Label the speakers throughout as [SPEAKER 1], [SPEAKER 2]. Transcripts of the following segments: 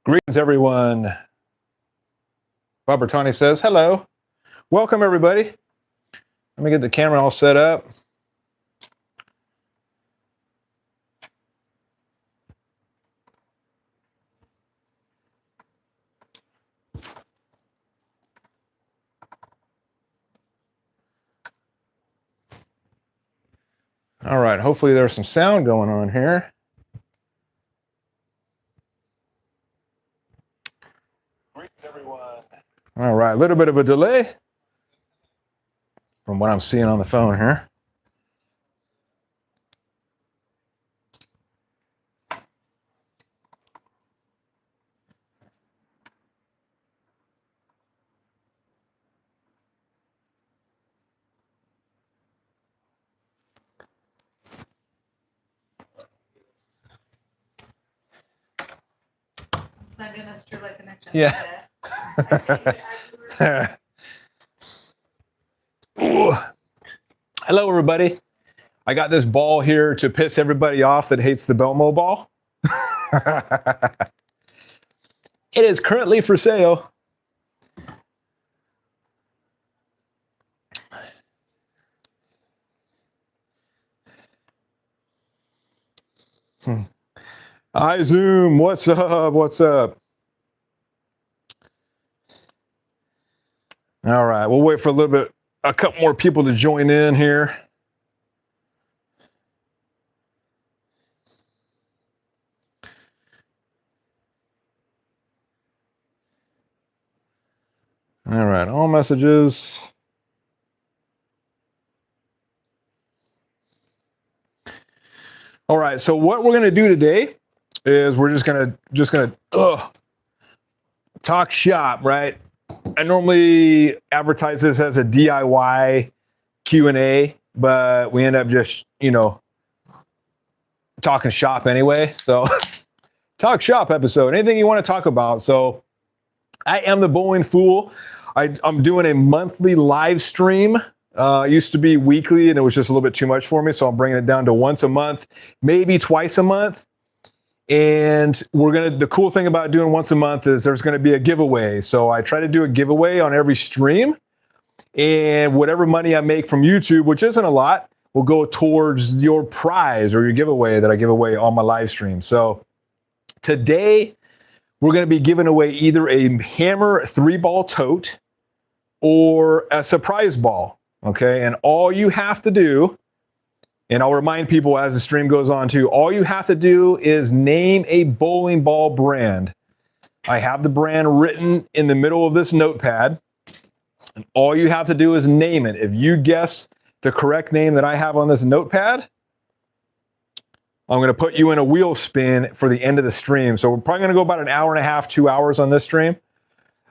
[SPEAKER 1] Greetings, everyone. Bob Bertani says, hello. Welcome, everybody. Let me get the camera all set up. All right, hopefully there's some sound going on here. Greetings, everyone. All right, a little bit of a delay from what I'm seeing on the phone here.
[SPEAKER 2] It's not giving us true light connection.
[SPEAKER 1] Yeah. Ooh. Hello, everybody. I got this ball here to piss everybody off that hates the Belmo ball. It is currently for sale. Hi, Zoom. What's up? What's up? All right, we'll wait for a couple more people to join in here. All right, all messages. All right, so what we're gonna do today is we're just gonna talk shop, right? I normally advertise this as a DIY Q&A, but we end up just, talking shop anyway. So talk shop episode, anything you want to talk about. So I am the Bowling Fool. I'm doing a monthly live stream. It used to be weekly and it was just a little bit too much for me. So I'm bringing it down to once a month, maybe twice a month. And the cool thing about doing once a month is there's gonna be a giveaway. So I try to do a giveaway on every stream, and whatever money I make from YouTube, which isn't a lot, will go towards your prize or your giveaway that I give away on my live stream. So today we're gonna be giving away either a Hammer 3-ball tote or a surprise ball, okay? And all you have to do, and I'll remind people as the stream goes on too, all you have to do is name a bowling ball brand. I have the brand written in the middle of this notepad, and all you have to do is name it. If you guess the correct name that I have on this notepad, I'm gonna put you in a wheel spin for the end of the stream. So we're probably gonna go about an hour and a half, 2 hours on this stream.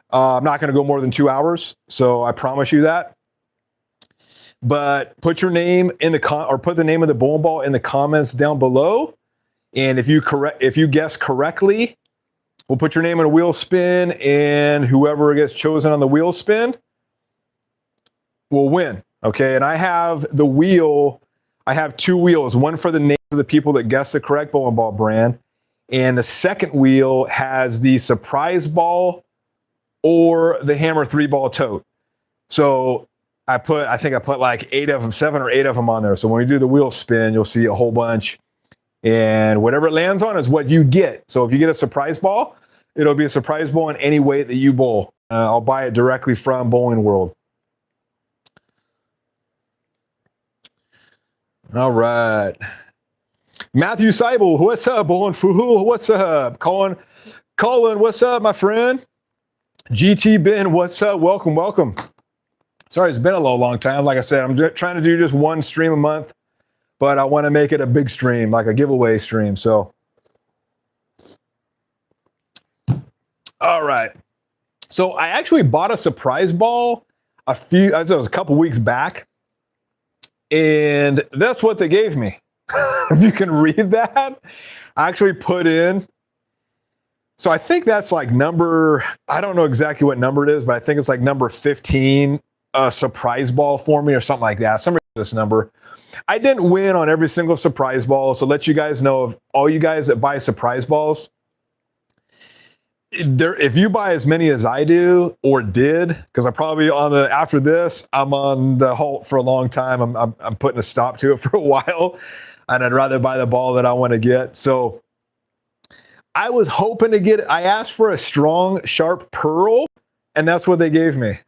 [SPEAKER 1] I'm not gonna go more than 2 hours, so I promise you that. But put your name in or put the name of the bowling ball in the comments down below. And if you guess correctly, we'll put your name in a wheel spin, and whoever gets chosen on the wheel spin will win. Okay. And I have two wheels, one for the name of the people that guess the correct bowling ball brand. And the second wheel has the surprise ball or the Hammer 3-ball tote. So I think I put like 7 or 8 of them on there. So when we do the wheel spin, you'll see a whole bunch, and whatever it lands on is what you get. So if you get a surprise ball, it'll be a surprise ball in any weight that you bowl. I'll buy it directly from Bowling World. All right. Matthew Seibel, what's up, Bowling Fool? What's up? Colin, what's up, my friend? GT Ben, what's up? Welcome, welcome. Sorry, it's been a long time. Like I said, I'm trying to do just one stream a month, but I want to make it a big stream, like a giveaway stream. So, all right. So I actually bought a surprise ball it was a couple weeks back, and that's what they gave me. If you can read that, I actually put in. So I think that's like I don't know exactly what number it is, but I think it's like number 15. A surprise ball for me or something like that. Somebody this number. I didn't win on every single surprise ball, so let you guys know, of all you guys that buy surprise balls, if you buy as many as I do or did, because I probably after this, I'm on the halt for a long time. I'm putting a stop to it for a while, and I'd rather buy the ball that I want to get. So I was hoping to get, I asked for a strong, sharp pearl, and that's what they gave me.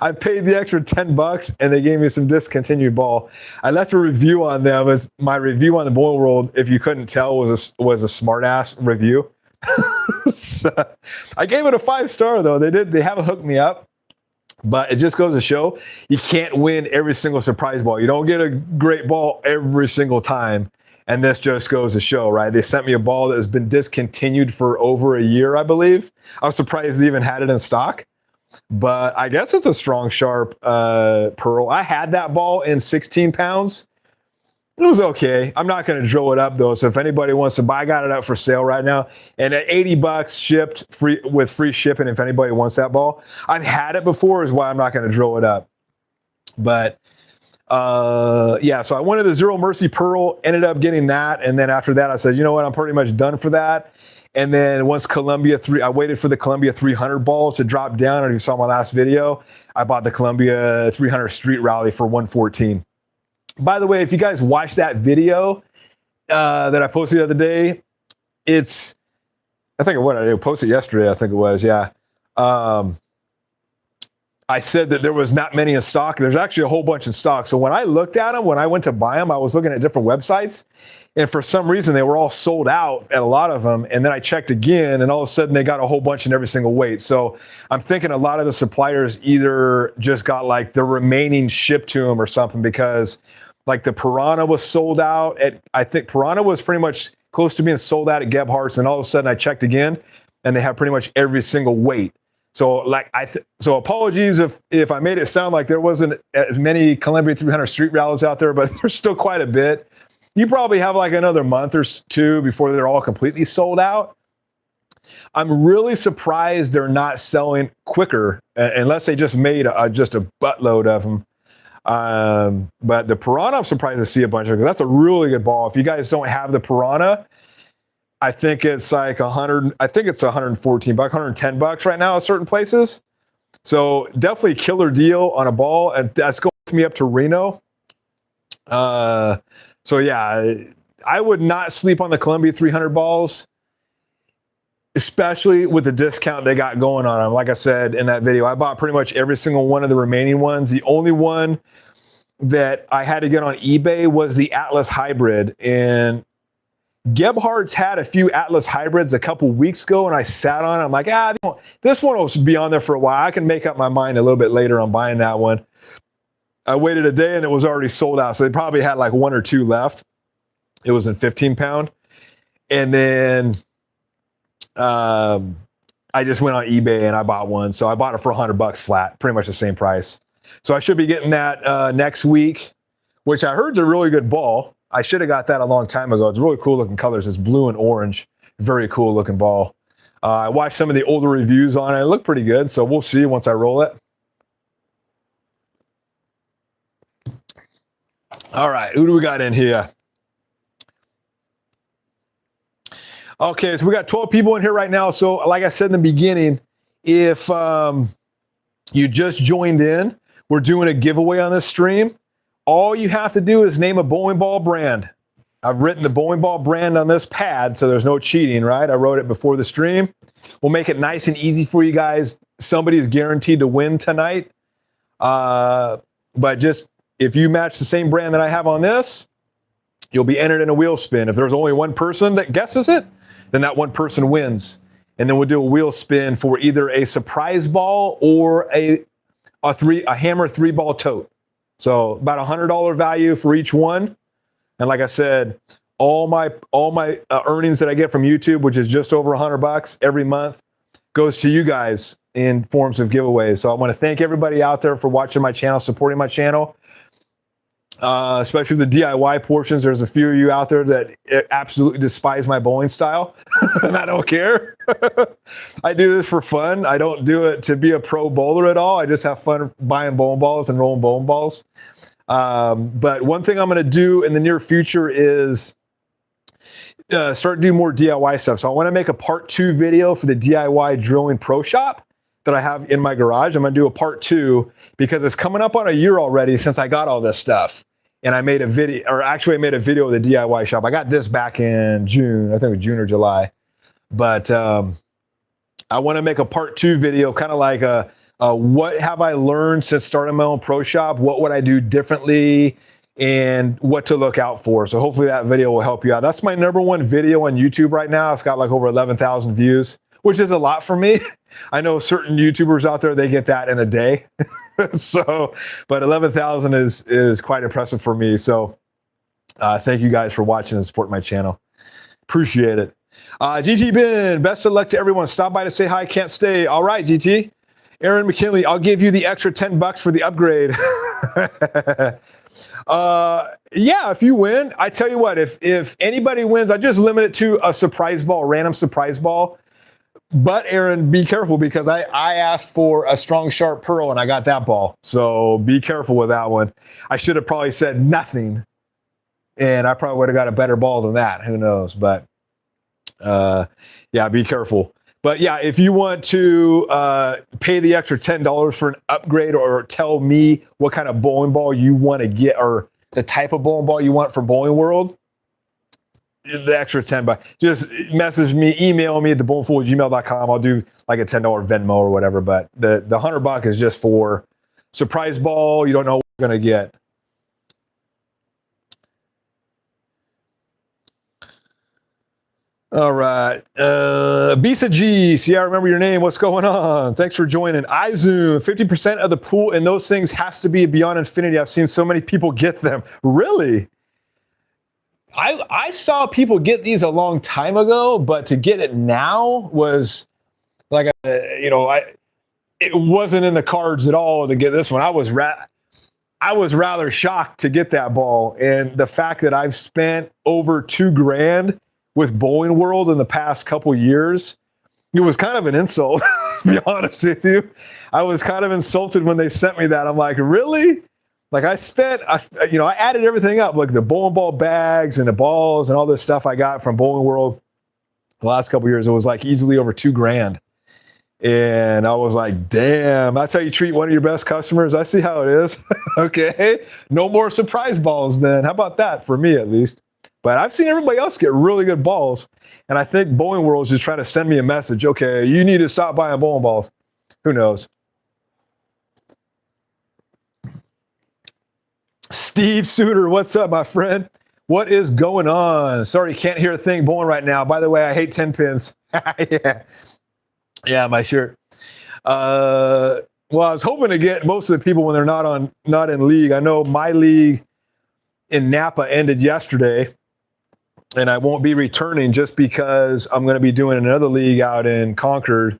[SPEAKER 1] I paid the extra $10 and they gave me some discontinued ball. I left a review on them. As my review on the Bowling World, if you couldn't tell, was a smart ass review. So, I gave it a 5-star though. They haven't hooked me up, but it just goes to show you can't win every single surprise ball. You don't get a great ball every single time. And this just goes to show, right? They sent me a ball that has been discontinued for over a year, I believe. I was surprised they even had it in stock. But I guess it's a strong, sharp pearl. I had that ball in 16 pounds. It was okay. I'm not going to drill it up, though. So if anybody wants to buy, I got it up for sale right now. And at $80 shipped with free shipping, if anybody wants that ball. I've had it before, is why I'm not going to drill it up. But yeah, so I wanted the Zero Mercy Pearl, ended up getting that. And then after that, I said, you know what? I'm pretty much done for that. And then once I waited for the Columbia 300 balls to drop down. And you saw my last video, I bought the Columbia 300 Street Rally for $114. By the way, if you guys watched that video that I posted the other day, I posted yesterday, I think it was, yeah. I said that there was not many in stock. There's actually a whole bunch in stock. So when I looked at them, when I went to buy them, I was looking at different websites. And for some reason, they were all sold out at a lot of them. And then I checked again, and all of a sudden, they got a whole bunch in every single weight. So I'm thinking a lot of the suppliers either just got like the remaining shipped to them or something, because like the Piranha was sold out. I think Piranha was pretty much close to being sold out at Gebhardt's. And all of a sudden, I checked again, and they have pretty much every single weight. So so apologies if I made it sound like there wasn't as many Columbia 300 Street Rallies out there, but there's still quite a bit. You probably have like another month or two before they're all completely sold out. I'm really surprised they're not selling quicker, unless they just made just a buttload of them. But the Piranha, I'm surprised to see a bunch of, because that's a really good ball. If you guys don't have the Piranha, I think it's like $114, $110 right now at certain places. So definitely killer deal on a ball, and that's going me up to Reno. So yeah, I would not sleep on the Columbia 300 balls, especially with the discount they got going on them. Like I said in that video, I bought pretty much every single one of the remaining ones. The only one that I had to get on eBay was the Atlas Hybrid, and Gebhardt's had a few Atlas Hybrids a couple weeks ago, and I sat on it. I'm like, this one will be on there for a while. I can make up my mind a little bit later on buying that one. I waited a day and it was already sold out. So they probably had like one or two left. It was in 15 pound. And then I just went on eBay and I bought one. So I bought it for $100 flat, pretty much the same price. So I should be getting that next week, which I heard is a really good ball. I should have got that a long time ago. It's really cool looking colors. It's blue and orange. Very cool looking ball. I watched some of the older reviews on it. It looked pretty good. So we'll see once I roll it. All right, who do we got in here? Okay, so we got 12 people in here right now. So like I said in the beginning, if you just joined in, we're doing a giveaway on this stream. All you have to do is name a bowling ball brand. I've written the bowling ball brand on this pad, so there's no cheating, right? I wrote it before the stream. We'll make it nice and easy for you guys. Somebody is guaranteed to win tonight. But just, if you match the same brand that I have on this, you'll be entered in a wheel spin. If there's only one person that guesses it, then that one person wins. And then we'll do a wheel spin for either a surprise ball or a hammer 3-ball tote. So about $100 value for each one. And like I said, all my earnings that I get from YouTube, which is just over $100 every month, goes to you guys in forms of giveaways. So I want to thank everybody out there for watching my channel, supporting my channel. Especially the DIY portions. There's a few of you out there that absolutely despise my bowling style, and I don't care. I do this for fun. I don't do it to be a pro bowler at all. I just have fun buying bowling balls and rolling bowling balls. But one thing I'm going to do in the near future is start doing more DIY stuff. So I want to make a part 2 video for the DIY drilling pro shop that I have in my garage. I'm going to do a part 2 because it's coming up on a year already since I got all this stuff. And I made a video, or actually I made a video of the DIY shop. I got this back in June, I think it was June or July. But I want to make a part 2 video, kind of like a what have I learned since starting my own pro shop? What would I do differently? And what to look out for. So hopefully that video will help you out. That's my #1 video on YouTube right now. It's got like over 11,000 views, which is a lot for me. I know certain YouTubers out there, they get that in a day. So, but 11,000 is quite impressive for me. So thank you guys for watching and supporting my channel. Appreciate it. GT Ben, best of luck to everyone. Stop by to say hi, can't stay. All right, GT. Aaron McKinley, I'll give you the extra $10 for the upgrade. Yeah, if you win, I tell you what, if anybody wins, I just limit it to a surprise ball, random surprise ball. But Aaron, be careful because I asked for a strong sharp pearl and I got that ball. So be careful with that one. I should have probably said nothing and I probably would have got a better ball than that. Who knows? But yeah, be careful. But yeah, if you want to pay the extra $10 for an upgrade or tell me what kind of bowling ball you want to get or the type of bowling ball you want from Bowling World, the extra $10, just message me, email me at thebowlingfool@gmail.com. I'll do like a $10 Venmo or whatever. But the $100 is just for surprise ball. You don't know what you're going to get. All right. Bisa G. See, I remember your name. What's going on? Thanks for joining. iZoom. 50% of the pool in those things has to be beyond infinity. I've seen so many people get them. Really? I saw people get these a long time ago, but to get it now was like, it wasn't in the cards at all to get this one. I was rather shocked to get that ball. And the fact that I've spent over $2,000 with Bowling World in the past couple years, it was kind of an insult, to be honest with you. I was kind of insulted when they sent me that. I'm like, really? Like I added everything up, like the bowling ball bags and the balls and all this stuff I got from Bowling World the last couple years. It was like easily over $2,000. And I was like, damn, that's how you treat one of your best customers. I see how it is. Okay. No more surprise balls then. How about that for me, at least? But I've seen everybody else get really good balls. And I think Bowling World is just trying to send me a message. Okay, you need to stop buying bowling balls. Who knows? Steve Suter, what's up, my friend? What is going on? Sorry, you can't hear a thing bowling right now. By the way, I hate 10 pins. Yeah, my shirt. Well, I was hoping to get most of the people when they're not in league. I know my league in Napa ended yesterday, and I won't be returning just because I'm going to be doing another league out in Concord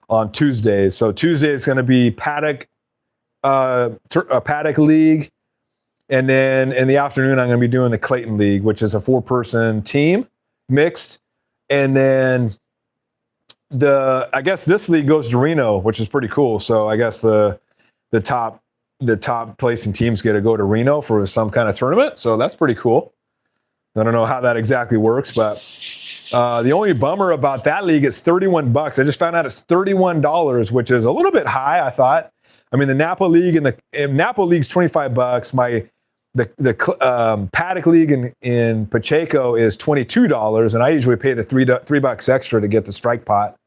[SPEAKER 1] on Tuesdays. So Tuesday is going to be a paddock league. And then in the afternoon, I'm going to be doing the Clayton League, which is a 4-person team mixed. And then I guess this league goes to Reno, which is pretty cool. So I guess the top placing teams get to go to Reno for some kind of tournament. So that's pretty cool. I don't know how that exactly works, but the only bummer about that league is $31. I just found out it's $31, which is a little bit high, I thought. I mean, the Napa League and Napa League's $25. The Paddock League in Pacheco is $22, and I usually pay the $3 extra to get the strike pot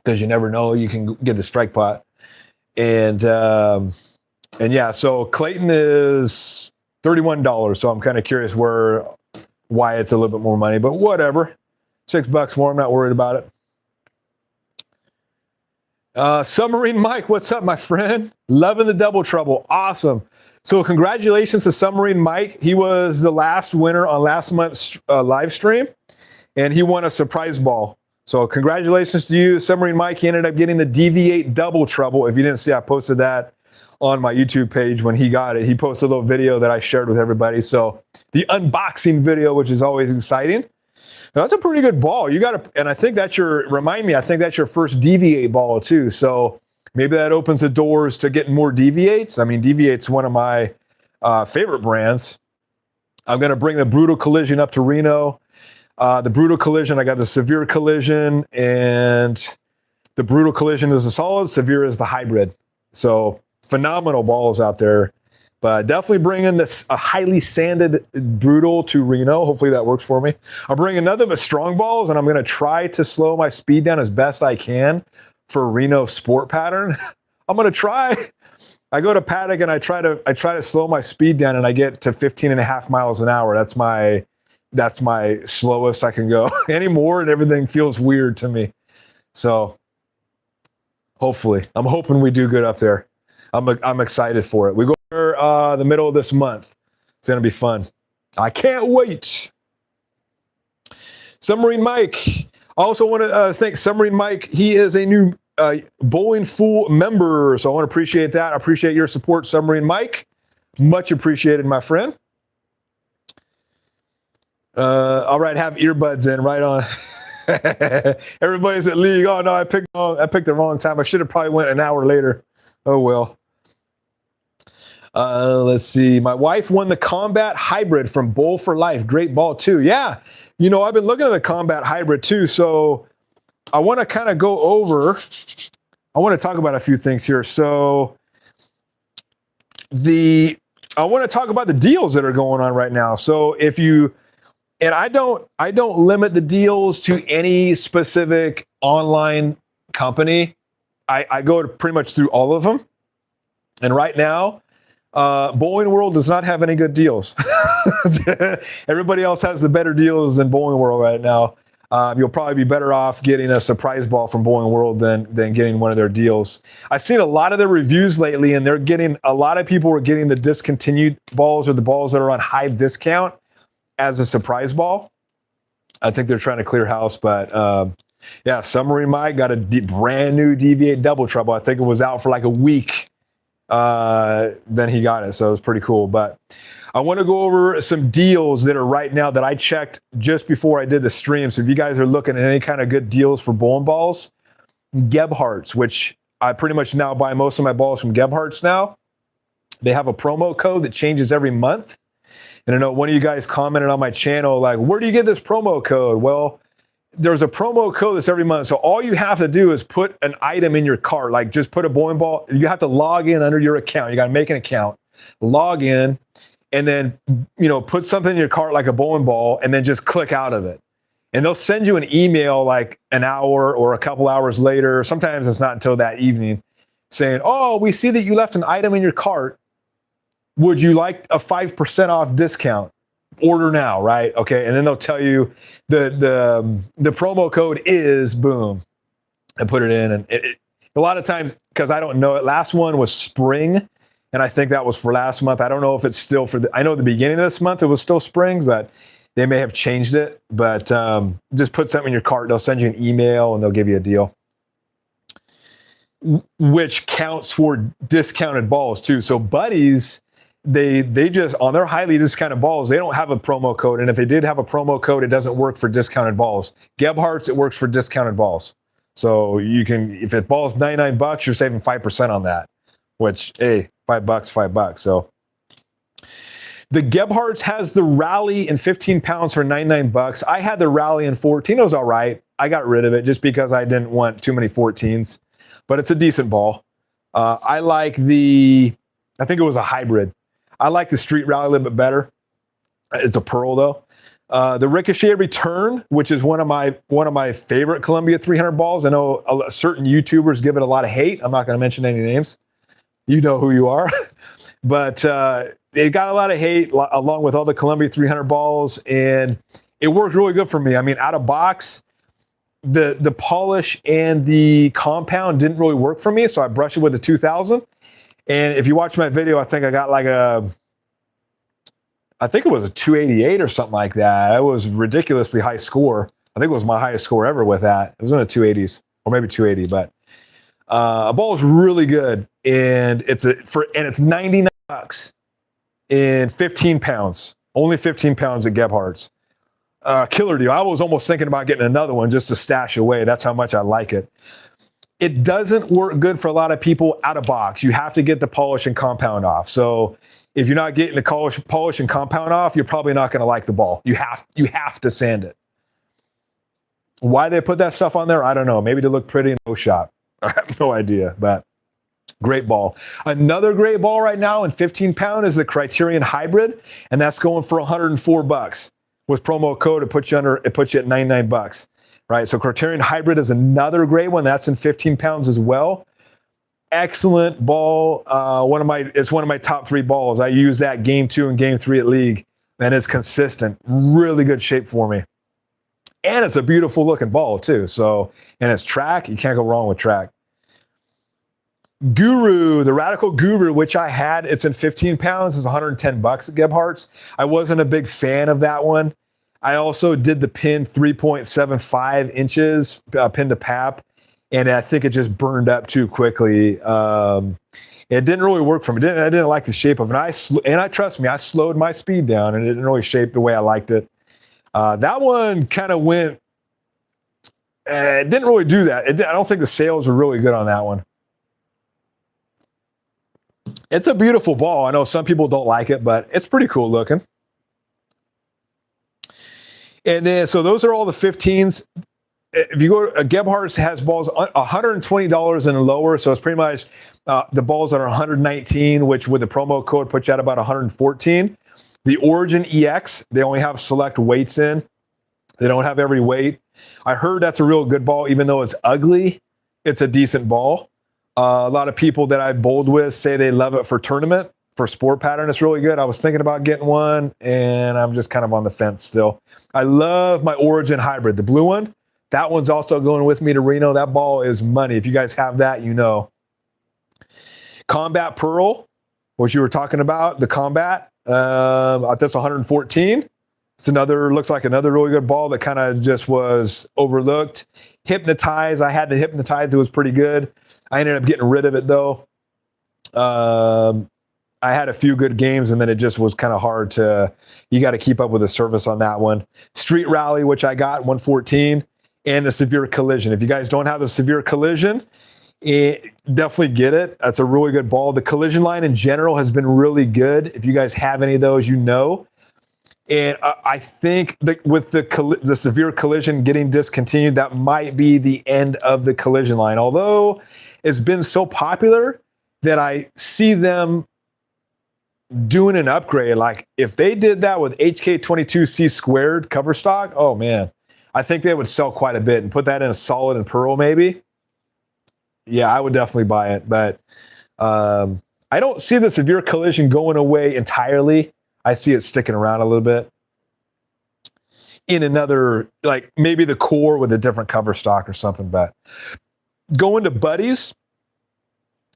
[SPEAKER 1] because you never know, you can get the strike pot. And yeah, so Clayton is $31. So I'm kind of curious why it's a little bit more money, but whatever. $6 more. I'm not worried about it. Submarine Mike, what's up, my friend? Loving the double trouble. Awesome. So congratulations to Submarine Mike. He was the last winner on last month's live stream, and he won a surprise ball. So congratulations to you, Submarine Mike. He ended up getting the DV8 double trouble. If you didn't see, I posted that on my YouTube page when he got it. He posted a little video that I shared with everybody. So the unboxing video, which is always exciting. Now, that's a pretty good ball. And I think that's your first DV8 ball too. So maybe that opens the doors to getting more DV8s. I mean, DV8's one of my favorite brands. I'm going to bring the Brutal Collision up to Reno. The Brutal Collision, I got the Severe Collision, and the Brutal Collision is the solid, Severe is the hybrid. So phenomenal balls out there. But definitely bringing this a highly sanded Brutal to Reno. Hopefully that works for me. I'm bringing nothing but strong balls, and I'm going to try to slow my speed down as best I can for Reno sport pattern. I'm going to try. I go to paddock and I try to slow my speed down, and I get to 15.5 miles an hour. That's my slowest I can go. Any more and everything feels weird to me. So hopefully, I'm hoping we do good up there. I'm excited for it. We go there the middle of this month. It's gonna be fun. I can't wait. Submarine Mike. I also want to thank Submarine Mike. He is a new Bowling Fool member, so I want to appreciate that. I appreciate your support, Submarine Mike. Much appreciated, my friend. All right, have earbuds in, right on. Everybody's at league. Oh no, I picked the wrong time. I should have probably went an hour later. Oh well. Let's see. My wife won the Combat Hybrid from Bowl for Life. Great ball too. Yeah, I've been looking at the Combat Hybrid too. So I want to kind of go over. I want to talk about a few things here. So I want to talk about the deals that are going on right now. So if you And I don't limit the deals to any specific online company. I go to pretty much through all of them. And right now, Bowling World does not have any good deals. Everybody else has the better deals than Bowling World right now. You'll probably be better off getting a surprise ball from Bowling World than getting one of their deals. I've seen a lot of their reviews lately, and a lot of people are getting the discontinued balls or the balls that are on high discount as a surprise ball. I think they're trying to clear house, but yeah, Submarine Mike got a brand new DV8 Double Trouble. I think it was out for like a week. Then he got it, so it was pretty cool. But I want to go over some deals that are right now that I checked just before I did the stream. So if you guys are looking at any kind of good deals for bowling balls, Gebhardt's, which I pretty much now buy most of my balls from Gebhardt's now. They have a promo code that changes every month. And I know one of you guys commented on my channel, like, where do you get this promo code? Well, there's a promo code that's every month. So all you have to do is put an item in your cart, like just put a bowling ball. You have to log in under your account. You got to make an account, log in, and then, put something in your cart like a bowling ball, and then just click out of it. And they'll send you an email like an hour or a couple hours later. Sometimes it's not until that evening saying, oh, we see that you left an item in your cart. Would you like a 5% off discount? Order now, right? Okay, and then they'll tell you the promo code is boom, and put it in. And a lot of times, because I don't know it, last one was spring, and I think that was for last month. I don't know if it's still I know at the beginning of this month it was still spring, but they may have changed it. But just put something in your cart. They'll send you an email and they'll give you a deal, which counts for discounted balls too. So Buddies, they just, on their highly discounted balls, they don't have a promo code. And if they did have a promo code, it doesn't work for discounted balls. Gebhardt's, it works for discounted balls. So you can, if it ball's $99, you're saving 5% on that, which, hey, $5. So the Gebhardt's has the Rally in 15 pounds for $99. I had the Rally in 14. It was all right. I got rid of it just because I didn't want too many 14s, but it's a decent ball. I like I think it was a hybrid. I like the Street Rally a little bit better. It's a pearl though. The Ricochet Return, which is one of my favorite Columbia 300 balls. I know certain YouTubers give it a lot of hate. I'm not going to mention any names. You know who you are. But it got a lot of hate along with all the Columbia 300 balls, and it worked really good for me. I mean, out of box, the polish and the compound didn't really work for me, so I brushed it with the 2000. And if you watch my video, I think I got like I think it was a 288 or something like that. It was ridiculously high score. I think it was my highest score ever with that. It was in the 280s or maybe 280, but a ball is really good, and it's $99 in 15 pounds. Only 15 pounds at Gebhardt's. Killer deal. I was almost thinking about getting another one just to stash away. That's how much I like it. It doesn't work good for a lot of people out of box. You have to get the polish and compound off. So if you're not getting the polish and compound off, you're probably not going to like the ball. You have to sand it. Why they put that stuff on there, I don't know. Maybe to look pretty in the shop. I have no idea, but great ball. Another great ball right now in 15-pound is the Criterion Hybrid, and that's going for $104. With promo code, it puts you at $99, right? So Criterion Hybrid is another great one. That's in 15 pounds as well. Excellent ball. It's one of my top 3 balls. I use that game 2 and game 3 at League, and it's consistent. Really good shape for me. And it's a beautiful looking ball too. So, and it's track. You can't go wrong with track. Guru, the Radical Guru, which I had, it's in 15 pounds, is $110 at Gebhardt's. I wasn't a big fan of that one. I also did the pin 3.75 inches, pin to pap, and I think it just burned up too quickly. It didn't really work for me. I didn't like the shape of it. And I trust me, I slowed my speed down, and it didn't really shape the way I liked it. That one kind of went, it didn't really do that. I don't think the sales were really good on that one. It's a beautiful ball. I know some people don't like it, but it's pretty cool looking. And then, so those are all the 15s. If you go, Gebhardt's has balls $120 and lower, so it's pretty much the balls that are 119, which with the promo code puts you at about 114. The Origin EX, they only have select weights in. They don't have every weight. I heard that's a real good ball, even though it's ugly. It's a decent ball. A lot of people that I bowled with say they love it for tournament. For sport pattern, it's really good. I was thinking about getting one, and I'm just kind of on the fence still. I love my Origin Hybrid, the blue one. That one's also going with me to Reno. That ball is money. If you guys have that, you know. Combat Pearl, which you were talking about, the Combat. That's 114. It's looks like another really good ball that kind of just was overlooked. Hypnotize, I had to Hypnotize. It was pretty good. I ended up getting rid of it though. I had a few good games, and then it just was kind of hard to. You got to keep up with the service on that one. Street Rally, which I got 114, and the Severe Collision. If you guys don't have the Severe Collision, definitely get it. That's a really good ball. The Collision line in general has been really good. If you guys have any of those, you know. And I think that with the Severe Collision getting discontinued, that might be the end of the Collision line. Although it's been so popular that I see them doing an upgrade. Like if they did that with HK22C squared cover stock, oh man, I think they would sell quite a bit and put that in a solid and pearl maybe. Yeah, I would definitely buy it, but I don't see the Severe Collision going away entirely. I see it sticking around a little bit in another, like maybe the core with a different cover stock or something. But going to Buddies.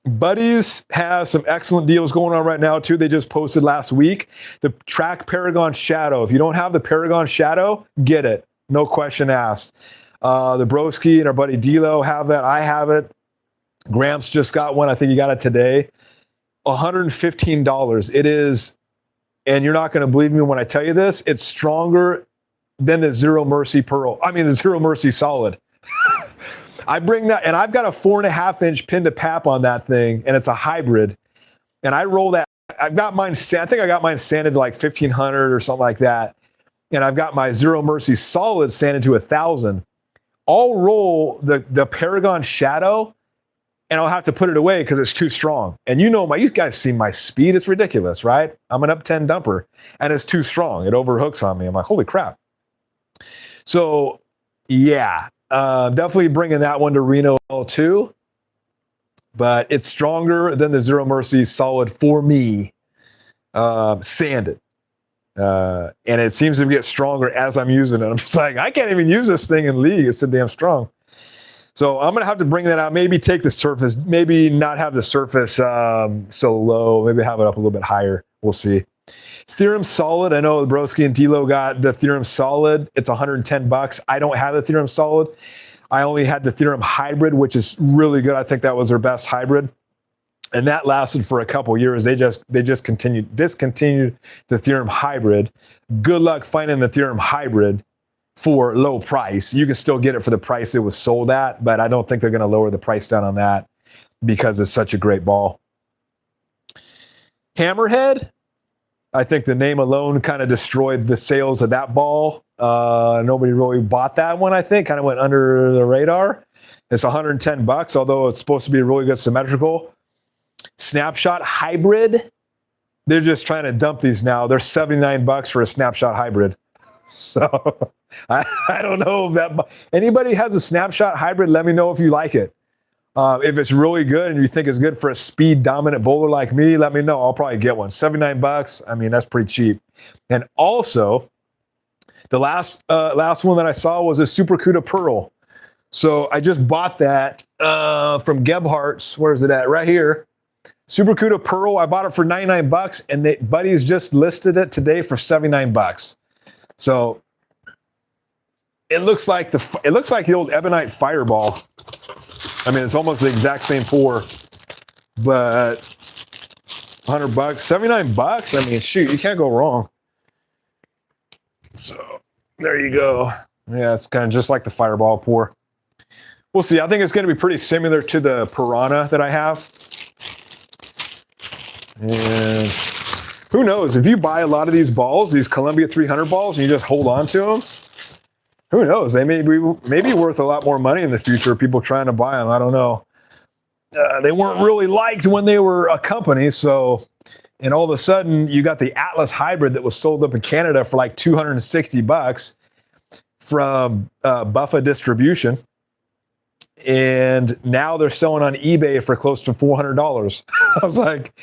[SPEAKER 1] Buddies has some excellent deals going on right now too. They just posted last week the Track Paragon Shadow. If you don't have the Paragon Shadow, get it. No question asked. The Broski and our buddy D'Lo have that. I have it. Gramps just got one. I think he got it today. $115. It is, and you're not going to believe me when I tell you this, it's stronger than the Zero Mercy Pearl. I mean, the Zero Mercy Solid. I bring that, and I've got a 4.5-inch pin to pap on that thing, and it's a hybrid. And I roll that. I've got mine. I think I got mine sanded to like 1,500 or something like that. And I've got my Zero Mercy Solid sanded to 1,000. I'll roll the Paragon Shadow, and I'll have to put it away because it's too strong. And you guys see my speed. It's ridiculous, right? I'm an up 10 dumper, and it's too strong. It overhooks on me. I'm like, holy crap. So, yeah. Definitely bringing that one to Reno too, but it's stronger than the Zero Mercy Solid for me, sanded. And it seems to get stronger as I'm using it. I'm just like, I can't even use this thing in League. It's so damn strong. So I'm going to have to bring that out. Maybe take the surface, maybe not have the surface so low, maybe have it up a little bit higher. We'll see. Theorem Solid. I know Broski and D'Lo got the Theorem Solid. It's $110. I don't have the Theorem Solid. I only had the Theorem Hybrid, which is really good. I think that was their best hybrid, and that lasted for a couple years. They just discontinued the Theorem Hybrid. Good luck finding the Theorem Hybrid for low price. You can still get it for the price it was sold at, but I don't think they're going to lower the price down on that because it's such a great ball. Hammerhead. I think the name alone kind of destroyed the sales of that ball. Nobody really bought that one, I think. Kind of went under the radar. It's $110, although it's supposed to be really good symmetrical. Snapshot Hybrid. They're just trying to dump these now. They're $79 for a Snapshot Hybrid. So I don't know if that anybody has a Snapshot Hybrid. Let me know if you like it. If it's really good and you think it's good for a speed dominant bowler like me, let me know. I'll probably get one. $79. I mean, that's pretty cheap. And also, the last one that I saw was a Super Cuda Pearl. So I just bought that from Gebhardt's. Where is it at? Right here. Super Cuda Pearl. I bought it for $99, and Buddy's just listed it today for $79. So it looks like the old Ebonite Fireball. I mean, it's almost the exact same pour, but $100, $79. I mean, shoot, you can't go wrong. So there you go. Yeah, it's kind of just like the Fireball pour. We'll see. I think it's going to be pretty similar to the Piranha that I have. And who knows? If you buy a lot of these balls, these Columbia 300 balls, and you just hold on to them, who knows? They may be worth a lot more money in the future. People trying to buy them. I don't know. They weren't really liked when they were a company. So, and all of a sudden, you got the Atlas Hybrid that was sold up in Canada for like $260 from Buffa Distribution. And now they're selling on eBay for close to $400. I was like,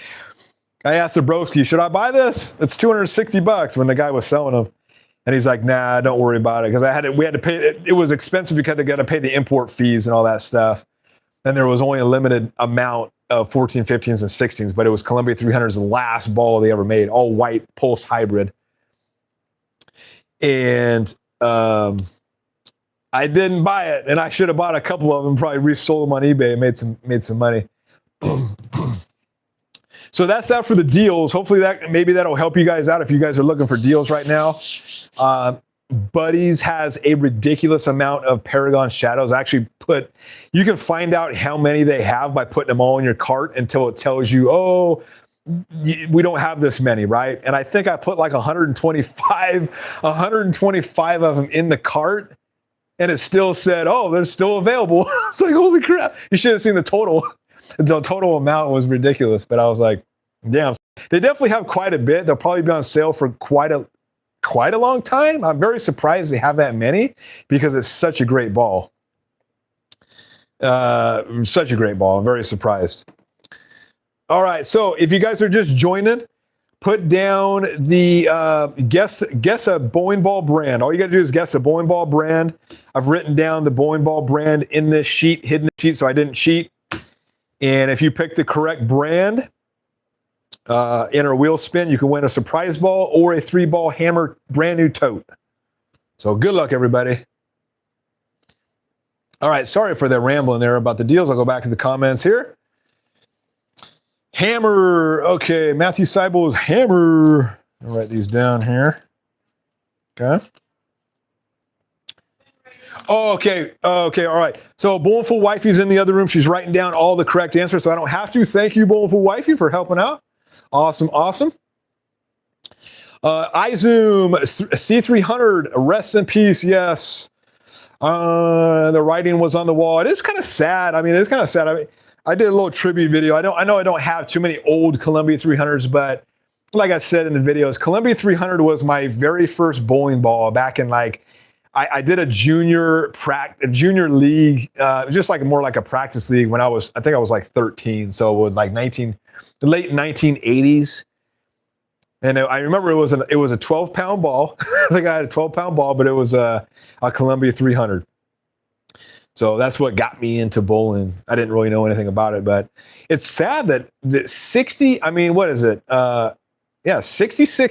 [SPEAKER 1] I asked Zabrowski, should I buy this? It's $260 when the guy was selling them. And he's like, nah, don't worry about it. Because we had to pay, it was expensive because they got to pay the import fees and all that stuff. And there was only a limited amount of 14, 15s, and 16s, but it was Columbia 300's last ball they ever made, all white Pulse Hybrid. And I didn't buy it, and I should have bought a couple of them, probably resold them on eBay and made some money. So that's that for the deals. Hopefully maybe that'll help you guys out if you guys are looking for deals right now. Buddy's has a ridiculous amount of Paragon Shadows. You can find out how many they have by putting them all in your cart until it tells you, oh, we don't have this many, right? And I think I put like 125 of them in the cart, and it still said, oh, they're still available. It's like, holy crap. You should have seen the total. The total amount was ridiculous, but I was like, damn. They definitely have quite a bit. They'll probably be on sale for quite a long time. I'm very surprised they have that many because it's such a great ball. Such a great ball. I'm very surprised. All right, so if you guys are just joining, put down the guess a bowling ball brand. All you got to do is guess a bowling ball brand. I've written down the bowling ball brand in this sheet, hidden sheet, so I didn't cheat. And if you pick the correct brand, enter a wheel spin, you can win a surprise ball or a 3-ball Hammer brand new tote. So good luck, everybody. All right, sorry for that rambling there about the deals. I'll go back to the comments here. Hammer, okay, Matthew Seibel's Hammer. I'll write these down here. Okay. Oh, okay, all right. So Bowlingful Wifey's in the other room. She's writing down all the correct answers, so I don't have to. Thank you, Bowlingful Wifey, for helping out. Awesome. iZoom C300, rest in peace, yes. The writing was on the wall. It is kind of sad. I mean, it's kind of sad. I did a little tribute video. I know I don't have too many old Columbia 300s, but like I said in the videos, Columbia 300 was my very first bowling ball back in I did a junior league, just like more like a practice league when I think I was like 13. So it was like the late 1980s. And I remember it was a 12-pound ball. I think I had a 12-pound ball, but it was a Columbia 300. So that's what got me into bowling. I didn't really know anything about it, but it's sad that 66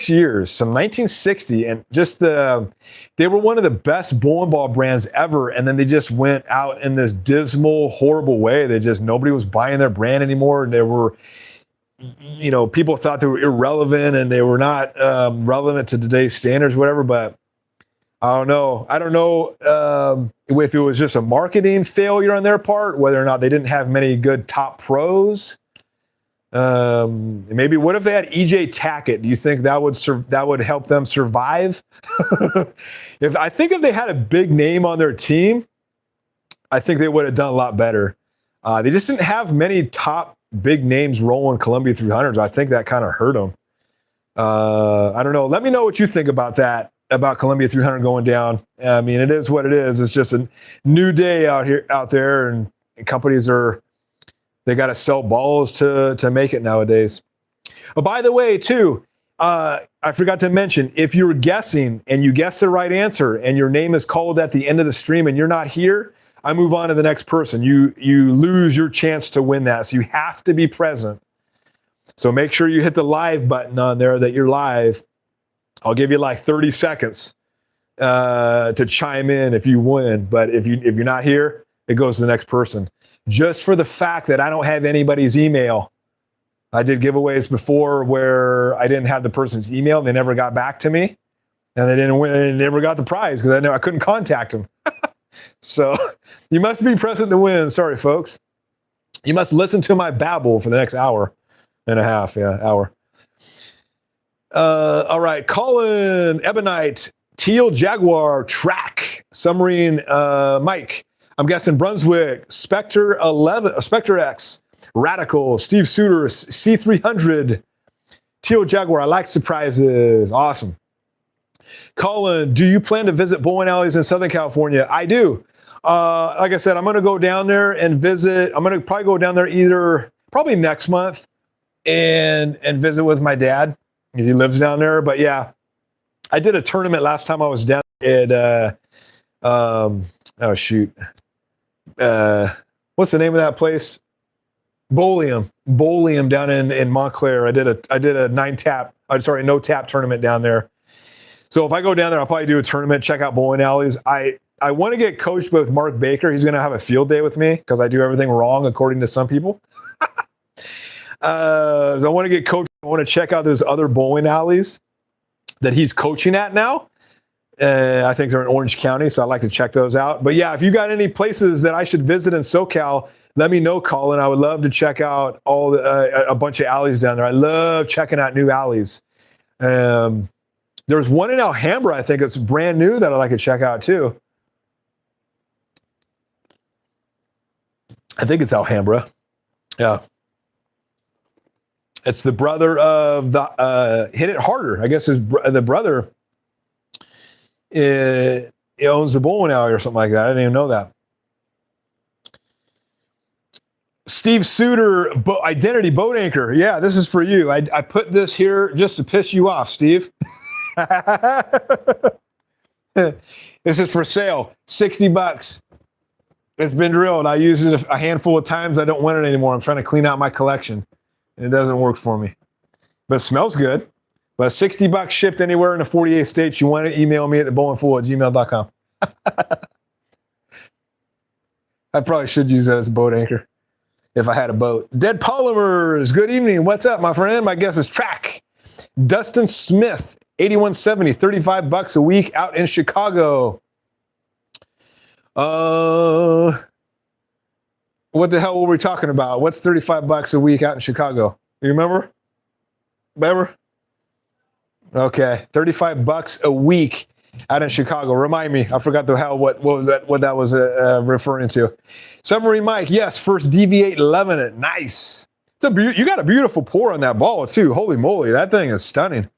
[SPEAKER 1] years, from 1960, and just they were one of the best bowling ball brands ever, and then they just went out in this dismal, horrible way. Nobody was buying their brand anymore. They were, people thought they were irrelevant, and they were not relevant to today's standards, whatever, but I don't know if it was just a marketing failure on their part, whether or not they didn't have many good top pros. Maybe what if they had EJ Tackett? Do you think that would help them survive? If they had a big name on their team, I think they would have done a lot better. They just didn't have many top big names rolling Columbia 300s. I think that kind of hurt them. I don't know. Let me know what you think about that, about Columbia 300 going down. I mean, it is what it is. It's just a new day out there, and companies they got to sell balls to make it nowadays. Oh, by the way, too, I forgot to mention, if you're guessing and you guess the right answer and your name is called at the end of the stream and you're not here, I move on to the next person. You lose your chance to win that. So you have to be present. So make sure you hit the live button on there that you're live. I'll give you like 30 seconds to chime in if you win. But if you're not here, it goes to the next person. Just for the fact that I don't have anybody's email. I did giveaways before where I didn't have the person's email. They never got back to me, and they didn't win. They never got the prize because I couldn't contact them. So you must be present to win. Sorry, folks. You must listen to my babble for the next hour and a half. Yeah, hour. All right. Colin, Ebonite, Teal Jaguar, Track, Submarine, Mike. I'm guessing Brunswick, Spectre 11, Spectre X, Radical, Steve Suter, C300, Teal Jaguar. I like surprises. Awesome. Colin, do you plan to visit bowling alleys in Southern California? I do. Like I said, I'm going to go down there and visit. I'm going to probably go down there probably next month and visit with my dad because he lives down there. But yeah, I did a tournament last time I was down at, oh shoot. What's the name of that place? Bowlium down in Montclair. I did a no tap tournament down there. So if I go down there, I'll probably do a tournament, check out bowling alleys. I want to get coached by Mark Baker. He's going to have a field day with me because I do everything wrong according to some people. So I want to get coached. I want to check out those other bowling alleys that he's coaching at now. I think they're in Orange County, so I'd like to check those out. But yeah, if you got any places that I should visit in SoCal, let me know, Colin. I would love to check out a bunch of alleys down there. I love checking out new alleys. There's one in Alhambra, I think it's brand new that I'd like to check out too. I think it's Alhambra. Yeah. It's the brother of the Hit It Harder. I guess the brother he owns the bowling alley or something like that. I didn't even know that. Steve Suter, Identity Boat Anchor. Yeah, this is for you. I put this here just to piss you off, Steve. This is for sale. $60. It's been drilled. I use it a handful of times. I don't want it anymore. I'm trying to clean out my collection, and it doesn't work for me. But it smells good. But $60 shipped anywhere in the 48 states. You want to email me at thebowlingfool@gmail.com. I probably should use that as a boat anchor if I had a boat. Dead Polymers, good evening. What's up, my friend? My guess is Track. Dustin Smith, 8170, $35 a week out in Chicago. What the hell were we talking about? What's $35 a week out in Chicago? You remember? Okay, $35 a week out in Chicago. Remind me, I forgot what that was referring to. Submarine Mike, yes, first Deviate 11. Nice. You got a beautiful pour on that ball too. Holy moly, that thing is stunning.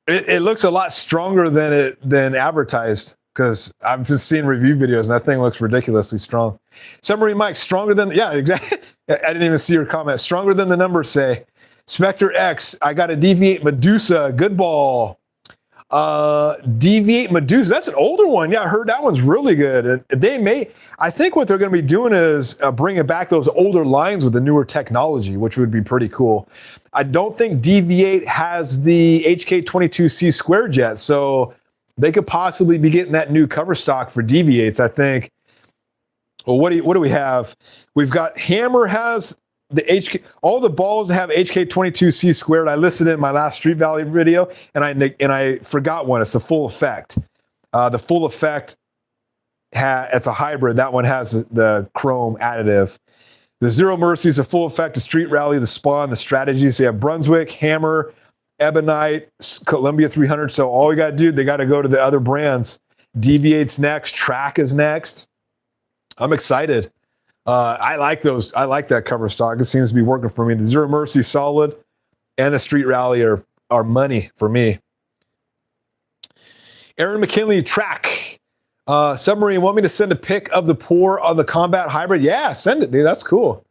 [SPEAKER 1] It looks a lot stronger than advertised because I've been seeing review videos and that thing looks ridiculously strong. Submarine Mike, stronger than exactly. I didn't even see your comment. Stronger than the numbers say. Spectre X, I got a Deviate Medusa. Good ball. Deviate Medusa, that's an older one. Yeah, I heard that one's really good. And I think what they're going to be doing is bringing back those older lines with the newer technology, which would be pretty cool. I don't think Deviate has the HK22C squared yet, so they could possibly be getting that new cover stock for Deviates, I think. Well, what do we have? We've got Hammer has the all the balls have HK22C squared. I listed it in my last Street Valley video, and I forgot one. It's the Full Effect. The Full Effect it's a hybrid. That one has the chrome additive. The Zero Mercy is a full effect, the Street Rally, the Spawn, the strategy. So you have Brunswick, Hammer, Ebonite, Columbia 300. So all you got to do, they got to go to the other brands. Deviate's next. Track is next. I'm excited. I like those. I like that cover stock. It seems to be working for me. The Zero Mercy solid, and the Street Rally are money for me. Aaron McKinley, Track. Submarine, want me to send a pic of the pour on the Combat Hybrid? Yeah, send it, dude. That's cool.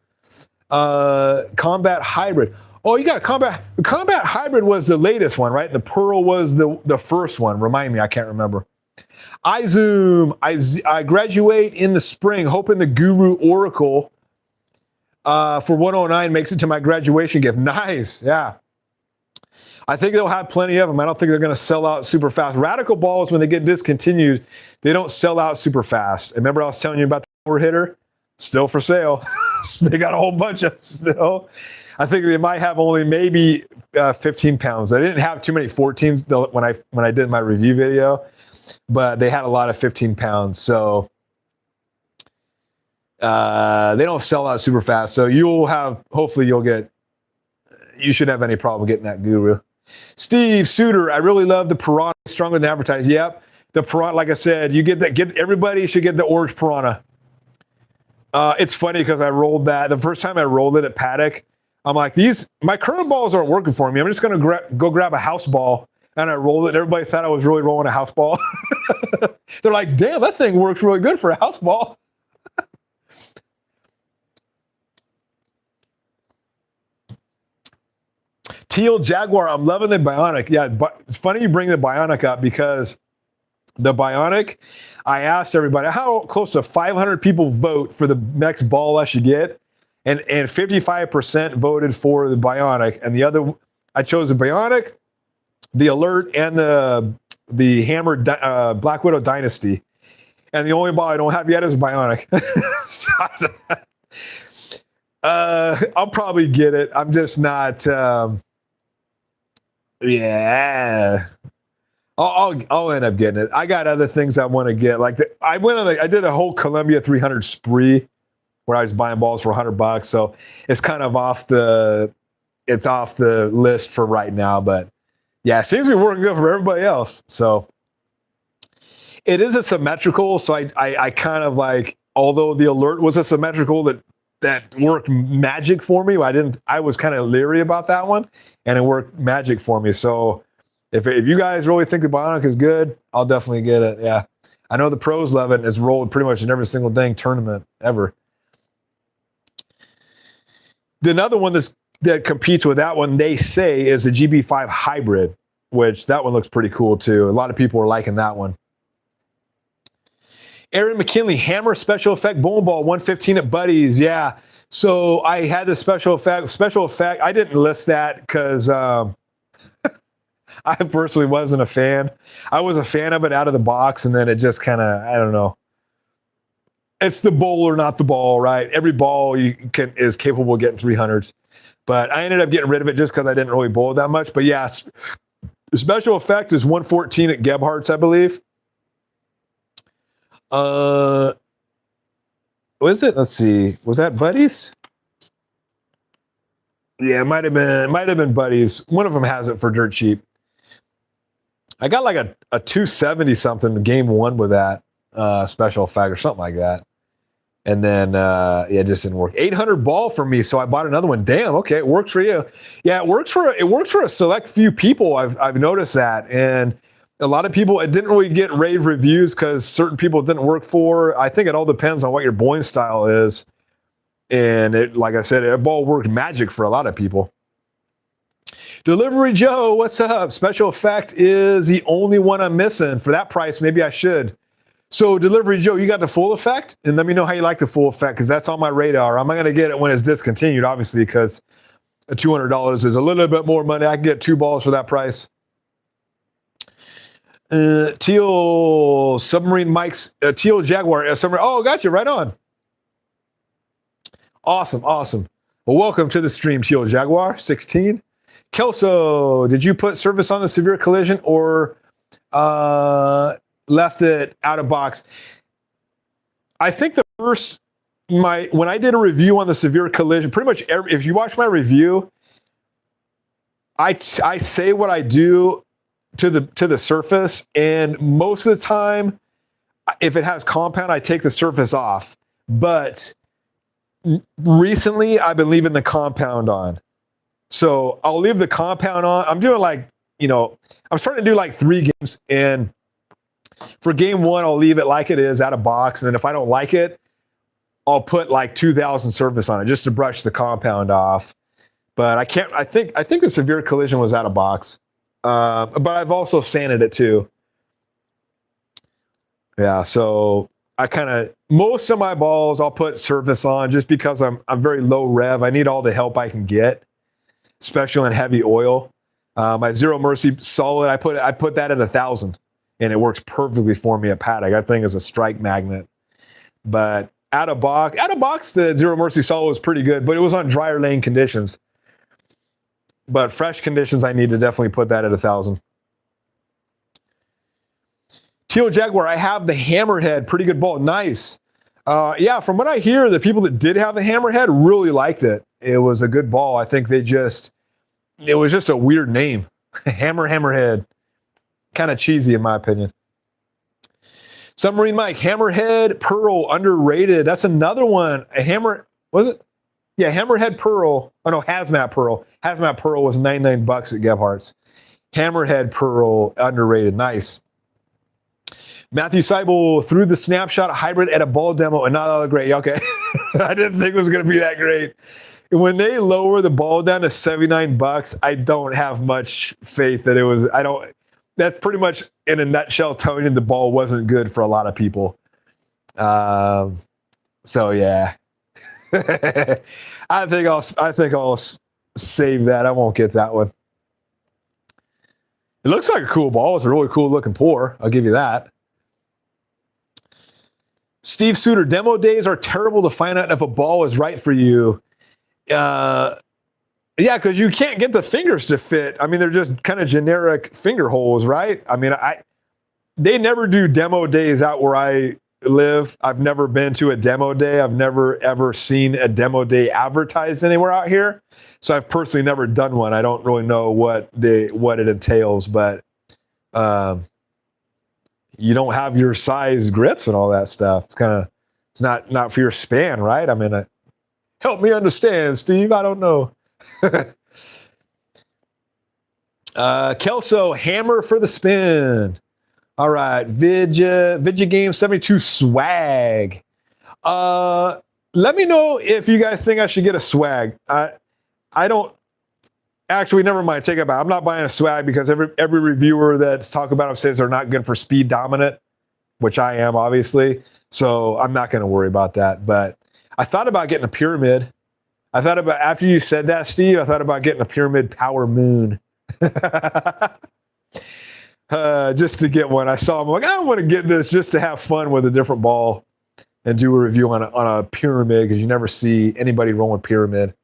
[SPEAKER 1] Combat Hybrid. Oh, you got Combat. The Combat Hybrid was the latest one, right? The Pearl was the first one. Remind me, I can't remember. iZoom. I graduate in the spring, hoping the Guru Oracle for 109 makes it to my graduation gift. Nice, yeah. I think they'll have plenty of them. I don't think they're going to sell out super fast. Radical balls, when they get discontinued, they don't sell out super fast. Remember I was telling you about the four hitter? Still for sale. They got a whole bunch of still. I think they might have only maybe 15 pounds. I didn't have too many 14s when I did my review video, but they had a lot of 15 pounds. So they don't sell out super fast. So hopefully you shouldn't have any problem getting that Guru. Steve Suter, I really love the Piranha, stronger than advertised. Yep, the Piranha, like I said, everybody should get the Orange Piranha. It's funny because I rolled that. The first time I rolled it at Paddock, I'm like, my current balls aren't working for me. I'm just going to go grab a house ball. And I rolled it, and everybody thought I was really rolling a house ball. They're like, damn, that thing works really good for a house ball. Teal Jaguar, I'm loving the Bionic. Yeah, but it's funny you bring the Bionic up because the Bionic, I asked everybody, how close to 500 people vote for the next ball I should get? And 55% voted for the Bionic. And I chose the Bionic, the Alert, and the Hammer Black Widow Dynasty. And the only ball I don't have yet is Bionic. I'll probably get it. I'm just not... yeah, I'll end up getting it. I got other things I want to get. Like I did a whole Columbia 300 spree where I was buying balls for $100. So it's kind of off the list for right now. But yeah, it seems to be working good for everybody else. So it is a symmetrical. So I kind of like, although the Alert was a symmetrical that worked magic for me. I was kind of leery about that one, and it worked magic for me. So if you guys really think the Bionic is good, I'll definitely get it. Yeah. I know the pros love it, and it's rolled pretty much in every single dang tournament ever. Another one that competes with that one, they say, is the GB5 Hybrid, which that one looks pretty cool too. A lot of people are liking that one. Aaron McKinley, Hammer Special Effect Bowling Ball 115 at Buddy's. Yeah. So I had the special effect. I didn't list that because I personally wasn't a fan. I was a fan of it out of the box, and then it just kind of, I don't know. It's the bowler, not the ball, right? Every ball is capable of getting 300s. But I ended up getting rid of it just because I didn't really bowl that much. But yeah, the special effect is 114 at Gebhardt's, I believe. What is it? Let's see. Was that Buddy's? Yeah, it might have been Buddy's. One of them has it for dirt cheap. I got like a 270 something game one with that special effect or something like that. And then it just didn't work. 800 ball for me, so I bought another one. Damn, okay, it works for you. Yeah, it works for a select few people. I've noticed that, and a lot of people, it didn't really get rave reviews because certain people it didn't work for. I think it all depends on what your bowling style is. And it, like I said, it ball worked magic for a lot of people. Delivery Joe, what's up? Special effect is the only one I'm missing. For that price, maybe I should. So Delivery Joe, you got the full effect? And let me know how you like the full effect, because that's on my radar. I'm not going to get it when it's discontinued, obviously, because $200 is a little bit more money. I can get 2 balls for that price. Teal Submarine Mike's Teal Jaguar Submarine. Oh, got you right on. Awesome. Well, welcome to the stream, Teal Jaguar 16. Kelso, did you put service on the severe collision or left it out of box? I think the first when I did a review on the severe collision, pretty much if you watch my review, I say what I do to the surface, and most of the time, if it has compound, I take the surface off. But recently, I've been leaving the compound on. So I'll leave the compound on. I'm doing I'm starting to do like 3 games, and for game 1, I'll leave it like it is out of box, and then if I don't like it, I'll put like 2000 surface on it just to brush the compound off. But I can't. I think the severe collision was out of box, but I've also sanded it too. Yeah, so I most of my balls I'll put surface on just because I'm very low rev. I need all the help I can get, especially in heavy oil. My Zero Mercy solid, I put that at 1,000, and it works perfectly for me at paddock. I think it's a strike magnet. But out of box, the Zero Mercy solid was pretty good, but it was on drier lane conditions. But fresh conditions, I need to definitely put that at 1,000. Teal Jaguar, I have the Hammerhead, pretty good ball, nice. Yeah, from what I hear, the people that did have the Hammerhead really liked it. It was a good ball. I think it was just a weird name. Hammerhead. Kind of cheesy in my opinion. Submarine Mike, Hammerhead Pearl, underrated. That's another one. Was it? Yeah, Hammerhead Pearl. Oh no, Hazmat Pearl. Hazmat Pearl was $99 at Gebhardt's. Hammerhead Pearl, underrated. Nice. Matthew Seibel threw the snapshot hybrid at a ball demo and not all that great. Okay. I didn't think it was going to be that great. When they lower the ball down to $79, I don't have much faith that it was. That's pretty much in a nutshell telling you the ball wasn't good for a lot of people. So yeah. I think I'll save that. I won't get that one. It looks like a cool ball. It's a really cool looking pour. I'll give you that. Steve Suter, demo days are terrible to find out if a ball is right for you. Yeah, because you can't get the fingers to fit. I mean, they're just kind of generic finger holes, right? I mean, they never do demo days out where I live. I've never been to a demo day. I've never ever seen a demo day advertised anywhere out here. So I've personally never done one. I don't really know what it entails, but you don't have your size grips and all that stuff. It's not for your span, right? I mean, help me understand, Steve. I don't know. Kelso, hammer for the spin. All right, Vidya Game 72 swag. Let me know if you guys think I should get a swag. I don't. Actually, never mind. Take it back. I'm not buying a swag because every reviewer that's talking about them says they're not good for speed dominant, which I am, obviously. So I'm not going to worry about that. But I thought about getting a pyramid. After you said that, Steve, I thought about getting a pyramid Power Moon. Just to get one. I saw them, like, I want to get this just to have fun with a different ball and do a review on a pyramid, because you never see anybody rolling pyramid.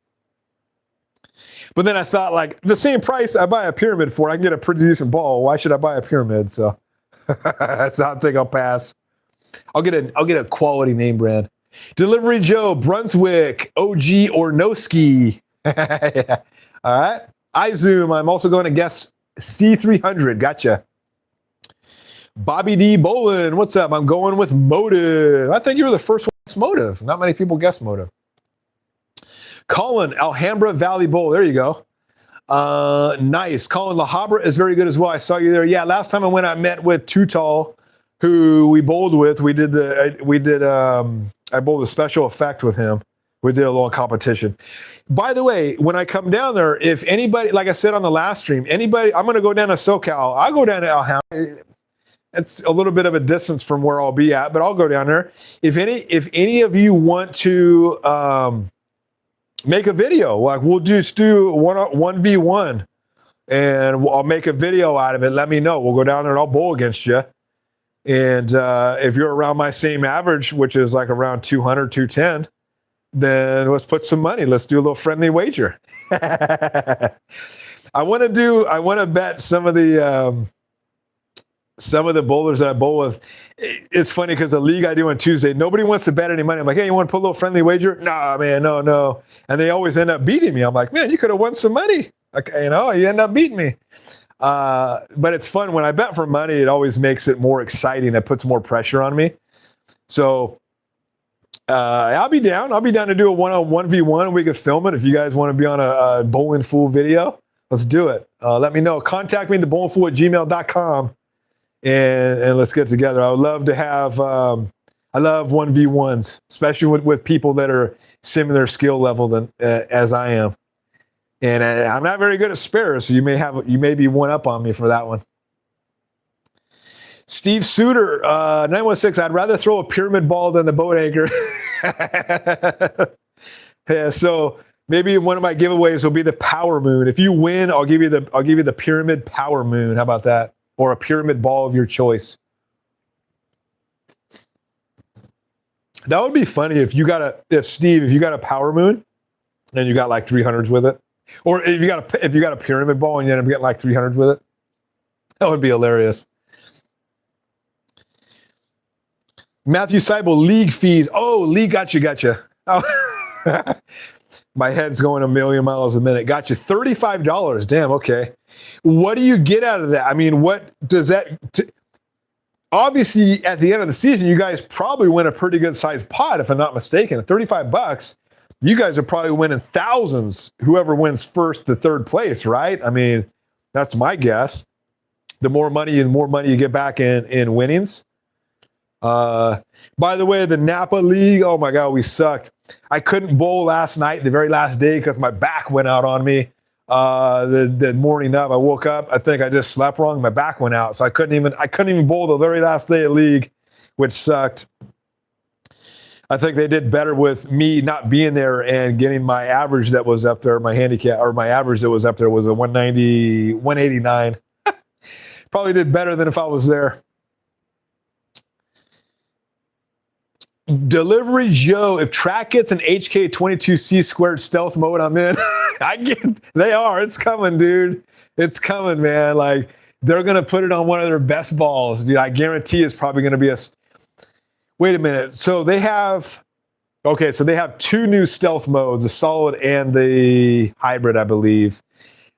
[SPEAKER 1] But then I thought, like, the same price I buy a pyramid for, I can get a pretty decent ball. Why should I buy a pyramid? So that's not a thing I'll pass. I'll get a quality name brand. Delivery Joe, Brunswick, OG or no ski. Yeah. All right. iZoom, I'm also going to guess C300. Gotcha. Bobby D. Bolin, what's up? I'm going with Motive. I think you were the first one to guess Motive. Not many people guess Motive. Colin, Alhambra Valley Bowl. There you go. Nice. Colin, La Habra is very good as well. I saw you there. Yeah, last time I went, I met with Too Tall, who we bowled with. I bowled a special effect with him. We did a little competition. By the way, when I come down there, if anybody, like I said on the last stream, I'm going to go down to SoCal. I'll go down to Alhambra. It's a little bit of a distance from where I'll be at, but I'll go down there. If any of you want to make a video, like we'll just do 1v1, and I'll make a video out of it. Let me know. We'll go down there and I'll bowl against you. And if you're around my same average, which is like around 200, 210, then let's put some money. Let's do a little friendly wager. I want to bet some of the some of the bowlers that I bowl with, it's funny because the league I do on Tuesday, nobody wants to bet any money. I'm like, hey, you want to put a little friendly wager? Nah, man, no. And they always end up beating me. I'm like, man, you could have won some money. Okay, you end up beating me. But it's fun when I bet for money. It always makes it more exciting. It puts more pressure on me. So I'll be down. I'll be down to do a 1v1 and we could film it if you guys want to be on a Bowling Fool video. Let's do it. Let me know. Contact me at thebowlingfool@gmail.com and let's get together. I would love to have, I love 1v1s, especially with people that are similar skill level than as I am. And I'm not very good at spares, so you may be one up on me for that one. Steve Suter, 916, I'd rather throw a pyramid ball than the boat anchor. Yeah, so maybe one of my giveaways will be the Power Moon. If you win, I'll give you the Pyramid Power Moon. How about that? Or a pyramid ball of your choice. That would be funny if you got a Power Moon and you got like 300s with it. Or if you got a pyramid ball and you end up getting like 300s with it. That would be hilarious. Matthew Seibel, league fees. Oh, league, gotcha. Oh. My head's going a million miles a minute. Gotcha. $35. Damn, okay. What do you get out of that? I mean, what does that... Obviously, at the end of the season, you guys probably win a pretty good sized pot, if I'm not mistaken. $35, you guys are probably winning thousands, whoever wins first to third place, right? I mean, that's my guess. The more money you get back in winnings. By the way, the Napa League, oh my God, we sucked. I couldn't bowl last night, the very last day, because my back went out on me. The morning of, I woke up, I think I just slept wrong, my back went out, so I couldn't even bowl the very last day of league, which sucked. I think they did better with me not being there and getting my average that was up there, my handicap, or my average that was up there was a 190, 189. Probably did better than if I was there. Delivery Joe, if track gets an HK22C squared stealth mode, I'm in. It's coming, dude. It's coming, man. Like, they're going to put it on one of their best balls, dude. I guarantee it's probably going to be wait a minute. So they have two new stealth modes, the solid and the hybrid, I believe.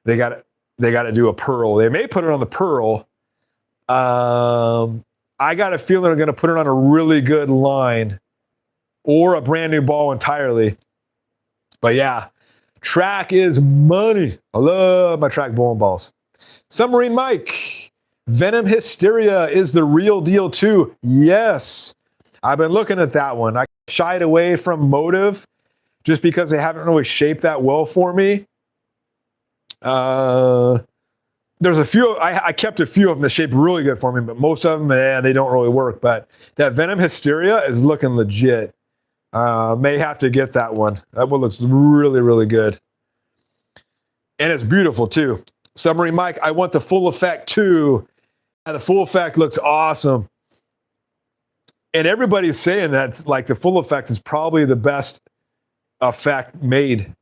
[SPEAKER 1] They got to do a pearl. They may put it on the pearl. I got a feeling they're going to put it on a really good line or a brand new ball entirely. But yeah, track is money. I love my track bowling balls. Submarine Mike, Venom Hysteria is the real deal too. Yes, I've been looking at that one. I shied away from Motive just because they haven't really shaped that well for me. There's a few, I kept a few of them that shaped really good for me, but most of them, they don't really work. But that Venom Hysteria is looking legit. May have to get that one. That one looks really, really good. And it's beautiful too. Submarine Mike, I want the full effect too. And the full effect looks awesome. And everybody's saying that's like the full effect is probably the best effect made.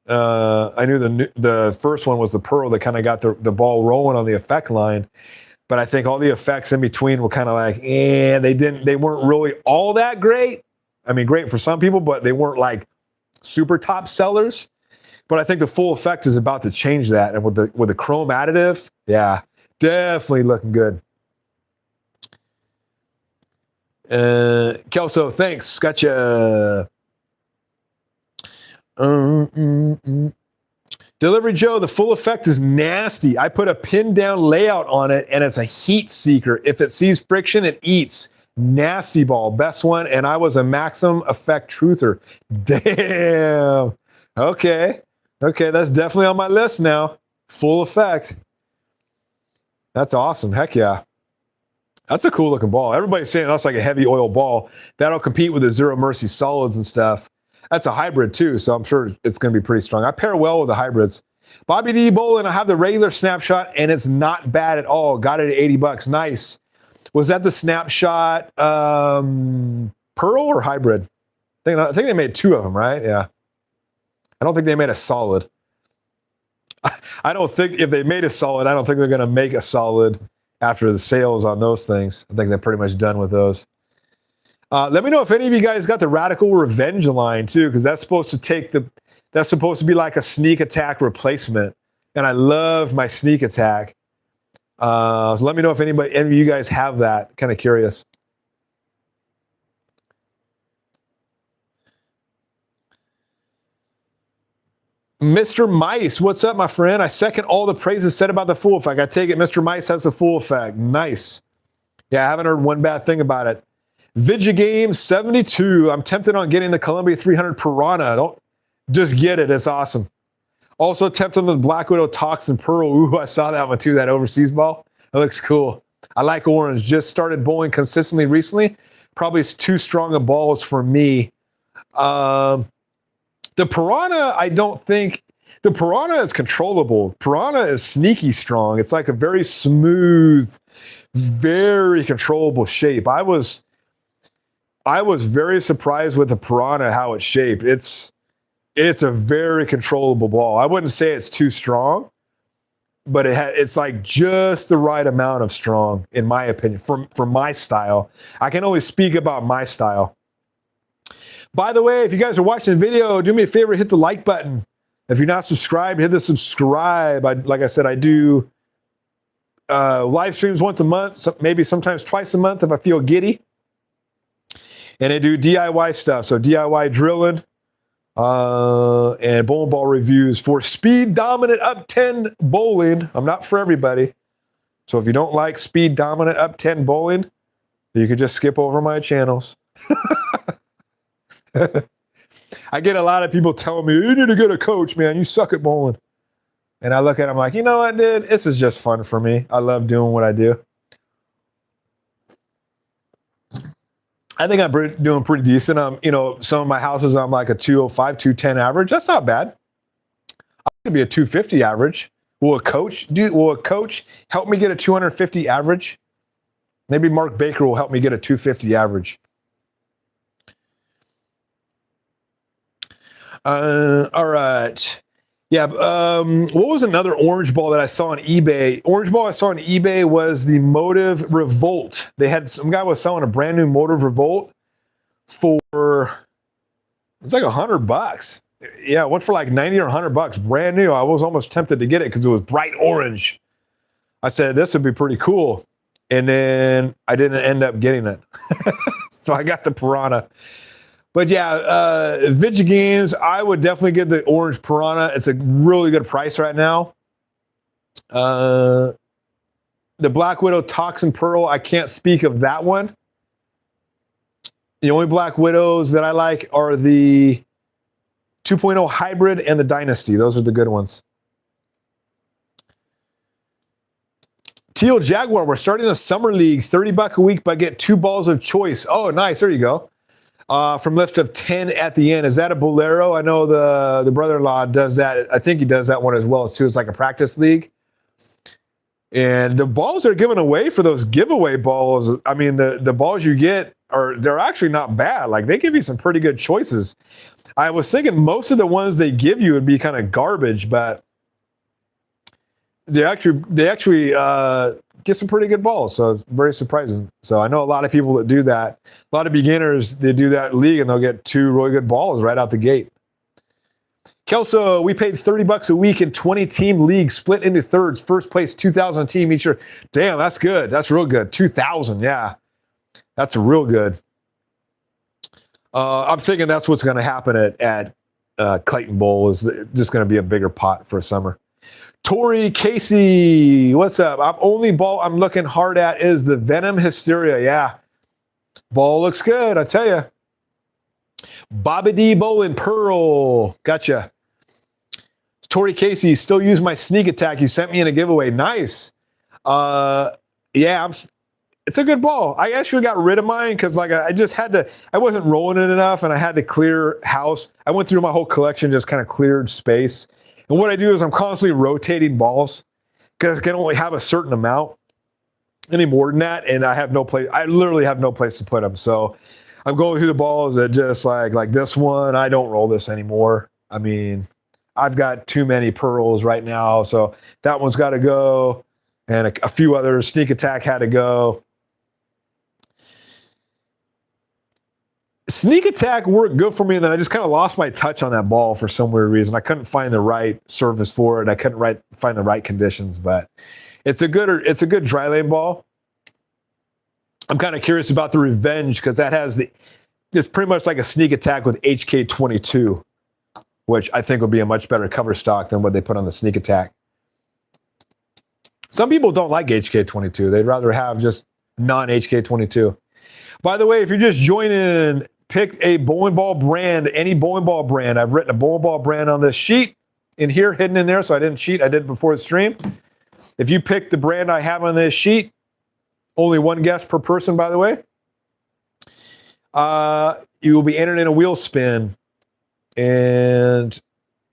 [SPEAKER 1] I knew the first one was the Pearl that kind of got the ball rolling on the effect line, but I think all the effects in between were kind of like, they weren't really all that great. I mean, great for some people, but they weren't like super top sellers. But I think the full effect is about to change that, and with the chrome additive, yeah, definitely looking good. Kelso, thanks. Gotcha. Delivery Joe, the full effect is nasty. I put a pin down layout on it and it's a heat seeker. If it sees friction, it eats. Nasty ball, best one. And I was a maximum effect truther. Damn. Okay, that's definitely on my list now. Full effect. That's awesome. Heck yeah. That's a cool looking ball. Everybody's saying that's like a heavy oil ball. That'll compete with the Zero Mercy solids and stuff. That's a hybrid too, so I'm sure it's going to be pretty strong. I pair well with the hybrids. Bobby D. Bolin, I have the regular snapshot, and it's not bad at all. Got it at $80. Nice. Was that the snapshot Pearl or hybrid? I think they made two of them, right? Yeah. I don't think they made a solid. I don't think if they made a solid, I don't think they're going to make a solid after the sales on those things. I think they're pretty much done with those. Let me know if any of you guys got the Radical Revenge line too, because that's supposed to be like a sneak attack replacement. And I love my sneak attack. So let me know if any of you guys have that. Kind of curious. Mr. Mice, what's up, my friend? I second all the praises said about the full effect. I take it Mr. Mice has the full effect. Nice. Yeah, I haven't heard one bad thing about it. Vidjagame 72. I'm tempted on getting the Columbia 300 Piranha. Don't just get it. It's awesome. Also tempted on the Black Widow Toxin Pearl. Ooh, I saw that one too, that overseas ball. It looks cool. I like orange. Just started bowling consistently recently. Probably it's too strong of balls for me. The Piranha, I don't think, the Piranha is controllable. Piranha is sneaky strong. It's like a very smooth, very controllable shape. I was very surprised with the Piranha, how it's shaped. It's a very controllable ball. I wouldn't say it's too strong, but it's like just the right amount of strong, in my opinion, for my style. I can only speak about my style. By the way, if you guys are watching the video, do me a favor, hit the like button. If you're not subscribed, hit the subscribe. Like I said, I do live streams once a month, maybe sometimes twice a month if I feel giddy. And I do DIY stuff, so DIY drilling and bowling ball reviews for Speed Dominant Up 10 bowling. I'm not for everybody. So if you don't like Speed Dominant Up 10 bowling, you could just skip over my channels. I get a lot of people telling me, you need to get a coach, man. You suck at bowling. And I look at them like, you know what, dude? This is just fun for me. I love doing what I do. I think I'm doing pretty decent. Some of my houses, I'm like a 205, 210 average. That's not bad. I could be a 250 average. Will a coach help me get a 250 average? Maybe Mark Baker will help me get a 250 average. All right. Yeah. What was another orange ball that I saw on eBay? Orange ball I saw on eBay was the Motive Revolt. They had some guy was selling a brand new Motive Revolt for, it's like $100. Yeah, it went for like 90 or $100, brand new. I was almost tempted to get it because it was bright orange. I said this would be pretty cool, and then I didn't end up getting it. So I got the Piranha. But yeah, Vidjagames, I would definitely get the orange Piranha. It's a really good price right now. The Black Widow Toxin Pearl, I can't speak of that one. The only Black Widows that I like are the 2.0 Hybrid and the Dynasty. Those are the good ones. Teal Jaguar, we're starting a summer league, $30 a week, but get 2 balls of choice. Oh, nice. There you go. From list of 10 at the end. Is that a Bolero? I know the brother-in-law does that. I think he does that one as well, too. It's like a practice league. And the balls they're giving away for those giveaway balls, I mean, the balls you get, they're actually not bad. Like, they give you some pretty good choices. I was thinking most of the ones they give you would be kind of garbage, but they actually get some pretty good balls, so it's very surprising. So I know a lot of people that do that. A lot of beginners, they do that league and they'll get 2 really good balls right out the gate. Kelso, we paid $30 a week in 20-team league, split into thirds, first place 2,000 team each year. Damn, that's good. That's real good. 2,000, yeah, that's real good. I'm thinking that's what's going to happen at Clayton Bowl. Is just going to be a bigger pot for summer. Tori Casey, what's up? Only ball I'm looking hard at is the Venom Hysteria. Yeah, ball looks good, I tell you. Bobby D. Bowling Pearl, gotcha. Tori Casey, still use my sneak attack you sent me in a giveaway. Nice. Yeah, it's a good ball. I actually got rid of mine because like I just had to, I wasn't rolling it enough and I had to clear house. I went through my whole collection, just kind of cleared space. And what I do is I'm constantly rotating balls because I can only have a certain amount. Any more than that, and I have no place. I literally have no place to put them. So I'm going through the balls that just like this one. I don't roll this anymore. I mean, I've got too many pearls right now, so that one's got to go. and a few others. Sneak Attack had to go. Sneak Attack worked good for me, and then I just kind of lost my touch on that ball for some weird reason. I couldn't find the right surface for it. I couldn't find the right conditions, but it's a good dry lane ball. I'm kind of curious about the Revenge because that has it's pretty much like a Sneak Attack with HK22, which I think would be a much better cover stock than what they put on the Sneak Attack. Some people don't like HK22. They'd rather have just non-HK22. By the way, if you're just joining, pick a bowling ball brand, any bowling ball brand. I've written a bowling ball brand on this sheet in here, hidden in there, so I didn't cheat. I did it before the stream. If you pick the brand I have on this sheet, only one guess per person, by the way, you will be entered in a wheel spin, and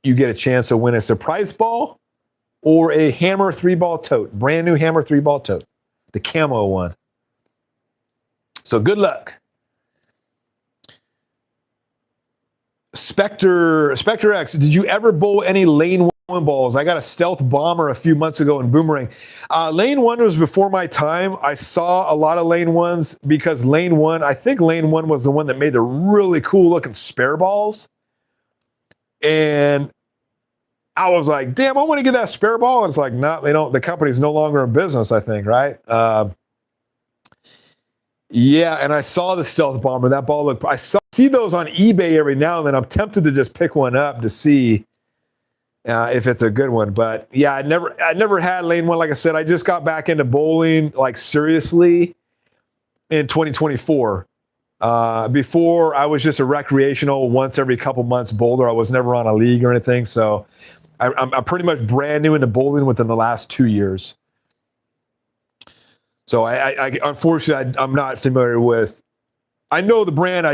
[SPEAKER 1] you get a chance to win a surprise ball or a Hammer 3-ball tote, brand new Hammer 3-ball tote, the camo one. So good luck. Spectre X, did you ever bowl any lane 1 balls? I got a Stealth Bomber a few months ago in Boomerang. Lane 1 was before my time. I saw a lot of lane 1s because I think lane 1 was the one that made the really cool looking spare balls. And I was like, damn, I want to get that spare ball. And it's like, no, they don't. The company's no longer in business, I think, right? Yeah, and I saw the Stealth Bomber. That ball looked. See those on eBay every now and then. I'm tempted to just pick one up to see if it's a good one. But yeah, I never had lane 1. Like I said, I just got back into bowling like seriously in 2024. Before I was just a recreational once every couple months bowler. I was never on a league or anything. So I'm pretty much brand new into bowling within the last 2 years. So I unfortunately, I'm not familiar with. I know the brand.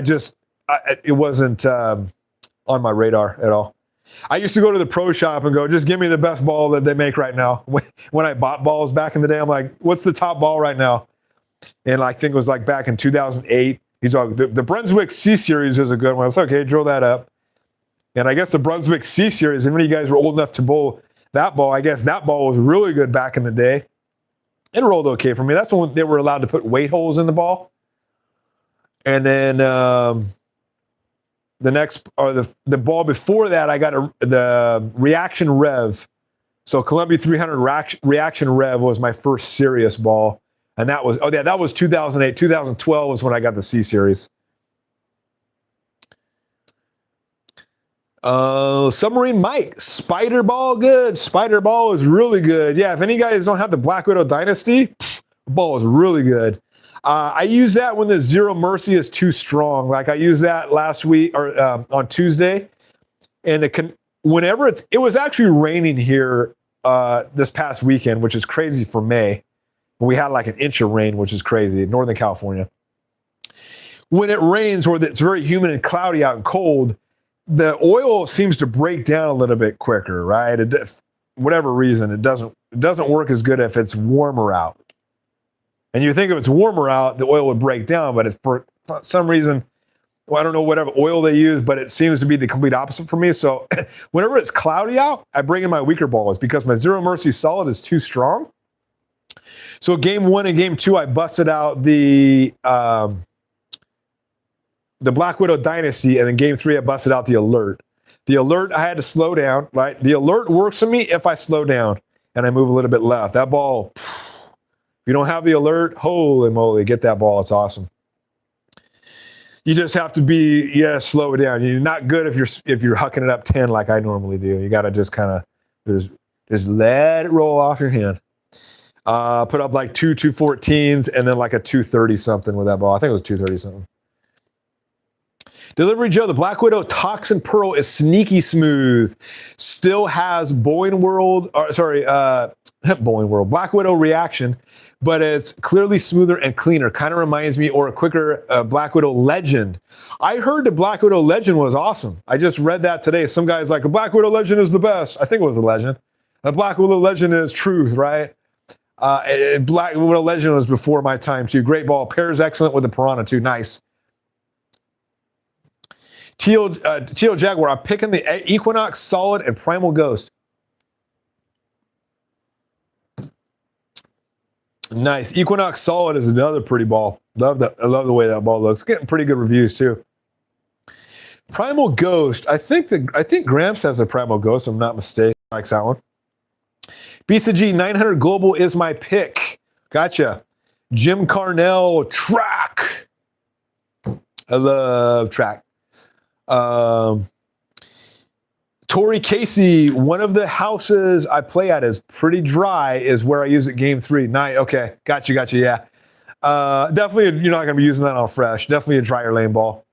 [SPEAKER 1] It wasn't on my radar at all. I used to go to the pro shop and go, just give me the best ball that they make right now. When I bought balls back in the day, I'm like, what's the top ball right now? And I think it was like back in 2008. He's like, the Brunswick C Series is a good one. I said, okay, drill that up. And I guess the Brunswick C Series, and when you guys were old enough to bowl that ball, I guess that ball was really good back in the day. It rolled okay for me. That's when they were allowed to put weight holes in the ball. And then the ball before that, I got the Reaction Rev. So Columbia 300 Reaction Rev was my first serious ball. And that was 2008. 2012 was when I got the C Series. Submarine Mike, Spider Ball good. Spider Ball is really good. Yeah, if any guys don't have the Black Widow Dynasty, ball is really good. I use that when the Zero Mercy is too strong. Like I used that last week or on Tuesday, and it was actually raining here this past weekend, which is crazy for May. We had like an inch of rain, which is crazy in Northern California. When it rains or it's very humid and cloudy out and cold, the oil seems to break down a little bit quicker, right? Whatever reason, it doesn't work as good if it's warmer out. And you think if it's warmer out, the oil would break down, but if for some reason, well, I don't know whatever oil they use, but it seems to be the complete opposite for me. So whenever it's cloudy out, I bring in my weaker balls because my Zero Mercy Solid is too strong. So game 1 and game 2, I busted out the Black Widow Dynasty, and then game 3, I busted out the Alert. The Alert, I had to slow down, right? The Alert works for me if I slow down and I move a little bit left. That ball, if you don't have the Alert, holy moly, get that ball. It's awesome. You just have to slow it down. You're not good if you're hucking it up 10 like I normally do. You got to just kind of just let it roll off your hand. Put up like 214s and then like a 230 something with that ball. I think it was 230 something. Delivery Joe, the Black Widow Toxin Pearl is sneaky smooth. Still has Black Widow reaction, but it's clearly smoother and cleaner. Kind of reminds me or a quicker Black Widow Legend. I heard the Black Widow Legend was awesome. I just read that today. Some guy's like, the Black Widow Legend is the best. I think it was a Legend. The Black Widow Legend is truth, right? Black Widow Legend was before my time too. Great ball. Pairs excellent with the Piranha too. Nice. Teal Jaguar, I'm picking the Equinox Solid and Primal Ghost. Nice. Equinox Solid is another pretty ball. Love that. I love the way that ball looks. Getting pretty good reviews too. Primal Ghost. I think Gramps has a Primal Ghost, if I'm not mistaken. Likes that one. BCG 900 Global is my pick. Gotcha. Jim Carnell Track. I love Track. Tori Casey, one of the houses I play at is pretty dry, is where I use it game 3. Nice. Okay. Gotcha. Yeah. Definitely, you're not going to be using that on fresh. Definitely a drier lane ball.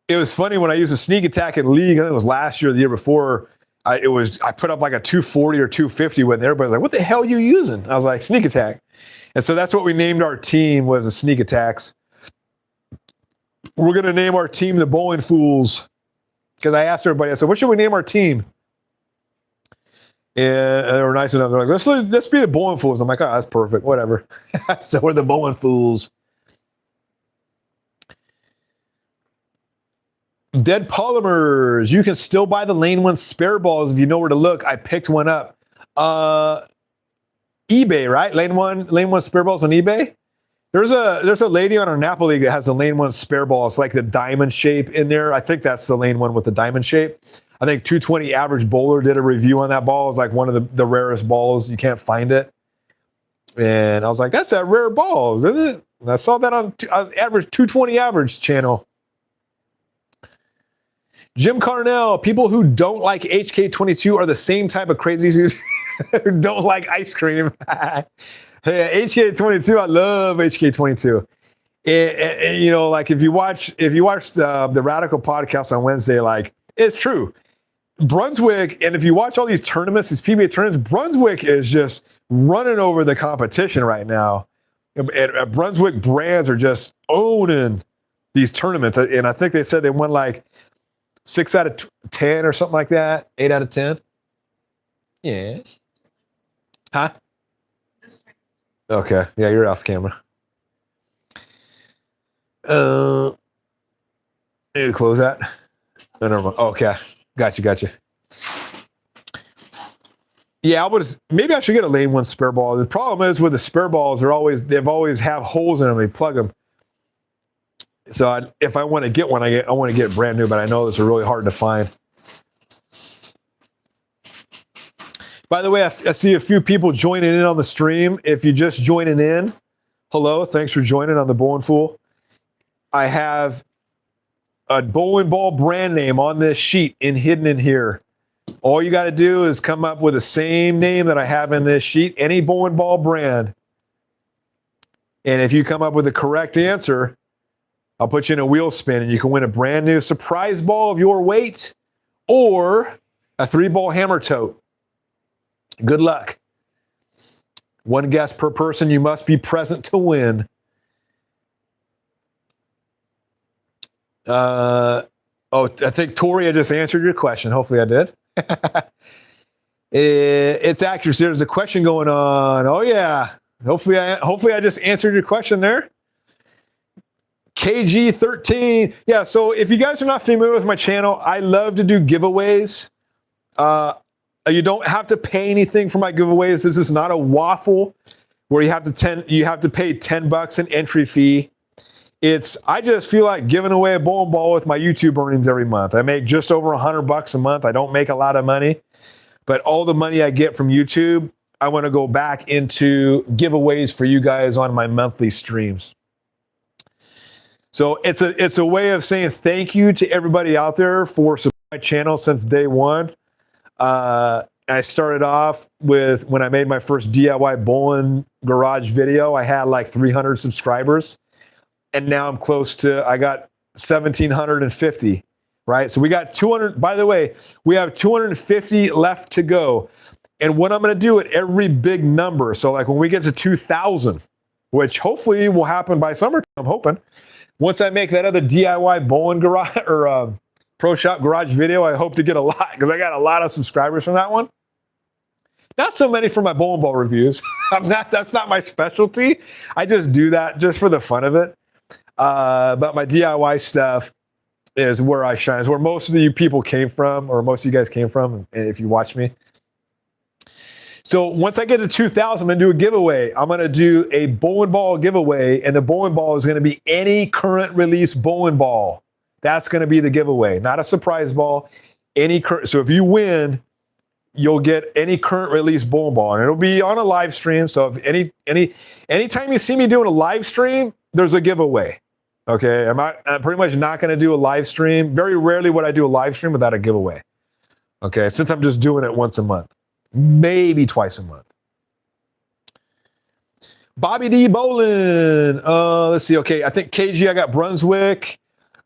[SPEAKER 1] It was funny when I used a sneak attack in league. I think it was last year or the year before. I put up like a 240 or 250 when everybody's like, what the hell are you using? I was like, sneak attack. And so that's what we named our team, was the sneak attacks. We're going to name our team the Bowling Fools, because I asked everybody, I said, what should we name our team? And they were nice enough. They're like, let's be the Bowling Fools. I'm like, oh, that's perfect. Whatever. So we're the Bowling Fools. Dead Polymers. You can still buy the Lane 1 spare balls if you know where to look. I picked one up. eBay, right? Lane 1 spare balls on eBay. There's a lady on our Napa League that has the Lane 1 spare ball. It's like the diamond shape in there. I think that's the Lane 1 with the diamond shape. I think 220 Average Bowler did a review on that ball. It's like one of the rarest balls. You can't find it. And I was like, that's that rare ball, isn't it? And I saw that on Average 220 Average channel. Jim Carnell, people who don't like HK22 are the same type of crazies who don't like ice cream. Hey, HK22, I love HK22. You know, like if you watch the Radical podcast on Wednesday, like, it's true. Brunswick, and if you watch all these tournaments, these PBA tournaments, Brunswick is just running over the competition right now. And Brunswick brands are just owning these tournaments. And I think they said they won like 6 out of 10 or something like that. 8 out of 10. Yes. Huh? Okay. Yeah, you're off camera. Need to close that. No, never mind. Okay. Gotcha. Yeah, maybe I should get a Lane 1 spare ball. The problem is with the spare balls, they've always have holes in them. They plug them. So if I want to get one, I want to get brand new, but I know those are really hard to find. By the way, I see a few people joining in on the stream. If you're just joining in, hello, thanks for joining on the Bowling Fool. I have a bowling ball brand name on this sheet hidden in here. All you got to do is come up with the same name that I have in this sheet, any bowling ball brand. And if you come up with the correct answer, I'll put you in a wheel spin and you can win a brand new surprise ball of your weight or a 3-ball hammer tote. Good luck. One guess per person. You must be present to win. I think Tori, I just answered your question. Hopefully I did. It's accuracy. There's a question going on. Oh yeah. Hopefully I just answered your question there. KG13. Yeah, so if you guys are not familiar with my channel, I love to do giveaways. You don't have to pay anything for my giveaways. This is not a waffle where you have to pay $10 an entry fee. I just feel like giving away a bowling ball with my YouTube earnings every month. I make just over $100 a month. I don't make a lot of money, but all the money I get from YouTube, I want to go back into giveaways for you guys on my monthly streams. So it's a way of saying thank you to everybody out there for supporting my channel since day one. I started off with, when I made my first DIY bowling garage video, I had like 300 subscribers. And now I'm I got 1,750, right? So we got 200, by the way, we have 250 left to go. And what I'm going to do at every big number, so like when we get to 2,000, which hopefully will happen by summertime, I'm hoping. Once I make that other DIY bowling garage or Pro Shop garage video, I hope to get a lot, because I got a lot of subscribers from that one. Not so many for my bowling ball reviews. That's not my specialty. I just do that just for the fun of it. But my DIY stuff is where I shine. Is where most of you people came from, or most of you guys came from, if you watch me. So once I get to 2,000, I'm going to do a giveaway. I'm going to do a bowling ball giveaway, and the bowling ball is going to be any current release bowling ball. That's going to be the giveaway, not a surprise ball. So if you win, you'll get any current release bowling ball, and it'll be on a live stream. So if anytime you see me doing a live stream, there's a giveaway. Okay, I'm pretty much not going to do a live stream. Very rarely would I do a live stream without a giveaway. Okay, since I'm just doing it once a month, maybe twice a month. Bobby D. Bowling. Let's see. Okay, I think KG, I got Brunswick.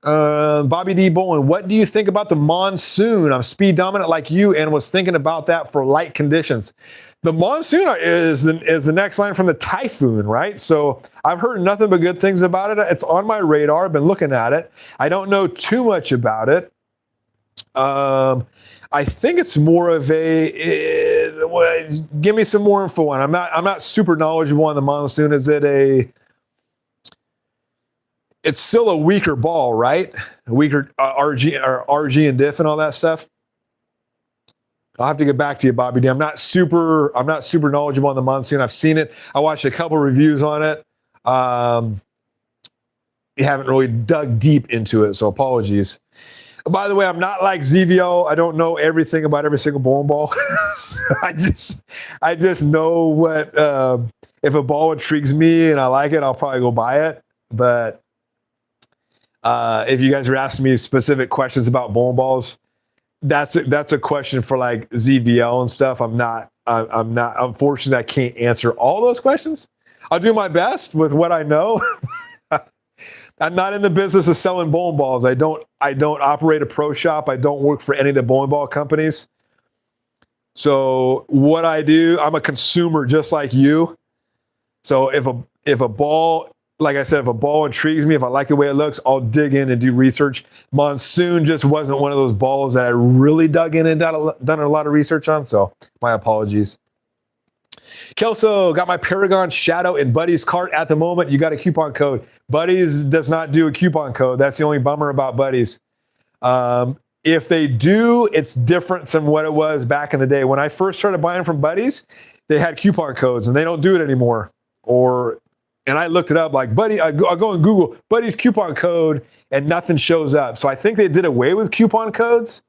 [SPEAKER 1] Bobby D. Bowling, what do you think about the monsoon? I'm speed dominant like you and was thinking about that for light conditions. The monsoon is the next line from the typhoon, right? So I've heard nothing but good things about it. It's on my radar. I've been looking at it. I don't know too much about it. I think it's more of give me some more info on. I'm not super knowledgeable on the monsoon. It's still a weaker ball, right? A weaker RG and diff and all that stuff. I'll have to get back to you, Bobby D. I'm not super knowledgeable on the monsoon. I've seen it. I watched a couple reviews on it. You haven't really dug deep into it, so apologies. By the way, I'm not like ZVO. I don't know everything about every single bowling ball. I just know what if a ball intrigues me and I like it, I'll probably go buy it. But if you guys are asking me specific questions about bowling balls, that's a question for like ZVL and stuff. I'm not. Unfortunately, I can't answer all those questions. I'll do my best with what I know. I'm not in the business of selling bowling balls. I don't operate a pro shop. I don't work for any of the bowling ball companies. So what I do, I'm a consumer just like you. So if a ball, like I said, if a ball intrigues me, if I like the way it looks, I'll dig in and do research. Monsoon just wasn't one of those balls that I really dug in and done a lot of research on. So my apologies. Kelso, got my Paragon Shadow in Buddy's cart at the moment. You got a coupon code. Buddy's does not do a coupon code. That's the only bummer about Buddy's. If they do, it's different from what it was back in the day. When I first started buying from Buddy's, they had coupon codes, and they don't do it anymore. And I looked it up, like Buddy, I go and Google Buddy's coupon code, and nothing shows up. So I think they did away with coupon codes.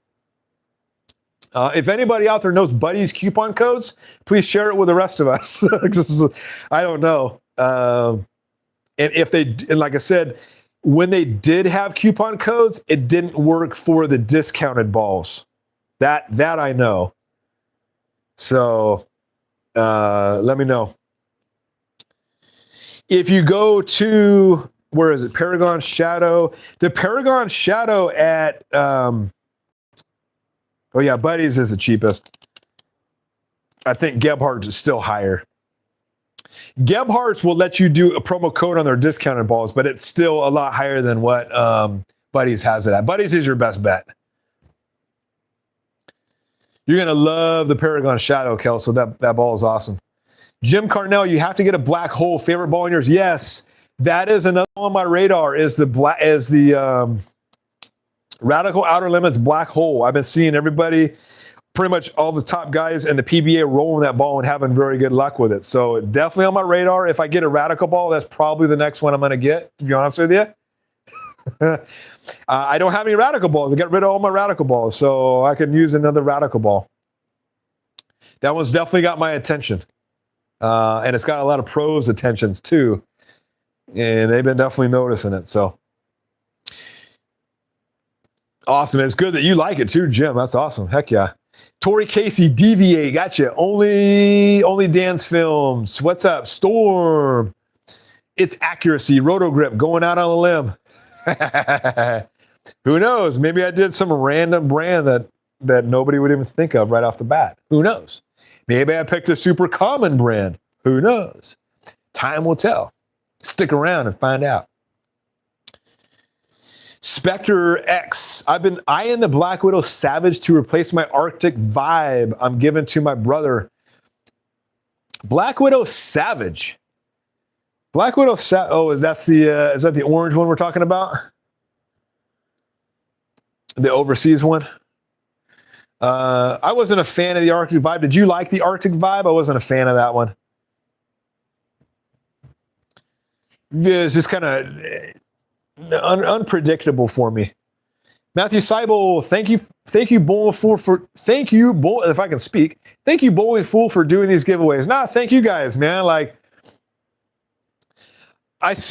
[SPEAKER 1] If anybody out there knows Buddy's coupon codes, please share it with the rest of us. I don't know. And like I said, when they did have coupon codes, it didn't work for the discounted balls. That I know. So let me know. If you go to, where is it? Paragon Shadow. The Paragon Shadow at oh yeah, Buddy's is the cheapest. I think Gebhardt's is still higher. Gebhardt's will let you do a promo code on their discounted balls, but it's still a lot higher than what Buddy's has it at. Buddy's is your best bet. You're going to love the Paragon Shadow, Kelso. That ball is awesome. Jim Carnell, you have to get a black hole. Favorite ball in yours? Yes. That is another on my radar, is the Radical Outer Limits black hole. I've been seeing everybody, pretty much all the top guys in the PBA rolling that ball and having very good luck with it. So definitely on my radar. If I get a Radical ball, that's probably the next one I'm going to get, to be honest with you. I don't have any Radical balls. I got rid of all my Radical balls, so I can use another Radical ball. That one's definitely got my attention. And it's got a lot of pros' attentions too. And they've been definitely noticing it. So awesome. It's good that you like it too, Jim. That's awesome. Heck yeah. Tori Casey, Deviate. Gotcha. Only Dan's Films. What's up? Storm. It's Accuracy. Rotogrip. Going out on a limb. Who knows? Maybe I did some random brand that nobody would even think of right off the bat. Who knows? Maybe I picked a super common brand. Who knows? Time will tell. Stick around and find out. Spectre X. I've been eyeing the Black Widow Savage to replace my Arctic Vibe I'm giving to my brother. Black Widow Savage. Black Widow Savage. Oh, is that the orange one we're talking about? The overseas one? I wasn't a fan of the Arctic Vibe. Did you like the Arctic Vibe? I wasn't a fan of that one. It's just kind of unpredictable for me. Matthew Seibel, thank you, Bowling Fool, if I can speak. Thank you, Bowling Fool, for doing these giveaways. Nah, thank you guys, man. Like, it's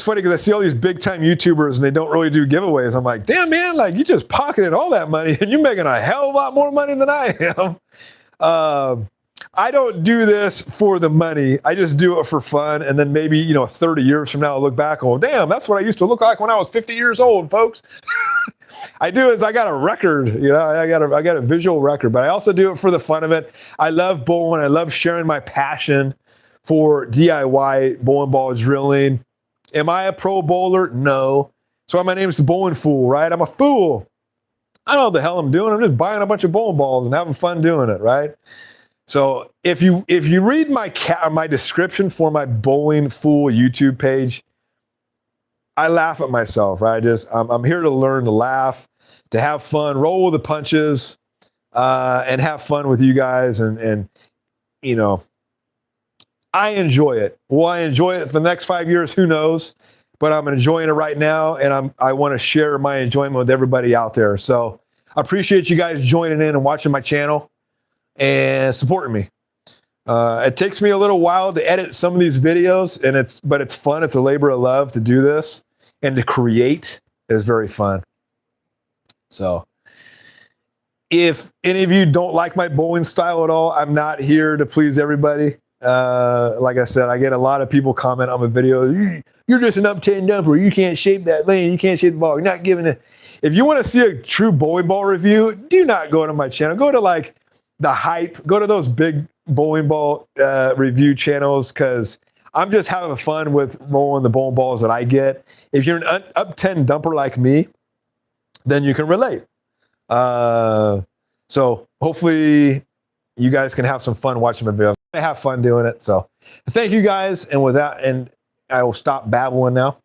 [SPEAKER 1] funny because I see all these big time YouTubers and they don't really do giveaways. I'm like, damn, man, like you just pocketed all that money and you're making a hell of a lot more money than I am. I don't do this for the money. I just do it for fun. And then maybe, 30 years from now, I'll look back and go, damn, that's what I used to look like when I was 50 years old, folks. I got a record, I got a visual record, but I also do it for the fun of it. I love bowling. I love sharing my passion for DIY bowling ball drilling. Am I a pro bowler? No. So my name is the Bowling Fool, right? I'm a fool. I don't know what the hell I'm doing. I'm just buying a bunch of bowling balls and having fun doing it, right? So if you read my description for my Bowling Fool YouTube page, I laugh at myself, right? I'm here to learn, to laugh, to have fun, roll with the punches, and have fun with you guys. And I enjoy it. Will I enjoy it for the next 5 years? Who knows? But I'm enjoying it right now, and I want to share my enjoyment with everybody out there. So I appreciate you guys joining in and watching my channel and supporting me. It takes me a little while to edit some of these videos, but it's fun. It's a labor of love to do this, and to create is very fun. So if any of you don't like my bowling style at all, I'm not here to please everybody. Like I said, I get a lot of people comment on my video, you're just an up 10 dumper. You can't shape that lane. You can't shape the ball. You're not giving it. If you want to see a true bowling ball review, do not go to my channel. Go to like the Hype. Go to those big bowling ball review channels, because I'm just having fun with rolling the bowling balls that I get. If you're an up 10 dumper like me, then you can relate. So hopefully you guys can have some fun watching my videos. I have fun doing it. So thank you guys. And with that, and I will stop babbling now.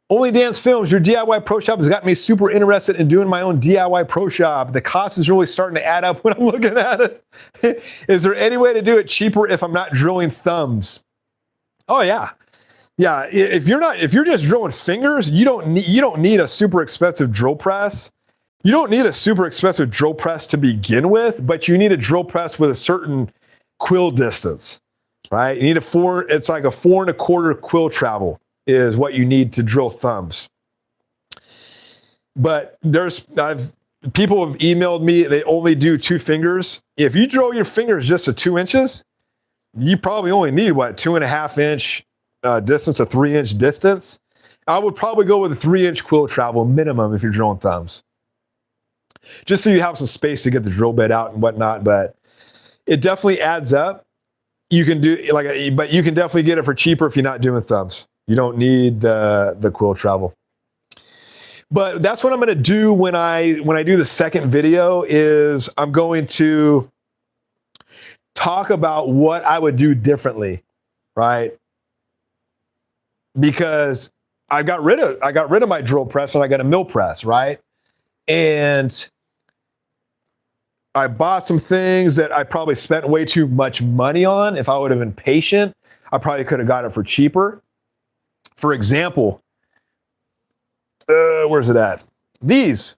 [SPEAKER 1] Only Dance Films, your DIY pro shop has got me super interested in doing my own DIY pro shop. The cost is really starting to add up when I'm looking at it. Is there any way to do it cheaper if I'm not drilling thumbs? Oh yeah. Yeah, if you're just drilling fingers, you don't need a super expensive drill press. You don't need a super expensive drill press to begin with, but you need a drill press with a certain quill distance, right? You need it's like a 4 1/4 quill travel is what you need to drill thumbs. But people have emailed me, they only do 2 fingers. If you drill your fingers just to 2 inches, you probably only need 2.5 inch distance, a 3 inch distance. I would probably go with a 3 inch quill travel minimum if you're drilling thumbs, just so you have some space to get the drill bit out and whatnot. But it definitely adds up. You can but you can definitely get it for cheaper if you're not doing thumbs. You don't need the quill travel. But that's what I'm going to do when I do the second video. Is I'm going to talk about what I would do differently, right? Because I got rid of my drill press and I got a mill press, right? And I bought some things that I probably spent way too much money on. If I would have been patient, I probably could have got it for cheaper. For example, where's it at? The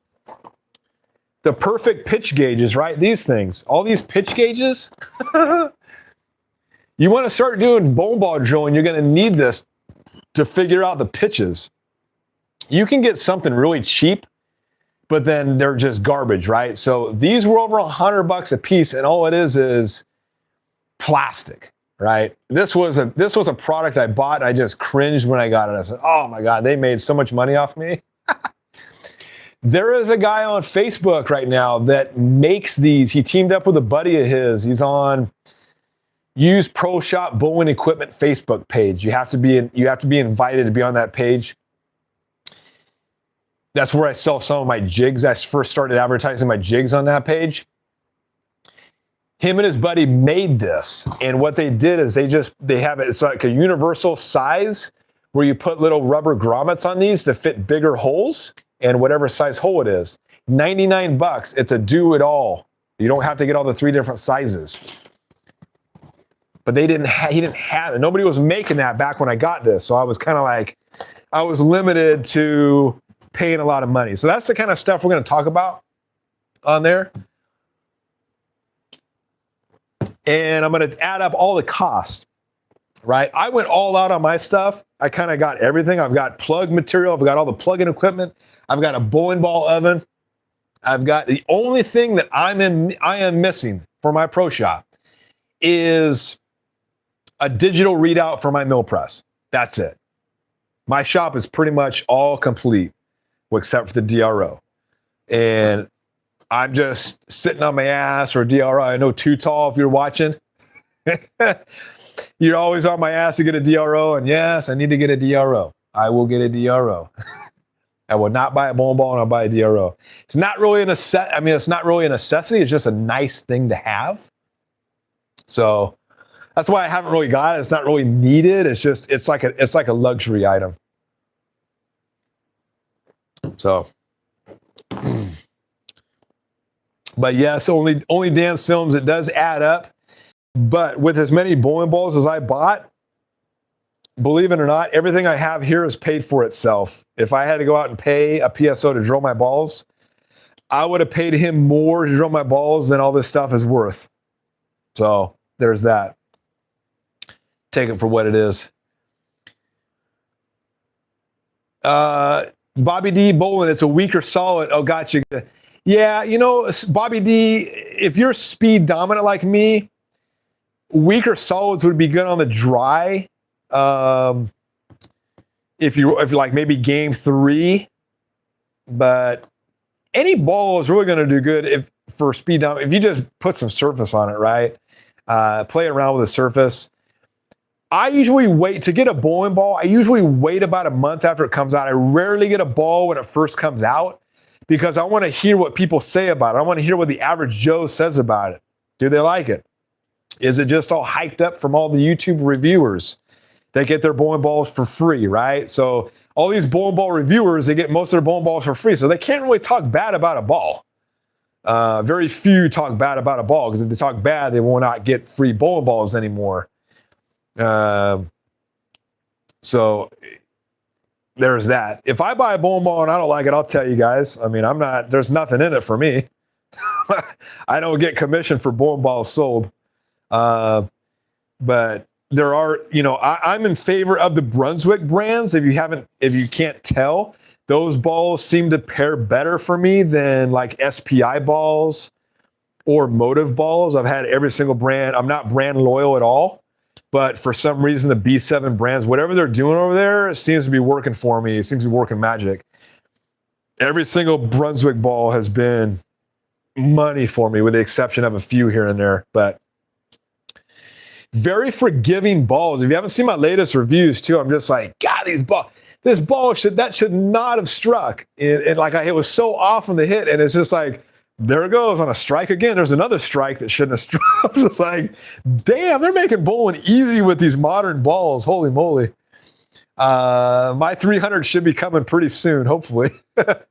[SPEAKER 1] perfect pitch gauges, right? These things, all these pitch gauges. You want to start doing bowling ball drilling, you're going to need this to figure out the pitches. You can get something really cheap, but then they're just garbage, right? So these were over $100 a piece, and all it is plastic, right? This was a product I bought, and I just cringed when I got it. I said, oh my God, they made so much money off me. There is a guy on Facebook right now that makes these. He teamed up with a buddy of his. He's on Use Pro Shop Bowling Equipment Facebook page. You have to be invited to be on that page. That's where I sell some of my jigs. I first started advertising my jigs on that page. Him and his buddy made this, and what they did is they have it. It's like a universal size where you put little rubber grommets on these to fit bigger holes and whatever size hole it is. $99. It's a do-it-all. You don't have to get all the 3 different sizes. But he didn't have it. Nobody was making that back when I got this. So I was kind of like, I was limited to paying a lot of money. So that's the kind of stuff we're going to talk about on there. And I'm going to add up all the costs, right? I went all out on my stuff. I kind of got everything. I've got plug material. I've got all the plug-in equipment. I've got a bowling ball oven. I've got the only thing that I am missing for my pro shop is a digital readout for my mill press. That's it. My shop is pretty much all complete except for the DRO. And I'm just sitting on my ass for a DRO. I know Too Tall, if you're watching. You're always on my ass to get a DRO. And yes, I need to get a DRO. I will get a DRO. I will not buy a bowling ball and I'll buy a DRO. It's not really it's not really a necessity. It's just a nice thing to have. So that's why I haven't really got it. It's not really needed. It's like a luxury item. So, but yes, only Dance Films. It does add up. But with as many bowling balls as I bought, believe it or not, everything I have here is paid for itself. If I had to go out and pay a PSO to drill my balls, I would have paid him more to drill my balls than all this stuff is worth. So there's that. Take it for what it is. Bobby D bowling, it's a weaker solid. Oh, gotcha. Yeah, Bobby D, if you're speed dominant like me, weaker solids would be good on the dry. If you're like maybe game 3, but any ball is really going to do good for speed down. If you just put some surface on it, right? Play around with the surface. I usually wait to get a bowling ball. I usually wait about a month after it comes out. I rarely get a ball when it first comes out because I want to hear what people say about it. I want to hear what the average Joe says about it. Do they like it? Is it just all hyped up from all the YouTube reviewers? They get their bowling balls for free, right? So all these bowling ball reviewers, they get most of their bowling balls for free. So they can't really talk bad about a ball. Very few talk bad about a ball because if they talk bad, they will not get free bowling balls anymore. So there's that. If I buy a bowling ball and I don't like it, I'll tell you guys. I mean, there's nothing in it for me. I don't get commission for bowling balls sold. But there are, I'm in favor of the Brunswick brands. If you can't tell, those balls seem to pair better for me than like SPI balls or Motive balls. I've had every single brand. I'm not brand loyal at all. But for some reason, the B7 brands, whatever they're doing over there, it seems to be working for me. It seems to be working magic. Every single Brunswick ball has been money for me, with the exception of a few here and there. But very forgiving balls. If you haven't seen my latest reviews, too, I'm just like, God, this ball should not have struck. And like it was so off on the hit, and it's just like, there it goes on a strike again. There's another strike that shouldn't have struck. It's like, damn, they're making bowling easy with these modern balls. Holy moly. My 300 should be coming pretty soon, hopefully. I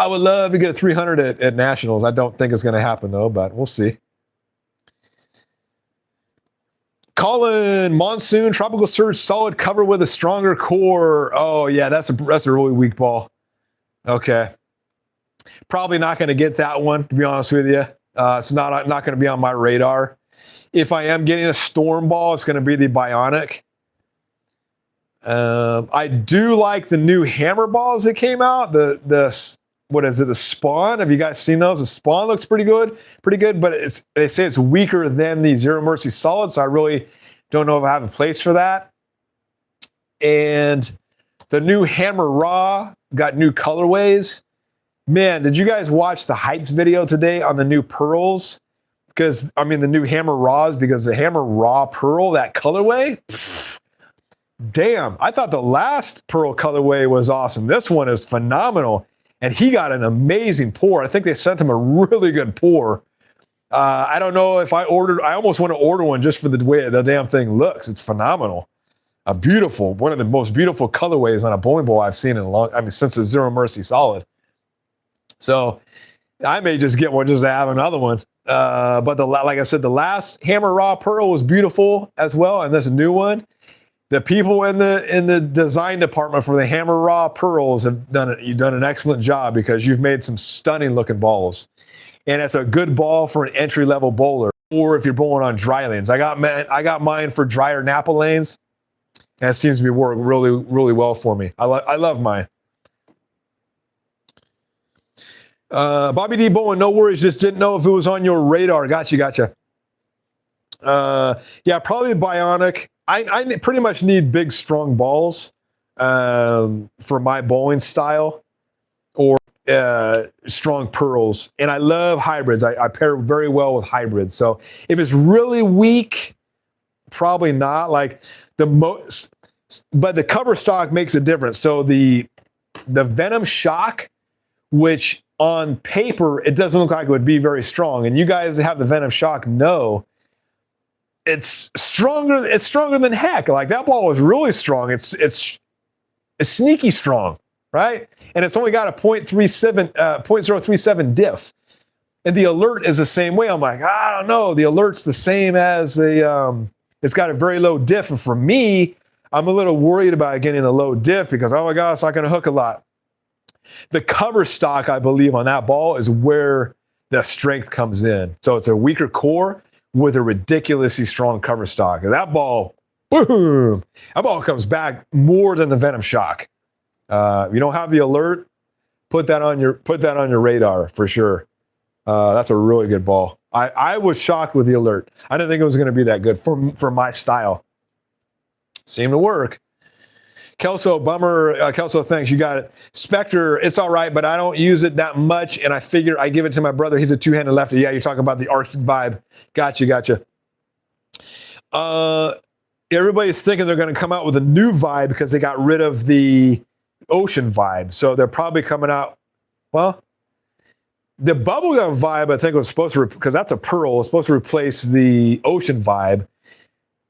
[SPEAKER 1] would love to get a 300 at Nationals. I don't think it's going to happen, though, but we'll see. Colin, Monsoon, Tropical Surge, solid cover with a stronger core. Oh, yeah, that's a really weak ball. Okay. Probably not going to get that one, to be honest with you. It's not going to be on my radar. If I am getting a storm ball, it's going to be the Bionic. I do like the new hammer balls that came out. What is it? The Spawn. Have you guys seen those? The Spawn looks pretty good, but they say it's weaker than the Zero Mercy Solid, so I really don't know if I have a place for that. And the new Hammer Raw got new colorways. Man, did you guys watch the Hypes video today on the new pearls? The new Hammer Raws, because the Hammer Raw Pearl, that colorway, damn, I thought the last Pearl colorway was awesome. This one is phenomenal, and he got an amazing pour. I think they sent him a really good pour. I don't know if I almost want to order one just for the way the damn thing looks. It's phenomenal. One of the most beautiful colorways on a bowling ball I've seen since the Zero Mercy Solid. So I may just get one just to have another one. But like I said, the last Hammer Raw Pearl was beautiful as well, and this new one. The people in the design department for the Hammer Raw Pearls have you've done an excellent job, because you've made some stunning looking balls, and it's a good ball for an entry level bowler, or if you're bowling on dry lanes. I got mine for drier Napa lanes, and it seems to be working really, really well for me. I love mine. Bobby D. Bowen, no worries. Just didn't know if it was on your radar. Gotcha. Yeah, probably Bionic. I pretty much need big, strong balls for my bowling style, or strong pearls. And I love hybrids. I pair very well with hybrids. So if it's really weak, probably not. Like but the cover stock makes a difference. So the Venom Shock, which on paper, it doesn't look like it would be very strong. And you guys have the Venom Shock know it's stronger. It's stronger than heck. Like, that ball was really strong. It's sneaky strong, right? And it's only got a 0.037 diff. And the Alert is the same way. I'm like, I don't know. The Alert's the same as it's got a very low diff. And for me, I'm a little worried about getting a low diff, because, oh my gosh, it's not going to hook a lot. The cover stock, I believe, on that ball is where the strength comes in. So it's a weaker core with a ridiculously strong cover stock. And that ball, boom! That ball comes back more than the Venom Shock. You don't have the Alert, put that on your radar for sure. That's a really good ball. I was shocked with the Alert. I didn't think it was going to be that good for my style. Seemed to work. Kelso, bummer. Kelso, thanks. You got it. Spectre, it's all right, but I don't use it that much, and I figure I give it to my brother. He's a two-handed lefty. Yeah, you're talking about the Arctic Vibe. Gotcha. Everybody's thinking they're going to come out with a new Vibe because they got rid of the Ocean Vibe. So they're probably coming out, well, the Bubblegum Vibe, I think, was supposed to, because that's a Pearl, was supposed to replace the Ocean Vibe.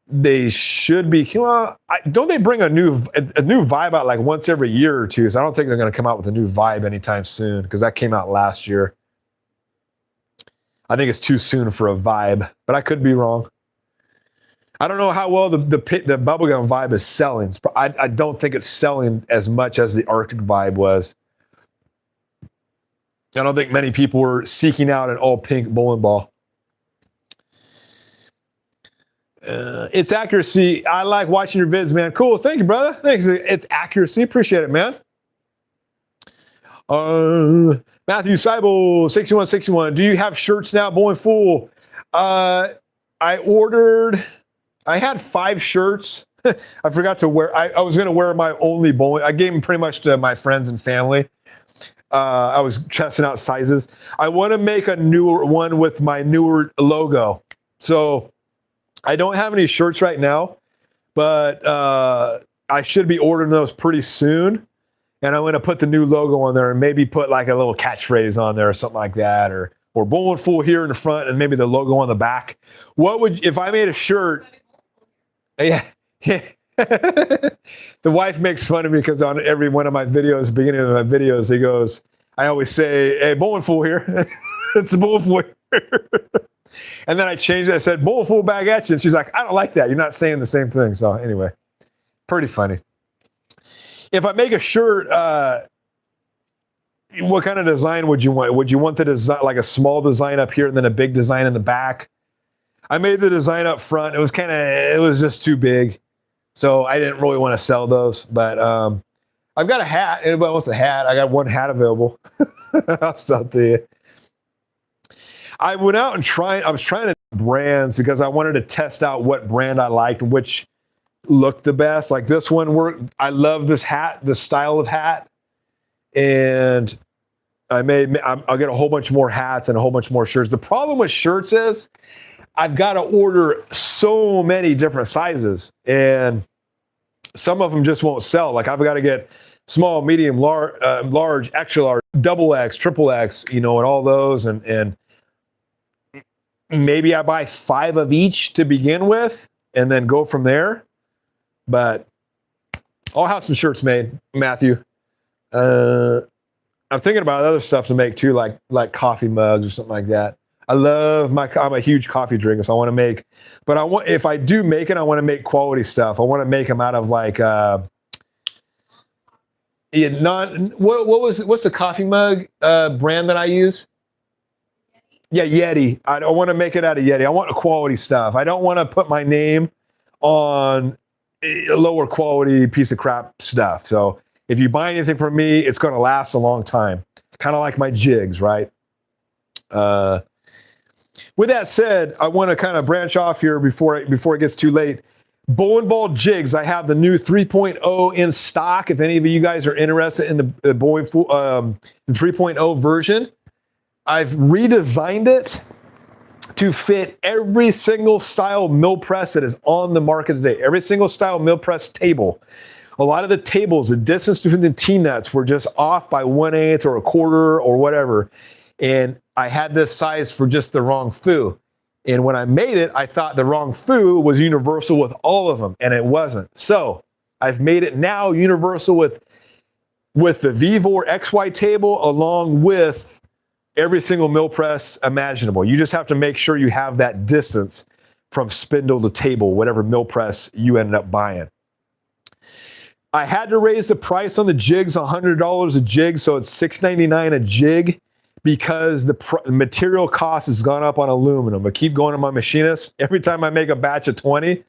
[SPEAKER 1] They should be. Well, don't they bring a new Vibe out like once every year or two? So I don't think they're going to come out with a new Vibe anytime soon, because that came out last year. I think it's too soon for a Vibe, but I could be wrong. I don't know how well the Bubblegum Vibe is selling. I don't think it's selling as much as the Arctic Vibe was. I don't think many people were seeking out an all pink bowling ball. It's accuracy. I like watching your vids, man. Cool. Thank you, brother. Thanks. It's accuracy. Appreciate it, man. Matthew Seibel, 6161. Do you have shirts now, Bowling Fool? I had 5 shirts. I forgot to wear. I was going to wear my only bowling. I gave them pretty much to my friends and family. I was testing out sizes. I want to make a newer one with my newer logo. So I don't have any shirts right now, but I should be ordering those pretty soon. And I'm going to put the new logo on there, and maybe put like a little catchphrase on there or something like that, or Bowling Fool here in the front and maybe the logo on the back. What would, if I made a shirt? Yeah. The wife makes fun of me because on every one of my videos, beginning of my videos, he goes, I always say, hey, Bowling Fool here. It's the Bowling Fool here. And then I changed it. I said, Bowling Fool back at you. And she's like, I don't like that. You're not saying the same thing. So anyway, pretty funny. If I make a shirt, what kind of design would you want? Would you want the design, like a small design up here and then a big design in the back? I made the design up front. It was just too big. So I didn't really want to sell those, but I've got a hat. Anybody wants a hat? I got one hat available. I'll sell it to you. I went out and I was trying to brands because I wanted to test out what brand I liked, which looked the best. Like this one I love this hat, this style of hat. And I'll get a whole bunch more hats and a whole bunch more shirts. The problem with shirts is I've got to order so many different sizes, and some of them just won't sell. Like I've got to get small, medium, large, extra large, double X, triple X, and all those. And maybe I buy 5 of each to begin with and then go from there. But I'll have some shirts made, Matthew. I'm I'm thinking about other stuff to make too, like coffee mugs or something like that. I'm a huge coffee drinker, so I want to make, but if I do make it, I want to make quality stuff. I want to make them out of like, what's the coffee mug brand that I use? Yeah, Yeti. I don't want to make it out of Yeti. I want quality stuff. I don't want to put my name on a lower quality piece of crap stuff. So if you buy anything from me, it's going to last a long time. Kind of like my jigs, right? With that said, I want to kind of branch off here before it gets too late. Bowling ball jigs. I have the new 3.0 in stock. If any of you guys are interested in the bowling the 3.0 version, I've redesigned it to fit every single style mill press that is on the market today. Every single style mill press table. A lot of the tables, the distance between the T-nuts were just off by 1/8 or a quarter or whatever. And I had this size for just the wrong foo. And when I made it, I thought the wrong foo was universal with all of them, and it wasn't. So I've made it now universal with the Vevor XY table, along with every single mill press imaginable. You just have to make sure you have that distance from spindle to table, whatever mill press you ended up buying. I had to raise the price on the jigs, $100 a jig, so it's $6.99 a jig, because the material cost has gone up on aluminum. I keep going to my machinist. Every time I make a batch of 20,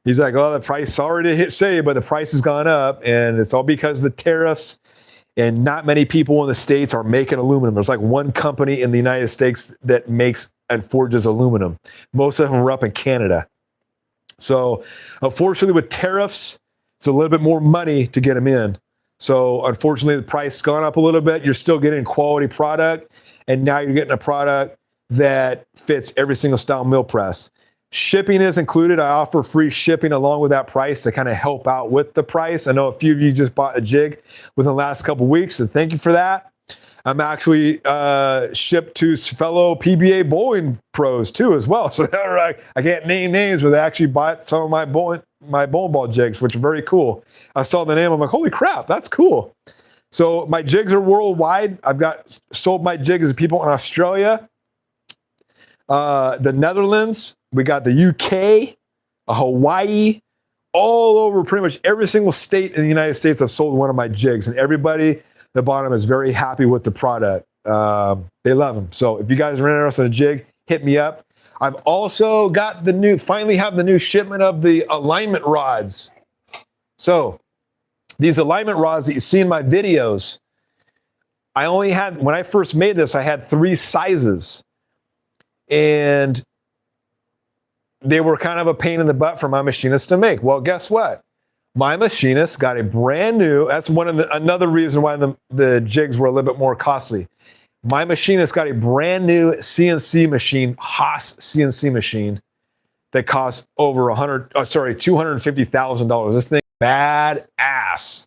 [SPEAKER 1] he's like, oh, the price, sorry to say, but the price has gone up, and it's all because of the tariffs, and not many people in the States are making aluminum. There's like one company in the United States that makes and forges aluminum. Most of them are up in Canada. So unfortunately with tariffs, it's a little bit more money to get them in. So unfortunately, the price has gone up a little bit. You're still getting quality product, and now you're getting a product that fits every single style mill press. Shipping is included. I offer free shipping along with that price to kind of help out with the price. I know a few of you just bought a jig within the last couple of weeks, so thank you for that. I'm actually shipped to fellow PBA bowling pros too as well. So I can't name names, but they actually bought some of my bowling ball jigs, which are very cool. I saw the name, I'm like, holy crap, that's cool. So my jigs are worldwide. I've sold my jigs to people in Australia, the Netherlands, we got the UK, Hawaii, all over pretty much every single state in the United States. I've sold one of my jigs, and everybody the bottom is very happy with the product. They love them. So if you guys are interested in a jig, hit me up. I've also got finally have the new shipment of the alignment rods. So these alignment rods that you see in my videos, when I first made this, I had 3 sizes, and they were kind of a pain in the butt for my machinist to make. Well, guess what? My machinist got a brand new, that's another reason why the jigs were a little bit more costly. My machinist got a brand new CNC machine, Haas CNC machine, that costs over $250,000. This thing, badass.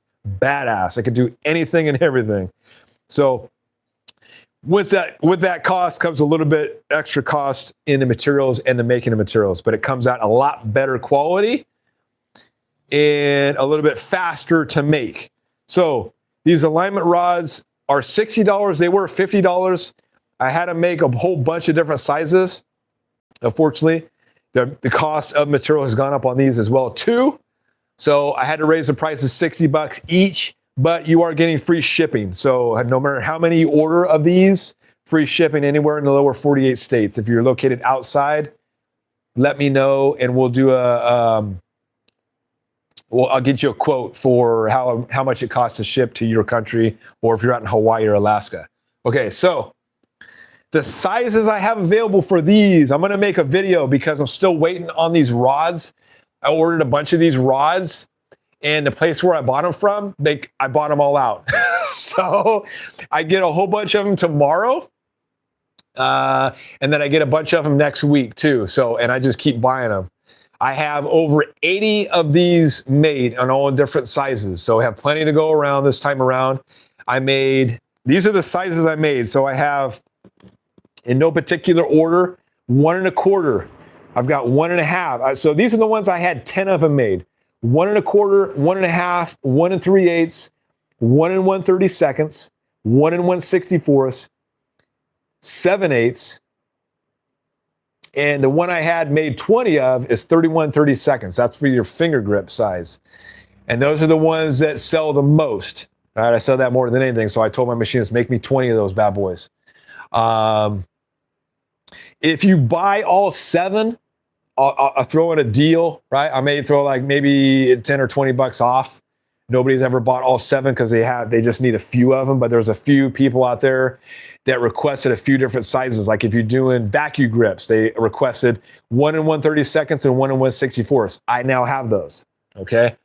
[SPEAKER 1] It could do anything and everything. So with that cost comes a little bit extra cost in the materials and the making of materials, but it comes out a lot better quality and a little bit faster to make. So these alignment rods are $60. They were $50. I had to make a whole bunch of different sizes. Unfortunately, the cost of material has gone up on these as well too. So I had to raise the price to $60 each, but you are getting free shipping. So no matter how many you order of these, free shipping anywhere in the lower 48 states. If you're located outside, let me know, and we'll do I'll get you a quote for how much it costs to ship to your country, or if you're out in Hawaii or Alaska. Okay, so the sizes I have available for these, I'm gonna make a video because I'm still waiting on these rods. I ordered a bunch of these rods, and the place where I bought them from, I bought them all out. So I get a whole bunch of them tomorrow, and then I get a bunch of them next week too. So, and I just keep buying them. I have over 80 of these made on all different sizes. So I have plenty to go around this time around. These are the sizes I made. So I have, in no particular order, 1 1/4. I've got 1 1/2. So these are the ones I had 10 of them made. 1 1/4, 1 1/2, 1 3/8, 1 1/32, 1 and 1/64, 7/8. And the one I had made 20 of is 31/32. That's for your finger grip size. And those are the ones that sell the most. All right, I sell that more than anything. So I told my machinist, make me 20 of those bad boys. If you buy all 7, I'll throw in a deal, right? I may throw like maybe 10 or 20 bucks off. Nobody's ever bought all 7 because they just need a few of them. But there's a few people out there that requested a few different sizes. Like if you're doing vacuum grips, they requested 1 and 1/32 and 1 and 1/64. I now have those. Okay.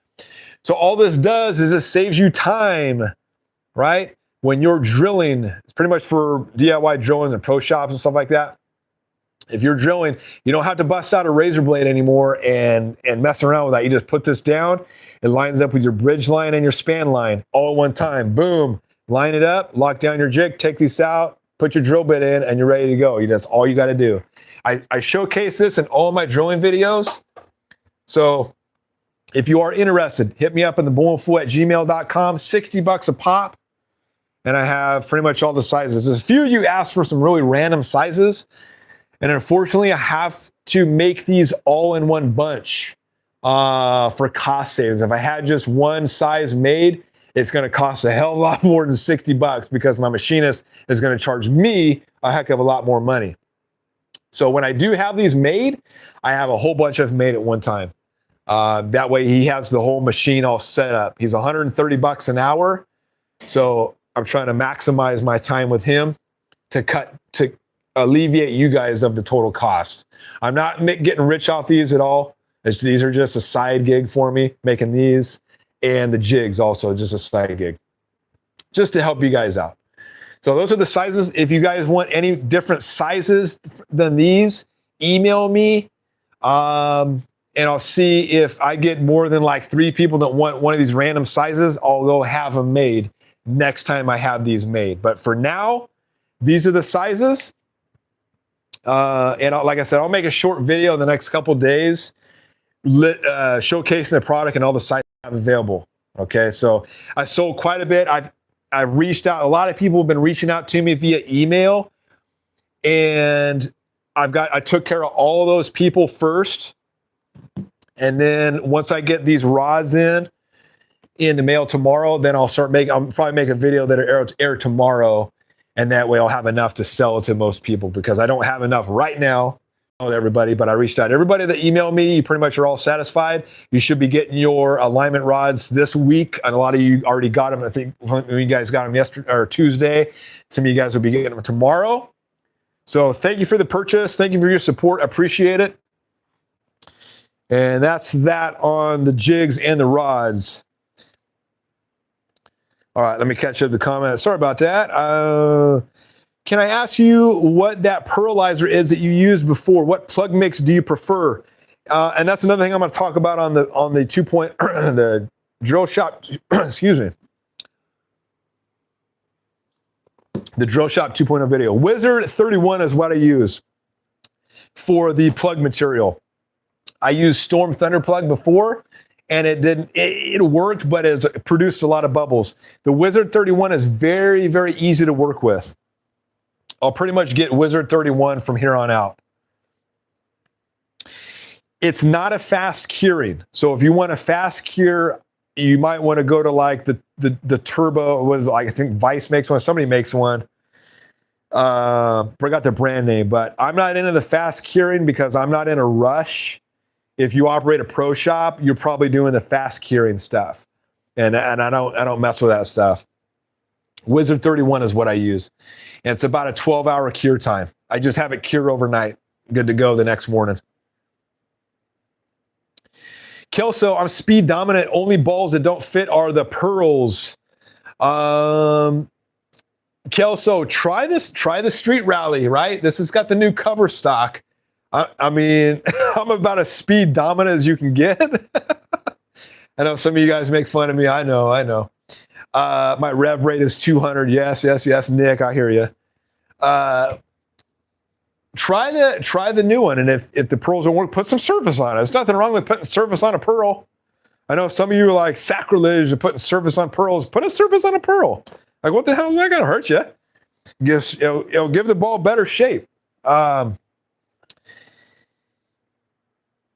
[SPEAKER 1] So all this does is it saves you time, right? When you're drilling, it's pretty much for DIY drilling and pro shops and stuff like that. If you're drilling, you don't have to bust out a razor blade anymore and mess around with that. You just put this down. It lines up with your bridge line and your span line all at one time. Boom. Line it up, lock down your jig, take these out, put your drill bit in, and you're ready to go. That's all you got to do. I showcase this in all of my drilling videos. So if you are interested, hit me up in theboilingfool@gmail.com. $60 a pop. And I have pretty much all the sizes. There's a few of you asked for some really random sizes. And unfortunately, I have to make these all in one bunch for cost savings. If I had just one size made, it's going to cost a hell of a lot more than $60 because my machinist is going to charge me a heck of a lot more money. So when I do have these made, I have a whole bunch of them made at one time. That way he has the whole machine all set up. He's $130 an hour. So I'm trying to maximize my time with him to alleviate you guys of the total cost. I'm not getting rich off these at all. These are just a side gig for me, making these, and the jigs also just a side gig, just to help you guys out. So those are the sizes. If you guys want any different sizes than these, email me, and I'll see if I get more than like 3 people that want one of these random sizes. I'll go have them made next time I have these made. But for now, these are the sizes. And like I said, I'll make a short video in the next couple days showcasing the product and all the sizes I have available. Okay, so I sold quite a bit. I've reached out. A lot of people have been reaching out to me via email, and I took care of all of those people first. And then once I get these rods in the mail tomorrow, then I'll probably make a video that'll air tomorrow. And that way I'll have enough to sell to most people because I don't have enough right now to everybody, but I reached out. Everybody that emailed me, you pretty much are all satisfied. You should be getting your alignment rods this week. And a lot of you already got them. I think you guys got them yesterday or Tuesday. Some of you guys will be getting them tomorrow. So thank you for the purchase. Thank you for your support. I appreciate it. And that's that on the jigs and the rods. All right, let me catch up the comments. Sorry about that. Can I ask you what that pearlizer is that you used before? What plug mix do you prefer? And that's another thing I'm going to talk about on the the drill shop. Excuse me. The drill shop 2.0 video. Wizard 31 is what I use for the plug material. I used Storm Thunder plug before, and it worked, but it produced a lot of bubbles. The Wizard 31 is very, very easy to work with. I'll pretty much get Wizard 31 from here on out. It's not a fast curing. So if you want a fast cure, you might want to go to like the turbo, I think Vice makes one, somebody makes one. Forgot the brand name, but I'm not into the fast curing because I'm not in a rush. If you operate a pro shop, you're probably doing the fast curing stuff. And I don't mess with that stuff. Wizard 31 is what I use. And it's about a 12-hour cure time. I just have it cure overnight. Good to go the next morning. Kelso, I'm speed dominant. Only balls that don't fit are the pearls. Kelso, try the Street Rally, right? This has got the new cover stock. I mean, I'm about as speed dominant as you can get. I know some of you guys make fun of me. I know. My rev rate is 200. Yes, Nick, I hear you. Try the new one, and if the pearls don't work, put some surface on it. There's nothing wrong with putting surface on a pearl. I know some of you are like sacrilege of putting surface on pearls. Put a surface on a pearl. Like, what the hell is that going to hurt you? It'll give the ball better shape.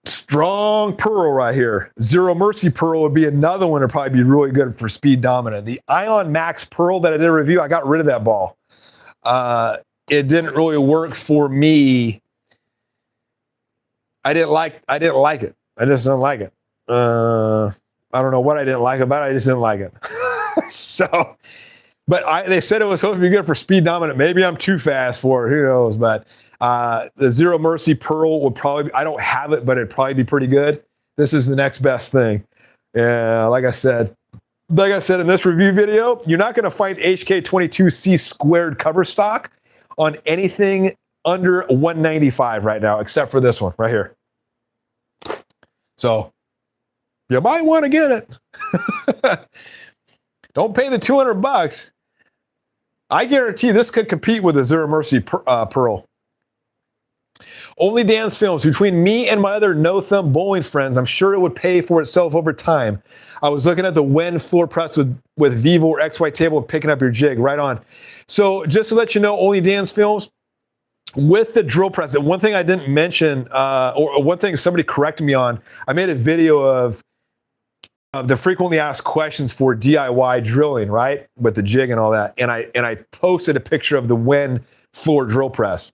[SPEAKER 1] Strong pearl right here. Zero Mercy pearl would be another one. Would probably be really good for speed dominant. The Ion Max pearl that I did a review, I got rid of that ball. It didn't really work for me. I didn't like it. I just didn't like it. I don't know what I didn't like about it. I just didn't like it. So, but they said it was supposed to be good for speed dominant. Maybe I'm too fast for it. Who knows? But the Zero Mercy pearl would probably, I don't have it, but it'd probably be pretty good. This is the next best thing. Yeah, like I said in this review video, you're not going to find HK22C squared cover stock on anything under 195 right now, except for this one right here. So you might want to get it. Don't pay the $200. I guarantee this could compete with the Zero Mercy pearl. Only Dan's Films. Between me and my other no-thumb bowling friends, I'm sure it would pay for itself over time. I was looking at the Wen floor press with Vivo or XY table and picking up your jig. Right on. So just to let you know, Only Dan's Films, with the drill press, one thing I didn't mention, or one thing somebody corrected me on, I made a video of the frequently asked questions for DIY drilling, right? With the jig and all that. And I posted a picture of the Wen floor drill press.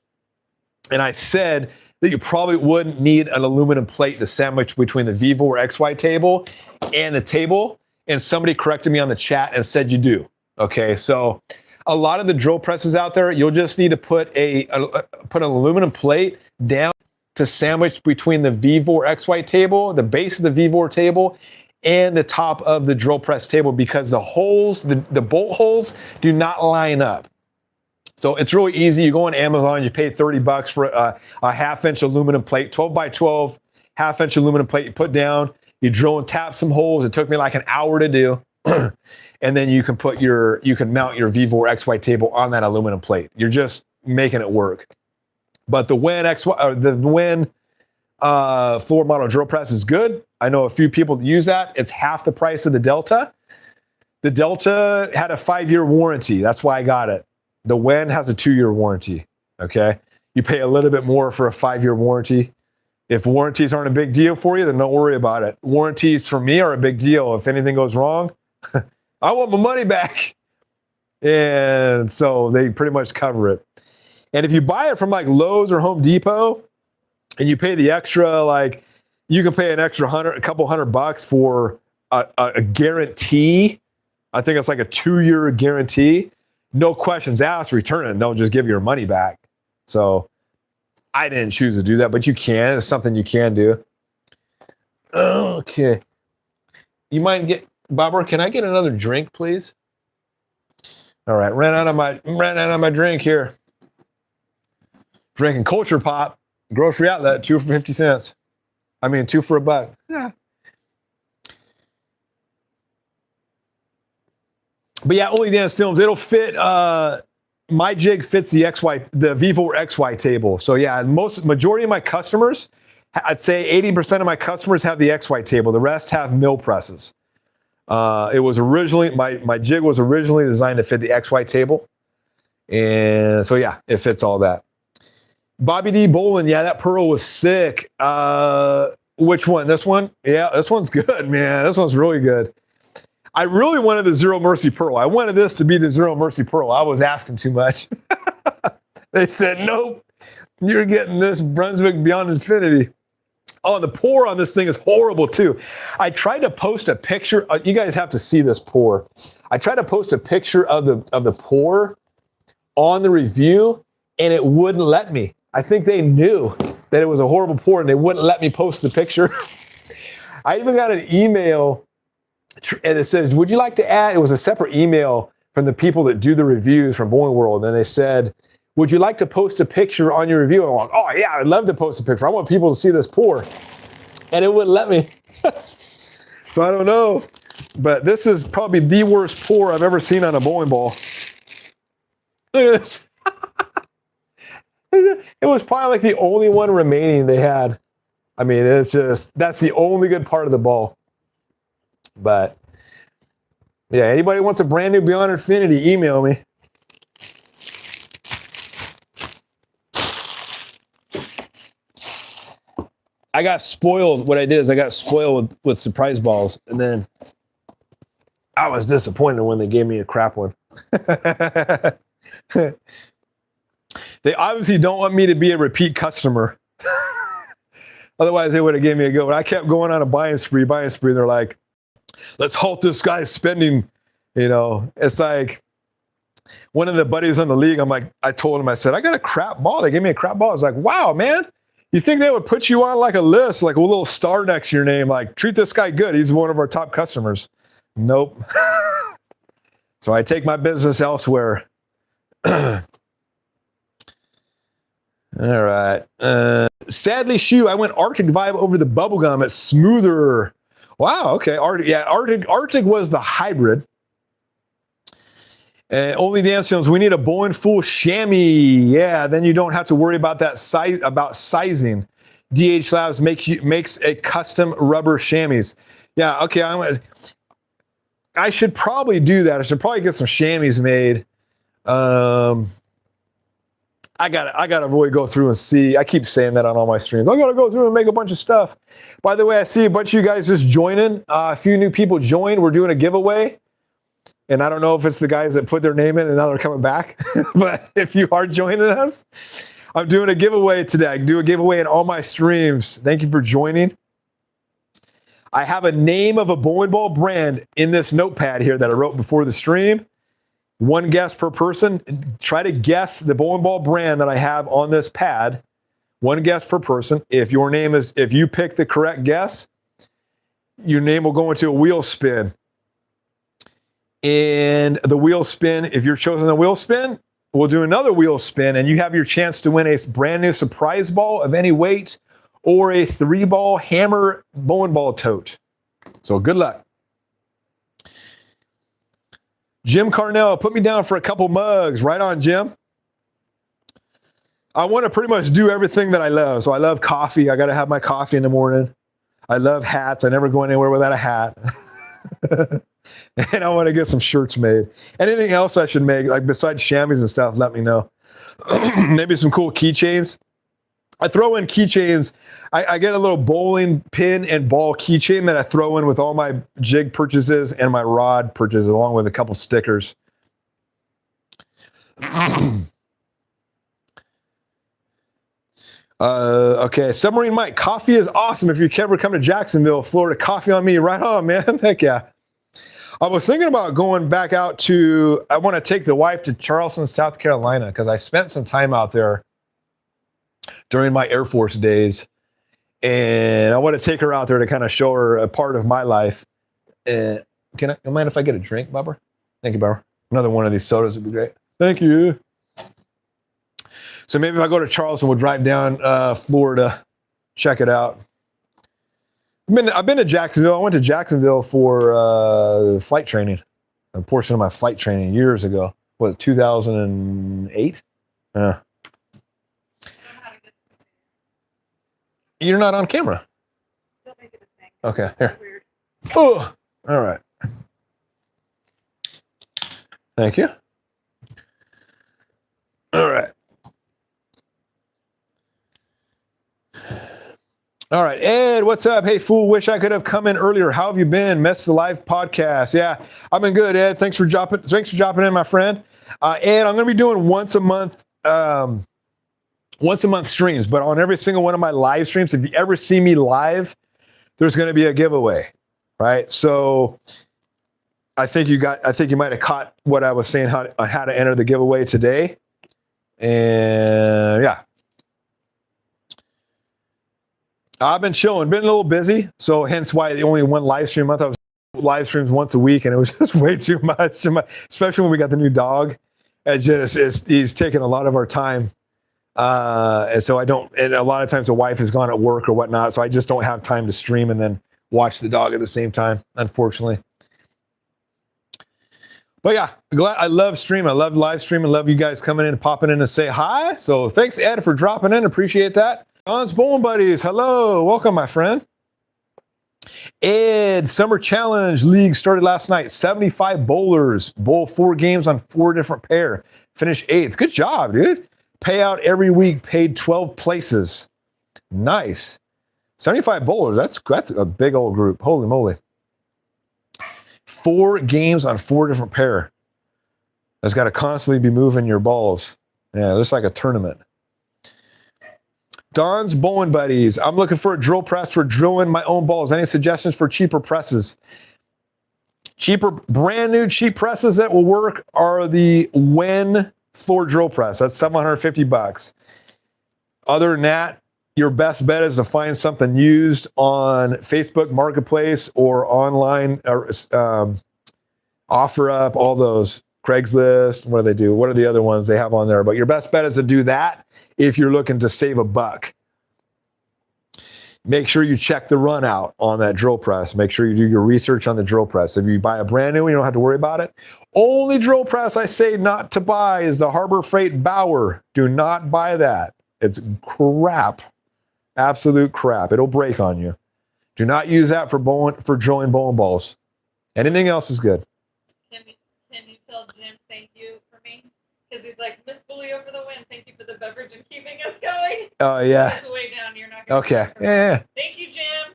[SPEAKER 1] And I said that you probably wouldn't need an aluminum plate to sandwich between the Vivo or XY table and the table. And somebody corrected me on the chat and said you do. Okay, so a lot of the drill presses out there, you'll just need to put an aluminum plate down to sandwich between the Vivo or XY table, the base of the Vivo or table, and the top of the drill press table, because the holes, the bolt holes, do not line up. So it's really easy. You go on Amazon, you pay $30 for a half-inch aluminum plate, 12 by 12, half-inch aluminum plate. You put down, you drill and tap some holes. It took me like an hour to do. And then you can mount your Vivo or XY table on that aluminum plate. You're just making it work. But the Wen floor model drill press is good. I know a few people that use that. It's half the price of the Delta. The Delta had a 5-year warranty. That's why I got it. The Wen has a 2-year warranty. Okay, you pay a little bit more for a 5-year warranty. If warranties aren't a big deal for you, then don't worry about it. Warranties for me are a big deal. If anything goes wrong, I want my money back. And so they pretty much cover it. And if you buy it from like Lowe's or Home Depot and you pay the extra, like you can pay an extra a couple $100 for a guarantee. I think it's like a 2-year guarantee. No questions asked, return it, and they'll just give you your money back. So I didn't choose to do that, but you can. It's something you can do. Okay. You might get, Bobber, can I get another drink, please? All right, ran out of my drink here. Drinking Culture Pop, grocery outlet, 2 for 50 cents. I mean, 2 for $1. Yeah. But yeah, Only Dan's Films, it'll fit, my jig fits the Vivo or XY table. So yeah, majority of my customers, I'd say 80% of my customers have the XY table. The rest have mill presses. It was originally, my jig was originally designed to fit the XY table. And so yeah, it fits all that. Bobby D. Bolin, yeah, that pearl was sick. Which one? This one? Yeah, this one's good, man. This one's really good. I really wanted the Zero Mercy pearl. I wanted this to be the Zero Mercy pearl. I was asking too much. They said, nope, you're getting this Brunswick Beyond Infinity. Oh, the pour on this thing is horrible too. I tried to post a picture. You guys have to see this pour. I tried to post a picture of the pour on the review, and it wouldn't let me. I think they knew that it was a horrible pour, and they wouldn't let me post the picture. I even got an email, and it says, would you like to add? It was a separate email from the people that do the reviews from Bowling World, and they said, would you like to post a picture on your review? And I'm like, oh yeah, I'd love to post a picture. I want people to see this pour. And it wouldn't let me. So I don't know. But this is probably the worst pour I've ever seen on a bowling ball. Look at this. It was probably like the only one remaining they had. I mean, it's just, that's the only good part of the ball. But Yeah, anybody wants a brand new Beyond Infinity, email me. I got spoiled. What I did is I got spoiled with surprise balls, and then I was disappointed when they gave me a crap one. They obviously don't want me to be a repeat customer. Otherwise, they would have gave me a good one. I kept going on a buying spree. They're like, let's halt this guy's spending. You know, it's like one of the buddies on the league. I told him, I said, I got a crap ball. They gave me a crap ball. I was like, wow, man. You think they would put you on like a list, like a little star next to your name, like treat this guy good. He's one of our top customers. Nope. So I take my business elsewhere. All right. Sadly, Shoe, I went Arctic Vibe over the bubblegum. It's smoother. Wow. Okay. Arctic was the hybrid. Only dance films. We need a Bowling Fool chamois. Yeah, then you don't have to worry about that size. About sizing. DH Labs makes a custom rubber chamois. Yeah. Okay. I should probably do that. I should probably get some chamois made. I gotta really go through and see. I keep saying that on all my streams. I gotta go through and make a bunch of stuff. By the way, I see a bunch of you guys just joining. A few new people joined. We're doing a giveaway. And I don't know if it's the guys that put their name in and now they're coming back. But if you are joining us, I'm doing a giveaway today. I do a giveaway in all my streams. Thank you for joining. I have a name of a bowling ball brand in this notepad here that I wrote before the stream. One guess per person. Try to guess the bowling ball brand that I have on this pad. One guess per person. If you pick the correct guess, your name will go into a wheel spin. And the wheel spin, if you're chosen the wheel spin, we'll do another wheel spin and you have your chance to win a brand new surprise ball of any weight or a 3-ball hammer bowling ball tote. So good luck. Jim Carnell, put me down for a couple mugs. Right on, Jim. I want to pretty much do everything that I love. So I love coffee. I got to have my coffee in the morning. I love hats. I never go anywhere without a hat. And I want to get some shirts made. Anything else I should make, like besides chamois and stuff, let me know. Maybe some cool keychains. I throw in keychains. I get a little bowling pin and ball keychain that I throw in with all my jig purchases and my rod purchases, along with a couple stickers. Okay, Submarine Mike, coffee is awesome. If you ever come to Jacksonville, Florida, coffee on me. Right on, man. Heck yeah. I was thinking about going back out to, I want to take the wife to Charleston, South Carolina, because I spent some time out there during my Air Force days. And I want to take her out there to kind of show her a part of my life. Don't mind if I get a drink, Bubba? Thank you, Bubba. Another one of these sodas would be great. Thank you. So maybe if I go to Charleston, we'll drive down Florida, check it out. I've been to Jacksonville. I went to Jacksonville for flight training, a portion of my flight training years ago. What, 2008? You're not on camera.
[SPEAKER 2] Don't make it a thing.
[SPEAKER 1] Okay, here.
[SPEAKER 2] Weird.
[SPEAKER 1] Oh, all right. Thank you. All right. All right, Ed, what's up? Hey, fool, wish I could have come in earlier. How have you been? Mess the Live podcast. Yeah, I've been good, Ed. Thanks for dropping in, my friend. Ed, I'm going to be doing once a month streams, but on every single one of my live streams, if you ever see me live, there's going to be a giveaway, right? So I think you might have caught what I was saying on how to enter the giveaway today. And yeah. I've been chilling, been a little busy, so hence why the only one live stream a month. I was live streams once a week, and it was just way too much. Especially when we got the new dog, he's taking a lot of our time, and so I don't. And a lot of times the wife is gone at work or whatnot, so I just don't have time to stream and then watch the dog at the same time, unfortunately. But yeah, I love streaming. I love live streaming. Love you guys coming in and popping in and say hi. So thanks, Ed, for dropping in. Appreciate that. Don's Bowling Buddies, hello, welcome, my friend. Ed, Summer Challenge League started last night. 75 bowlers bowl 4 games on 4 different pair. Finish 8th. Good job, dude. Payout every week, paid 12 places. Nice. 75 bowlers. That's a big old group. Holy moly. 4 games on 4 different pair. That's got to constantly be moving your balls. Yeah, it's like a tournament. Don's Bowling Buddies. I'm looking for a drill press for drilling my own balls. Any suggestions for cheaper presses? Cheaper, brand new cheap presses that will work are the Wen floor drill press. That's $750. Other than that, your best bet is to find something used on Facebook Marketplace or online, OfferUp, all those. Craigslist, what do they do? What are the other ones they have on there? But your best bet is to do that if you're looking to save a buck. Make sure you check the run out on that drill press. Make sure you do your research on the drill press. If you buy a brand new one, you don't have to worry about it. Only drill press I say not to buy is the Harbor Freight Bauer. Do not buy that. It's crap. Absolute crap. It'll break on you. Do not use that for drilling bowling balls. Anything else is good.
[SPEAKER 2] Can you tell Jim thank you for me? Because he's like, Miss Julio for the win. Thank you for the beverage and keeping us going.
[SPEAKER 1] Oh, yeah.
[SPEAKER 2] It's way down. You're not going to.
[SPEAKER 1] Okay. Yeah.
[SPEAKER 2] Thank you, Jim.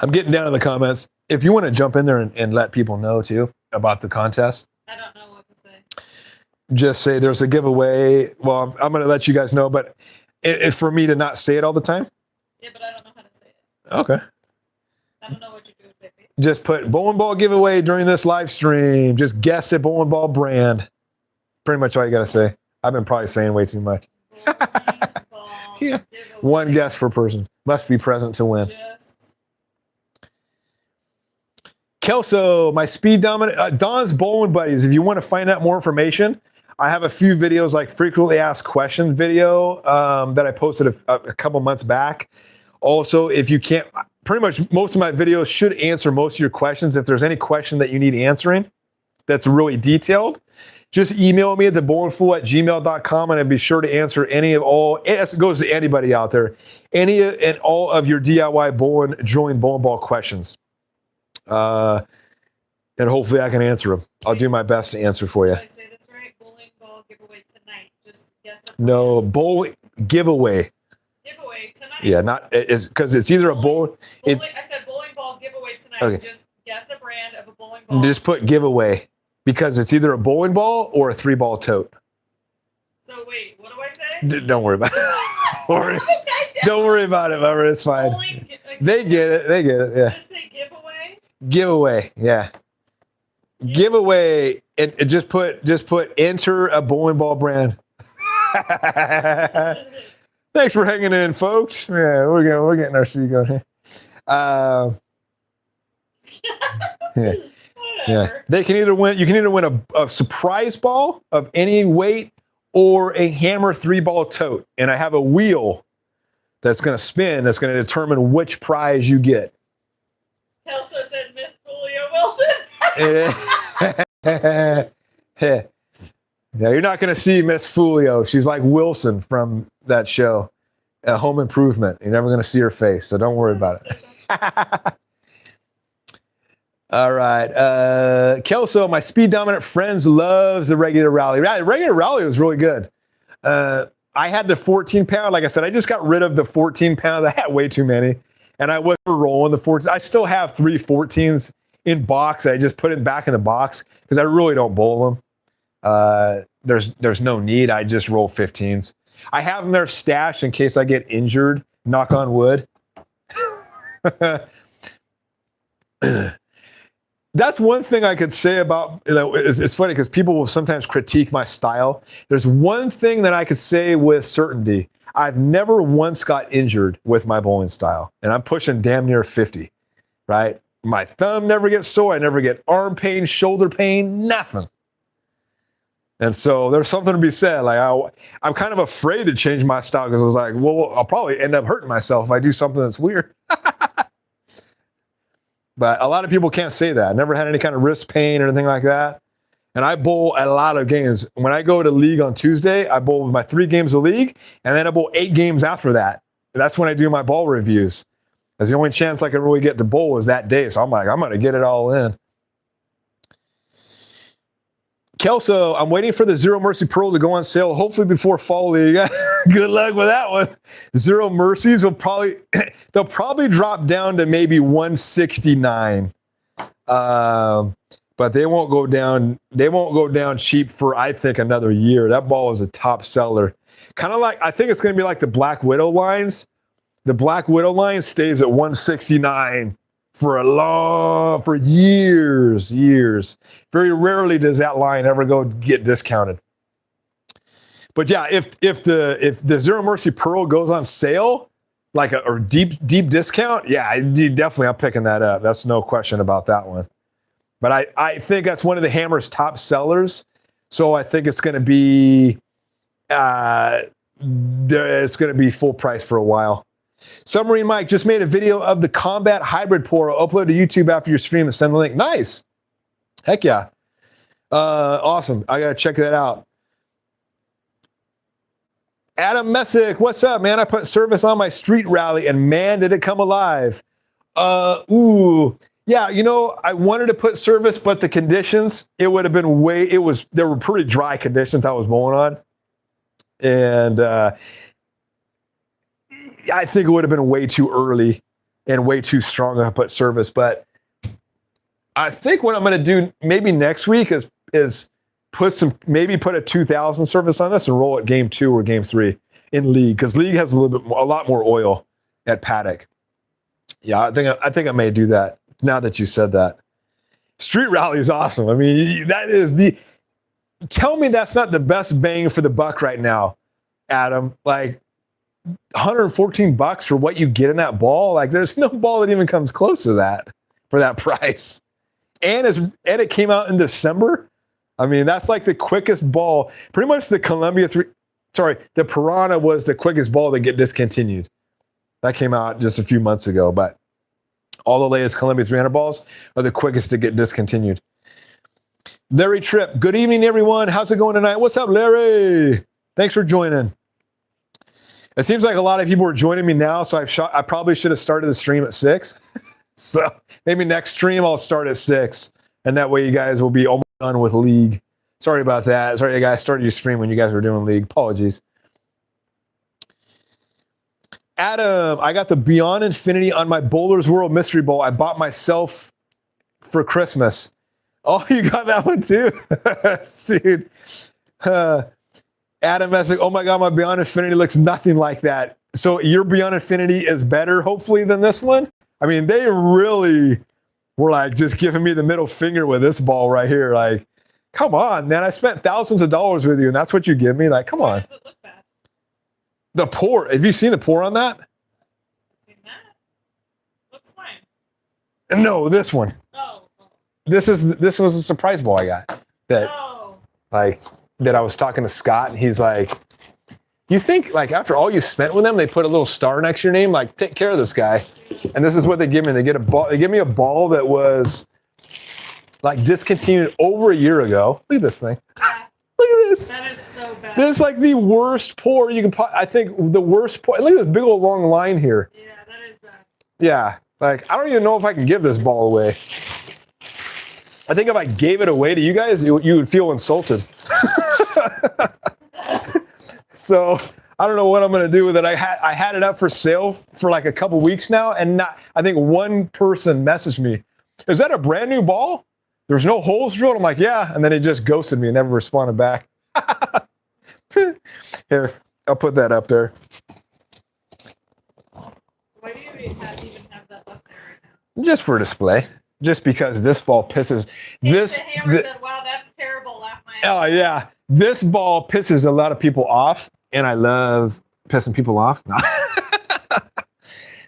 [SPEAKER 1] I'm getting down in the comments. If you want to jump in there and let people know, too, about the contest.
[SPEAKER 2] I don't know what to say.
[SPEAKER 1] Just say there's a giveaway. Well, I'm going to let you guys know, but if for me to not say it all the time.
[SPEAKER 2] Yeah, but I don't know how to say it.
[SPEAKER 1] Okay.
[SPEAKER 2] I don't know what you do with it.
[SPEAKER 1] Just put bowling ball giveaway during this live stream. Just guess a bowling ball brand. Pretty much all you got to say. I've been probably saying way too much. Yeah. One guess per person. Must be present to win.
[SPEAKER 2] Just
[SPEAKER 1] Kelso, my speed dominant, Don's Bowling Buddies. If you want to find out more information, I have a few videos like frequently asked questions video that I posted a couple months back. Also, if you can't, pretty much most of my videos should answer most of your questions. If there's any question that you need answering that's really detailed, just email me at thebowlingfool@gmail.com and I'll be sure to answer any of all, it goes to anybody out there, any and all of your DIY bowling, drilling bowling ball questions. And hopefully I can answer them. I'll do my best to answer for you.
[SPEAKER 2] did I say this right? Bowling ball giveaway tonight. Just guess it.
[SPEAKER 1] No, bowling giveaway.
[SPEAKER 2] Giveaway tonight.
[SPEAKER 1] Yeah, not it's because it's either a bowl. It's
[SPEAKER 2] I said bowling ball giveaway tonight.
[SPEAKER 1] Okay.
[SPEAKER 2] Just guess a brand of a bowling ball.
[SPEAKER 1] just put giveaway because it's either a bowling ball or a 3-ball tote.
[SPEAKER 2] So wait, what do I say?
[SPEAKER 1] Don't worry about it. Don't worry about it, Mama. It's fine.
[SPEAKER 2] Bowling,
[SPEAKER 1] They get it. They get it. Yeah.
[SPEAKER 2] Just say giveaway.
[SPEAKER 1] Giveaway. Yeah. Giveaway and just put enter a bowling ball brand. Thanks for hanging in, folks. Yeah, we're getting our streak going here. Yeah. Yeah. They can either win. You can either win a surprise ball of any weight or a hammer 3-ball tote. And I have a wheel that's going to spin. That's going to determine which prize you get.
[SPEAKER 2] Kelso said Miss Julio Wilson.
[SPEAKER 1] Yeah, you're not going to see Miss Fulio. She's like Wilson from that show, Home Improvement. You're never going to see her face, so don't worry about it. All right. Kelso, my speed dominant friends loves the regular rally. Yeah, the regular rally was really good. I had the 14-pound. Like I said, I just got rid of the 14-pound. I had way too many, and I wasn't rolling the 14s. I still have 3 14s in box. I just put it back in the box because I really don't bowl them. There's no need. I just roll 15s. I have them there stashed in case I get injured. Knock on wood. That's one thing I could say about, it's funny because people will sometimes critique my style. There's one thing that I could say with certainty. I've never once got injured with my bowling style, and I'm pushing damn near 50, right? My thumb never gets sore. I never get arm pain, shoulder pain, nothing. And so there's something to be said. Like I'm kind of afraid to change my style because I was like, well, I'll probably end up hurting myself if I do something that's weird. But a lot of people can't say that. I never had any kind of wrist pain or anything like that. And I bowl a lot of games. When I go to league on Tuesday, I bowl my 3 games of league, and then I bowl 8 games after that. that's when I do my ball reviews. That's the only chance I can really get to bowl is that day. So I'm like, I'm going to get it all in. Kelso, I'm waiting for the Zero Mercy Pearl to go on sale, hopefully before Fall League. Good luck with that one. Zero Mercies will they'll probably drop down to maybe 169. But they won't go down. They won't go down cheap for, I think, another year. That ball is a top seller. Kind of like, I think it's going to be like the Black Widow lines. The Black Widow line stays at 169 for years. Very rarely does that line ever get discounted. But yeah, if the Zero Mercy Pearl goes on sale, like or deep discount, yeah, definitely I'm picking that up. That's no question about that one. But I think that's one of the Hammer's top sellers. So I think it's going to be full price for a while. Submarine Mike just made a video of the Combat Hybrid Pour. I'll upload to YouTube after your stream and send the link. Nice. Heck yeah. Awesome. I got to check that out. Adam Messick, what's up, man? I put service on my street rally and man, did it come alive. Yeah, I wanted to put service, but the conditions, there were pretty dry conditions I was mowing on. And I think it would have been way too early and way too strong to put service. But I think what I'm going to do maybe next week is put a 2000 service on this and roll it game 2 or game 3 in league, because league has a lot more oil at paddock. Yeah, I think I may do that now that you said that. Street rally is awesome. I mean, tell me that's not the best bang for the buck right now, Adam. Like $114 for what you get in that ball. Like there's no ball that even comes close to that for that price. And it came out in December. I mean, that's like the quickest ball. Pretty much the the Piranha was the quickest ball to get discontinued. That came out just a few months ago, but all the latest Columbia 300 balls are the quickest to get discontinued. Larry Tripp, good evening, everyone. How's it going tonight? What's up, Larry? Thanks for joining. It seems like a lot of people are joining me now, so I probably should have started the stream at 6. So maybe next stream I'll start at 6, and that way you guys will be almost done with league. Sorry about that. Sorry, you guys started your stream when you guys were doing league. Apologies. Adam, I got the Beyond Infinity on my Bowler's World Mystery Bowl I bought myself for Christmas. Oh, you got that one too? Dude. Adam Messick, oh my God, my Beyond Infinity looks nothing like that. So your Beyond Infinity is better, hopefully, than this one? I mean, they really were like just giving me the middle finger with this ball right here. Like, come on, man. I spent thousands of dollars with you, and that's what you give me? Like, come on.
[SPEAKER 2] Why does it look bad?
[SPEAKER 1] The pour. Have you seen the pour on that?
[SPEAKER 2] Seen that? Looks fine.
[SPEAKER 1] No, this one.
[SPEAKER 2] Oh.
[SPEAKER 1] This was a surprise ball I got. That I was talking to Scott, and he's like, you think, like, after all you spent with them, they put a little star next to your name? Like, take care of this guy. And this is what they give me. They give me a ball that was, like, discontinued over a year ago. Look at this thing.
[SPEAKER 2] Yeah.
[SPEAKER 1] Look at this.
[SPEAKER 2] That is so bad.
[SPEAKER 1] This is like the worst pour you can I think the worst pour. Look at this big old long line here.
[SPEAKER 2] Yeah, that is bad.
[SPEAKER 1] Yeah. Like, I don't even know if I can give this ball away. I think if I gave it away to you guys, you would feel insulted. So I don't know what I'm going to do with it. I had it up for sale for like a couple weeks now, and I think one person messaged me, is that a brand new ball? There's no holes drilled? I'm like, yeah. And then he just ghosted me and never responded back. Here, I'll put that up there.
[SPEAKER 2] Why do you even have that up there right now?
[SPEAKER 1] Just for display. Just because this ball pisses.
[SPEAKER 2] The Hammer said, wow, that's terrible. Laugh my ass.
[SPEAKER 1] Oh, yeah. This ball pisses a lot of people off, and I love pissing people off. No.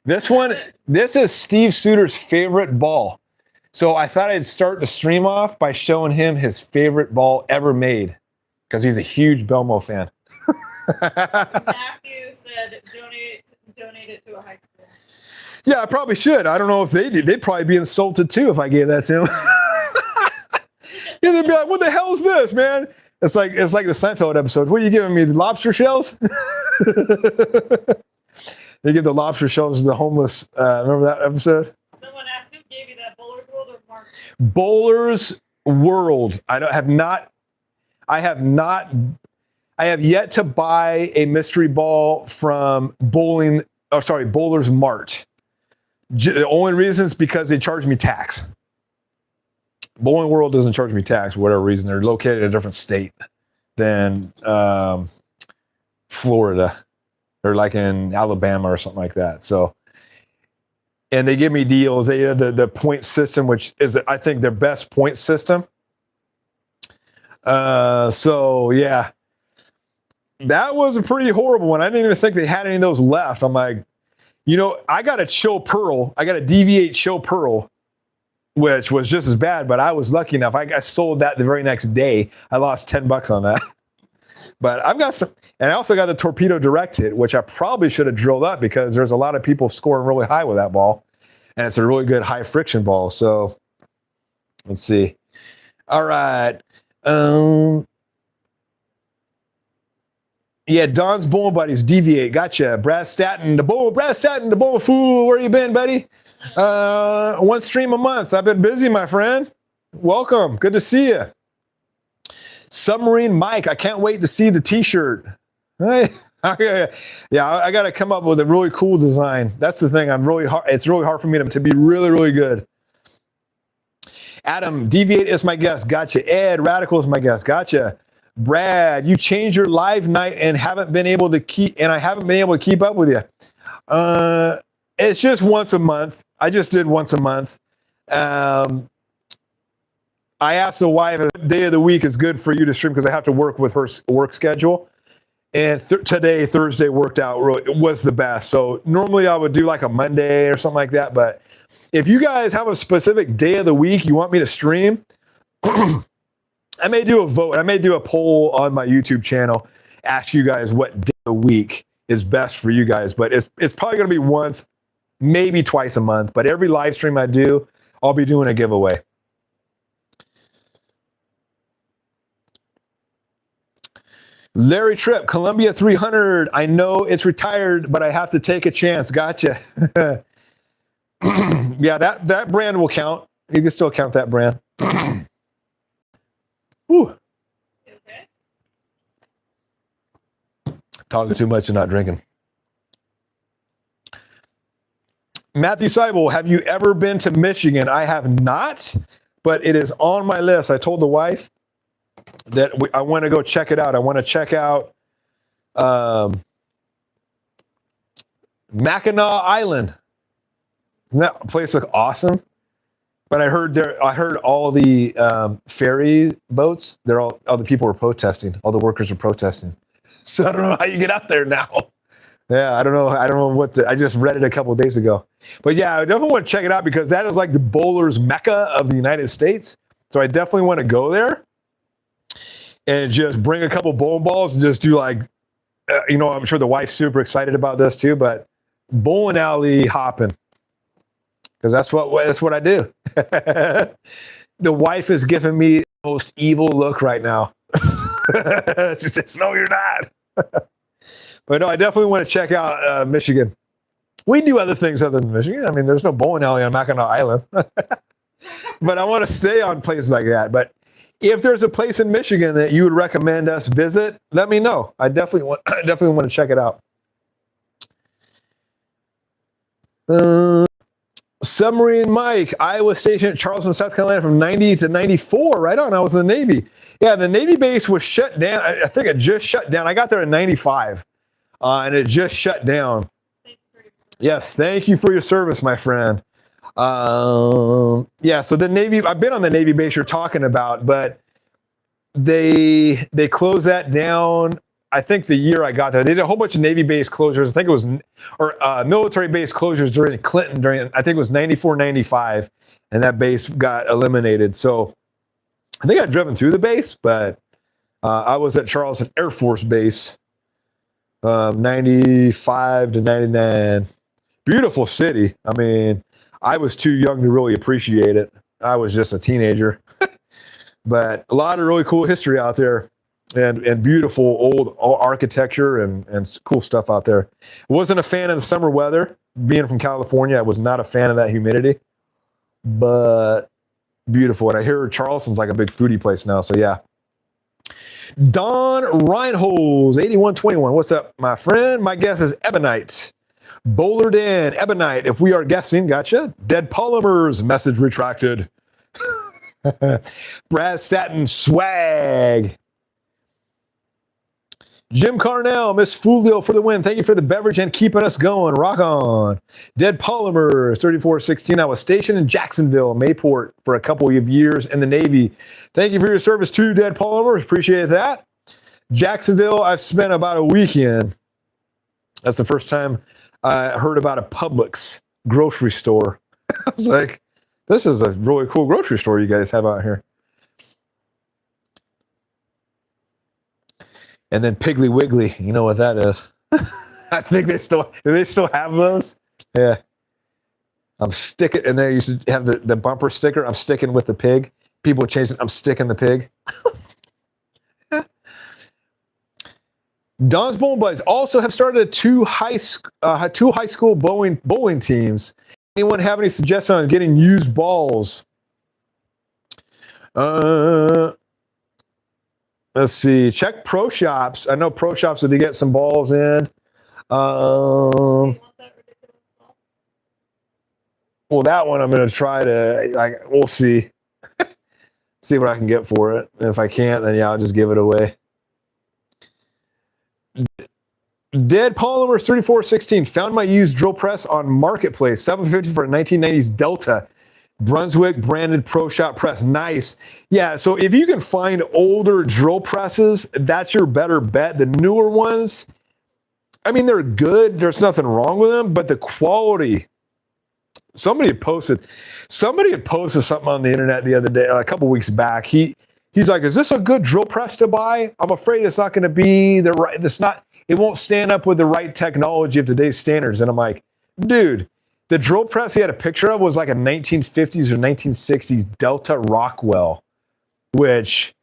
[SPEAKER 1] This is Steve Suter's favorite ball. So I thought I'd start the stream off by showing him his favorite ball ever made, because he's a huge Belmo fan.
[SPEAKER 2] Matthew said, donate it to a high school.
[SPEAKER 1] Yeah, I probably should. I don't know if they did. They'd probably be insulted too if I gave that to him. Yeah, they'd be like, what the hell is this, man? It's like the Seinfeld episode. What are you giving me, the lobster shells? They give the lobster shells to the homeless. Remember that episode?
[SPEAKER 2] Someone asked who gave you that, Bowler's World or Mark?
[SPEAKER 1] Bowler's World. I have yet to buy a mystery ball from Bowler's Mart. The only reason is because they charge me tax. Bowling World doesn't charge me tax for whatever reason. They're located in a different state than Florida. They're like in Alabama or something like that. So, and they give me deals. They have the point system, which is, I think, their best point system. So yeah, that was a pretty horrible one. I didn't even think they had any of those left. I'm like, I got a Chill Pearl. I got a DV8 Chill Pearl, which was just as bad, but I was lucky enough. I sold that the very next day. I lost $10 on that. But I've got some, and I also got the Torpedo Direct Hit, which I probably should have drilled up because there's a lot of people scoring really high with that ball. And it's a really good high friction ball. So let's see. All right. Yeah, Don's Bowling Buddies, Deviate. Gotcha. Brad Staton, the Bowl Fool. Where you been, buddy? One stream a month. I've been busy, my friend. Welcome. Good to see you. Submarine Mike, I can't wait to see the t-shirt. Hey. Yeah, I got to come up with a really cool design. That's the thing. It's really hard for me to be really, really good. Adam, Deviate is my guest. Gotcha. Ed, Radical is my guest. Gotcha. Brad, you changed your live night and I haven't been able to keep up with you. It's just once a month. I just did once a month. I asked the wife if the day of the week is good for you to stream because I have to work with her work schedule. And today, Thursday, worked out really was the best. So normally I would do like a Monday or something like that. But if you guys have a specific day of the week you want me to stream, I may do a vote. I may do a poll on my YouTube channel, ask you guys what day of the week is best for you guys. But it's probably going to be once, maybe twice a month. But every live stream I do, I'll be doing a giveaway. Larry Tripp, Columbia 300. I know it's retired, but I have to take a chance. Gotcha. Yeah, that brand will count. You can still count that brand. Whew.
[SPEAKER 2] Okay.
[SPEAKER 1] Talking too much and not drinking. Matthew Seibel, have you ever been to Michigan? I have not, but it is on my list. I told the wife that I want to go check it out. I want to check out Mackinac Island. Doesn't that place look awesome? But I heard all the ferry boats. All the people were protesting. All the workers are protesting. So I don't know how you get out there now. Yeah, I don't know. I just read it a couple of days ago. But yeah, I definitely want to check it out because that is like the bowler's mecca of the United States. So I definitely want to go there and just bring a couple bowling balls and just do like, I'm sure the wife's super excited about this too, but bowling alley hopping. Because that's what I do. The wife is giving me the most evil look right now. She says, "No, you're not." But no, I definitely want to check out Michigan. We do other things other than Michigan. I mean, there's no bowling alley on Mackinac Island. But I want to stay on places like that. But if there's a place in Michigan that you would recommend us visit, let me know. I definitely want to check it out. Submarine Mike, Iowa Station at Charleston, South Carolina from 90 to 94. Right on. I was in the Navy. Yeah, the Navy base was shut down. I think it just shut down. I got there in 95, and it just shut down. Yes, thank you for your service, my friend. Yeah, so the Navy, I've been on the Navy base you're talking about, but they closed that down. I think the year I got there, they did a whole bunch of Navy base closures. I think it was, or military base closures during Clinton, I think it was 94, 95, and that base got eliminated. So I think I'd driven through the base, but I was at Charleston Air Force Base, 95 to 99. Beautiful city. I mean, I was too young to really appreciate it. I was just a teenager. But a lot of really cool history out there. and beautiful old architecture and cool stuff out there. Wasn't a fan of the summer weather. Being from California, I was not a fan of that humidity, but beautiful. And I hear Charleston's like a big foodie place now. So yeah. Don Reinholz, 8121. What's up, my friend? My guess is Ebonite. Bowler Den, Ebonite. If we are guessing, gotcha. Dead Polymers, message retracted. Brad Staten, swag. Jim Carnell, Miss Fulio for the win. Thank you for the beverage and keeping us going. Rock on. Dead Polymers, 3416. I was stationed in Jacksonville, Mayport, for a couple of years in the Navy. Thank you for your service too, Dead Polymers. Appreciate that. Jacksonville, I've spent about a weekend. That's the first time I heard about a Publix grocery store. I was like, this is a really cool grocery store you guys have out here. And then Piggly Wiggly, you know what that is. I think do they still have those? Yeah. I'm sticking, and they used to have the bumper sticker. I'm sticking with the pig. People change it. I'm sticking the pig. Don's Bowling Buddies also have started two high school bowling teams. Anyone have any suggestions on getting used balls? Let's see. Check Pro Shops. I know Pro Shops, if they get some balls in. Well, that one I'm going to try to, we'll see. See what I can get for it. And if I can't, then yeah, I'll just give it away. Dead Polymers 3416. Found my used drill press on Marketplace. $750 for a 1990s Delta. Brunswick branded Pro Shop press. Nice. Yeah, so if you can find older drill presses, that's your better bet. The newer ones, I mean, they're good. There's nothing wrong with them, but the quality. Somebody had posted something on the internet the other day, a couple weeks back. He's like, is this a good drill press to buy? I'm afraid it's not going to be the right, it won't stand up with the right technology of today's standards. And I'm like, dude, the drill press he had a picture of was like a 1950s or 1960s Delta Rockwell, which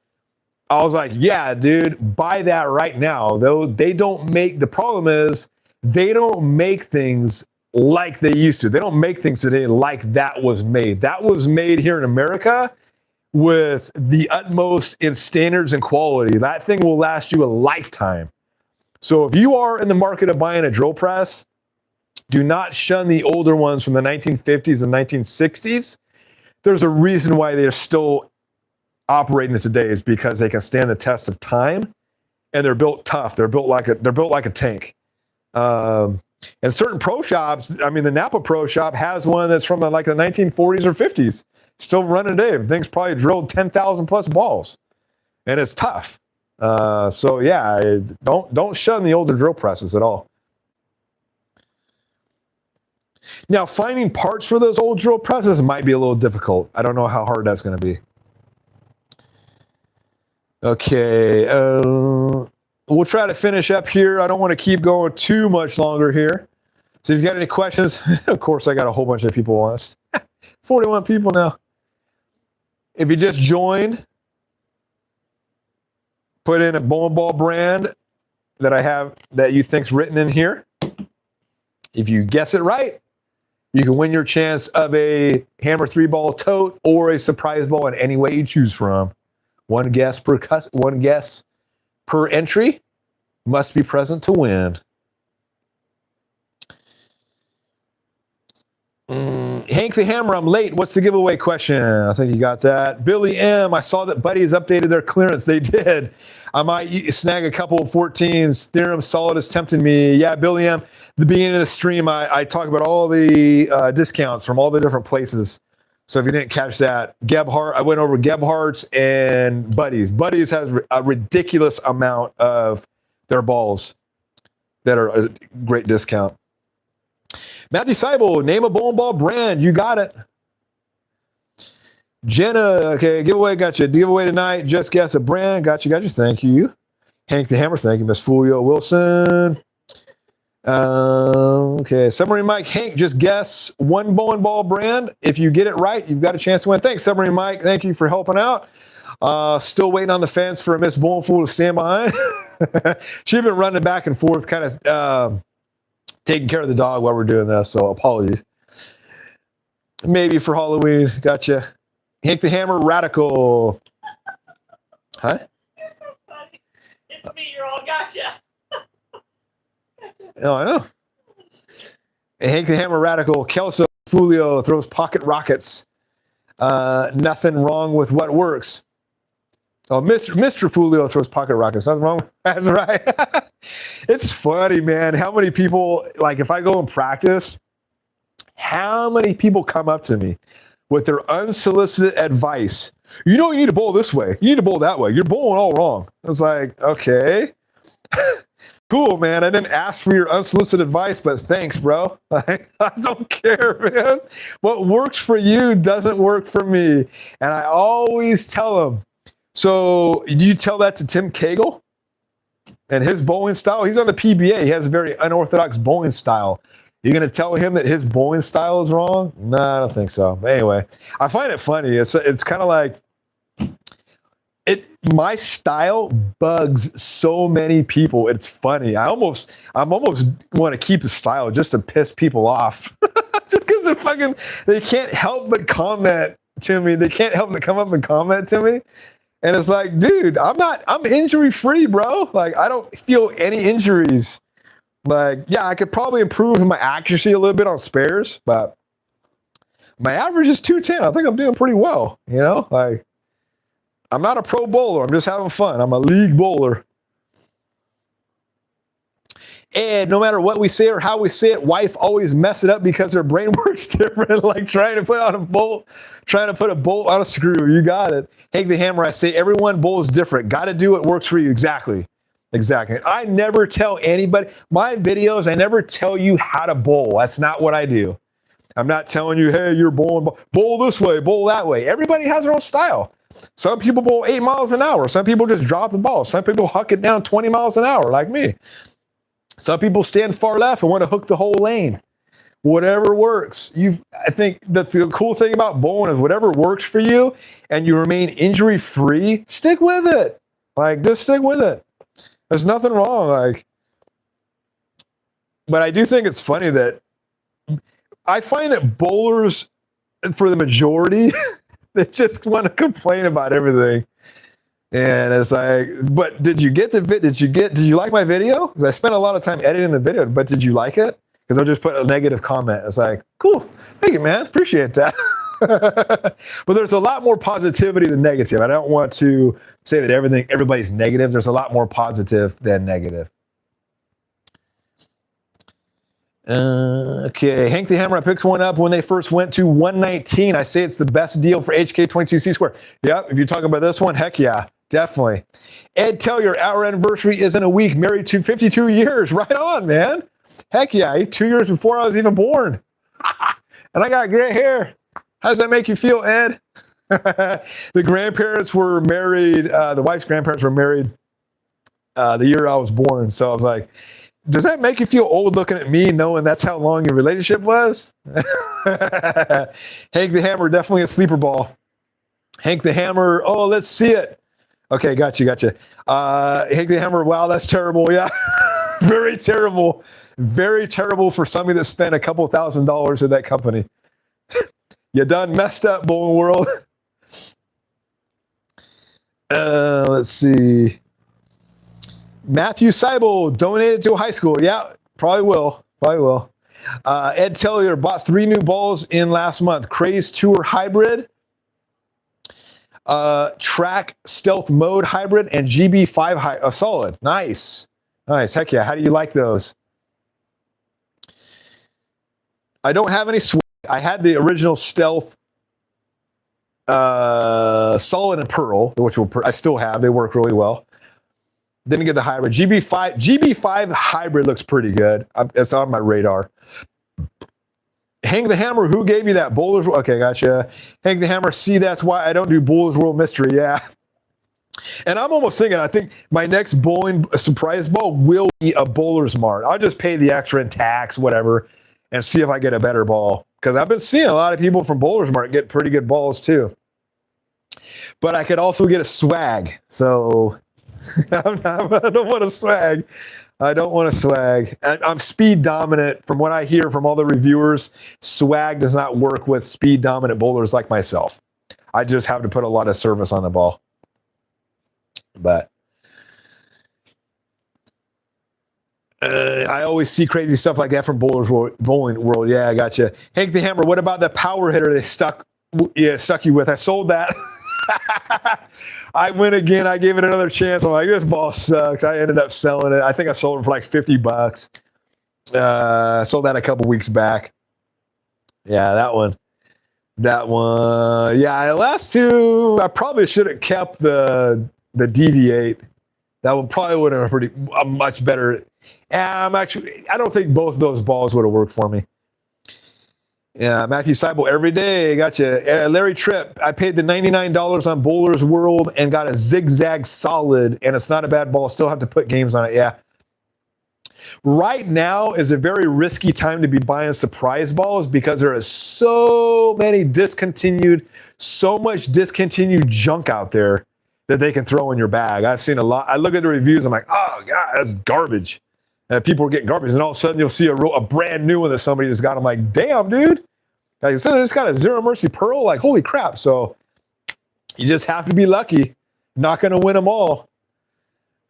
[SPEAKER 1] I was like, yeah, dude, buy that right now. Though the problem is they don't make things like they used to. They don't make things today like that was made. That was made here in America with the utmost in standards and quality. That thing will last you a lifetime. So if you are in the market of buying a drill press, do not shun the older ones from the 1950s and 1960s. There's a reason why they're still operating today, is because they can stand the test of time, and they're built tough. They're built like a tank. And certain pro shops, I mean, the Napa Pro Shop has one that's from like the 1940s or 50s, still running today. The thing's probably drilled 10,000 plus balls, and it's tough. So yeah, don't shun the older drill presses at all. Now, finding parts for those old drill presses might be a little difficult. I don't know how hard that's going to be. Okay, we'll try to finish up here. I don't want to keep going too much longer here. So if you've got any questions, of course, I got a whole bunch of people on us. 41 people now. If you just joined, put in a bowling ball brand that I have that you think's written in here. If you guess it right, you can win your chance of a Hammer 3-ball tote or a surprise ball in any way you choose from. One guess per entry. Must be present to win. Hank the Hammer, I'm late. What's the giveaway question? I think you got that. Billy M, I saw that Buddies updated their clearance. They did. I might snag a couple of 14s. Theorem Solid is tempting me. Yeah, Billy M, the beginning of the stream, I talk about all the discounts from all the different places. So if you didn't catch that, Gebhardt, I went over Gebhardt's and Buddies. Buddies has a ridiculous amount of their balls that are a great discount. Matthew Seibel, name a bowling ball brand. You got it. Jenna, okay, giveaway, got you. Giveaway tonight. Just guess a brand. Got you. Thank you. Hank the Hammer, thank you. Miss Fulio Wilson. Okay, Submarine Mike, Hank, just guess one bowling ball brand. If you get it right, you've got a chance to win. Thanks, Submarine Mike. Thank you for helping out. Still waiting on the fence for Miss Bowling Fool to stand behind. She's been running back and forth, kind of taking care of the dog while we're doing this, so apologies. Maybe for Halloween. Gotcha. Hank the Hammer Radical. Huh?
[SPEAKER 2] You're so funny. It's me, you're all gotcha.
[SPEAKER 1] Oh, I know. Hank the Hammer Radical. Kelso Fulio throws pocket rockets. Nothing wrong with what works. Oh, Mr. Fulio throws pocket rockets. Nothing wrong. That's right. It's funny, man. How many people, like if I go and practice, how many people come up to me with their unsolicited advice? You know, you need to bowl this way. You need to bowl that way. You're bowling all wrong. It's like, okay. Cool, man. I didn't ask for your unsolicited advice, but thanks, bro. I don't care, man. What works for you doesn't work for me. And I always tell them. So do you tell that to Tim Cagle and his bowling style? He's on the PBA. He has a very unorthodox bowling style. You're going to tell him that his bowling style is wrong? No, I don't think so. But anyway, I find it funny. It's kind of like my style bugs so many people. It's funny. I'm almost want to keep the style just to piss people off. Just because they can't help but comment to me. They can't help but come up and comment to me. And it's like, dude, I'm injury free, bro. Like, I don't feel any injuries. Like, yeah, I could probably improve my accuracy a little bit on spares, but my average is 210. I think I'm doing pretty well, you know? Like, I'm not a pro bowler. I'm just having fun. I'm a league bowler. And no matter what we say or how we say it, wife always mess it up because her brain works different. Like trying to put a bolt on a screw. You got it. Hank the Hammer, I say everyone bowls different. Got to do what works for you. Exactly. I never tell anybody, my videos, I never tell you how to bowl. That's not what I do. I'm not telling you, hey, you're bowling, bowl this way, bowl that way. Everybody has their own style. Some people bowl 8 miles an hour. Some people just drop the ball. Some people huck it down 20 miles an hour like me. Some people stand far left and want to hook the whole lane. Whatever works. I think that the cool thing about bowling is whatever works for you and you remain injury free, stick with it. Like, just stick with it. There's nothing wrong. Like, but I do think it's funny that I find that bowlers, for the majority, they just want to complain about everything. And it's like, but did you like my video? Because I spent a lot of time editing the video, but did you like it? Because I'll just put a negative comment. It's like, cool, thank you, man, appreciate that. But there's a lot more positivity than negative. I don't want to say that everybody's negative. There's a lot more positive than negative. Okay, Hank the Hammer, I picked one up when they first went to 119. I say it's the best deal for HK22C Square. Yep, if you're talking about this one, heck yeah, definitely. Ed Tellier, our anniversary is in a week, married to 52 years. Right on, man. Heck yeah, 2 years before I was even born. And I got gray hair. How does that make you feel, Ed? The grandparents were married, the wife's grandparents were married the year I was born. So I was like, does that make you feel old looking at me knowing that's how long your relationship was? Hank the Hammer, definitely a sleeper ball. Hank the Hammer, oh, let's see it. Okay, gotcha. Hank the Hammer, wow, that's terrible. Yeah, very terrible. Very terrible for somebody that spent a couple $1,000s at that company. You done messed up, bowling world. Let's see. Matthew Seibel donated to a high school. Yeah, probably will. Ed Tellier bought 3 new balls in last month. Craze Tour Hybrid, Track Stealth Mode Hybrid, and GB5 Solid. Nice. Heck yeah. How do you like those? I don't have any swag. I had the original Stealth Solid and Pearl, which I still have. They work really well. Didn't get the hybrid. GB5 hybrid looks pretty good. It's on my radar. Hank the Hammer, who gave you that? Bowlers? Okay, gotcha. Hank the Hammer, see, that's why I don't do Bowlers World Mystery. Yeah. And I'm almost thinking, I think my next bowling surprise ball will be a Bowlers Mart. I'll just pay the extra in tax, whatever, and see if I get a better ball. Because I've been seeing a lot of people from Bowlers Mart get pretty good balls too. but I could also get a swag. So I don't want a swag. I don't want a swag. I'm speed dominant. From what I hear from all the reviewers, swag does not work with speed dominant bowlers like myself. I just have to put a lot of service on the ball. But I always see crazy stuff like that from bowling world. Yeah, I got you. Hank the Hammer, what about the power hitter they stuck you with? I sold that. I went again. I gave it another chance. I'm like, this ball sucks. I ended up selling it. I think I sold it for like $50. Sold that a couple weeks back. Yeah, that one. Yeah, the last two, I probably should have kept the Deviate. That one probably would have been a much better. I don't think both of those balls would have worked for me. Yeah, Matthew Seibel every day. Gotcha. Larry Tripp, I paid the $99 on Bowlers World and got a zigzag solid, and it's not a bad ball. Still have to put games on it. Yeah. Right now is a very risky time to be buying surprise balls because there is so much discontinued junk out there that they can throw in your bag. I've seen a lot. I look at the reviews. I'm like, oh, God, that's garbage. People are getting garbage. And all of a sudden, you'll see a brand new one that somebody just got. I'm like, damn, dude. Like I said, I just got a Zero Mercy Pearl. Like, holy crap. So you just have to be lucky. Not going to win them all.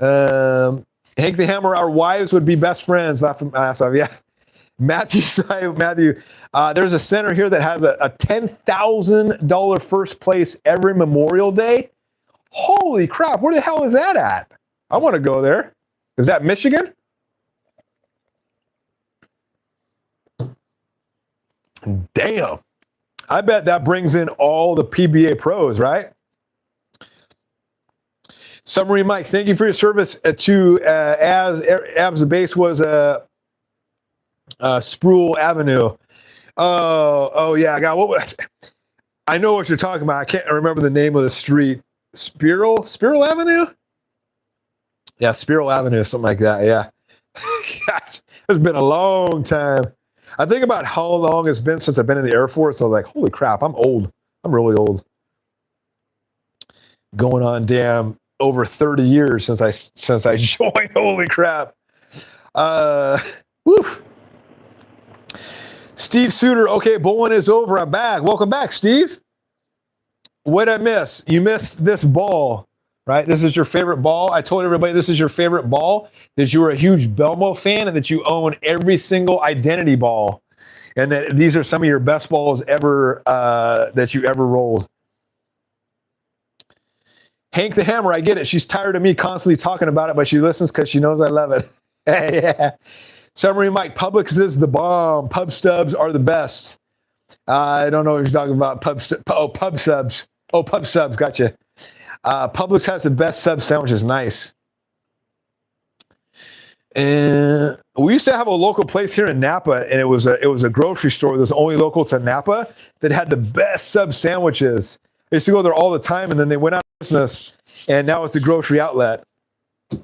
[SPEAKER 1] Hank the Hammer, our wives would be best friends. Laughing ass off. Yeah. Matthew, there's a center here that has a $10,000 first place every Memorial Day. Holy crap. Where the hell is that at? I want to go there. Is that Michigan? Damn. I bet that brings in all the PBA pros, right? Submarine Mike, thank you for your service to Abs. The base was Sproul Avenue. Oh yeah, I got what was. I know what you're talking about. I can't remember the name of the street. Spirrel Avenue. Yeah, Spirrel Avenue, something like that. Yeah. Gosh, it's been a long time. I think about how long it's been since I've been in the Air Force. I was like, holy crap, I'm old. I'm really old. Going on damn over 30 years since I joined. Holy crap. Woo. Steve Suter. Okay, bowling is over. I'm back. Welcome back, Steve. What'd I miss? You missed this ball, right? This is your favorite ball. I told everybody this is your favorite ball, that you were a huge Belmo fan and that you own every single identity ball. And that these are some of your best balls ever that you ever rolled. Hank the Hammer, I get it. She's tired of me constantly talking about it, but she listens because she knows I love it. Yeah. Submarine Mike, Publix is the bomb. Pub stubs are the best. I don't know what you're talking about. Pub subs. Oh, pub subs. Gotcha. Publix has the best sub sandwiches. Nice. And we used to have a local place here in Napa, and it was a grocery store that's only local to Napa that had the best sub sandwiches. I used to go there all the time, and then they went out of business, and now it's the grocery outlet.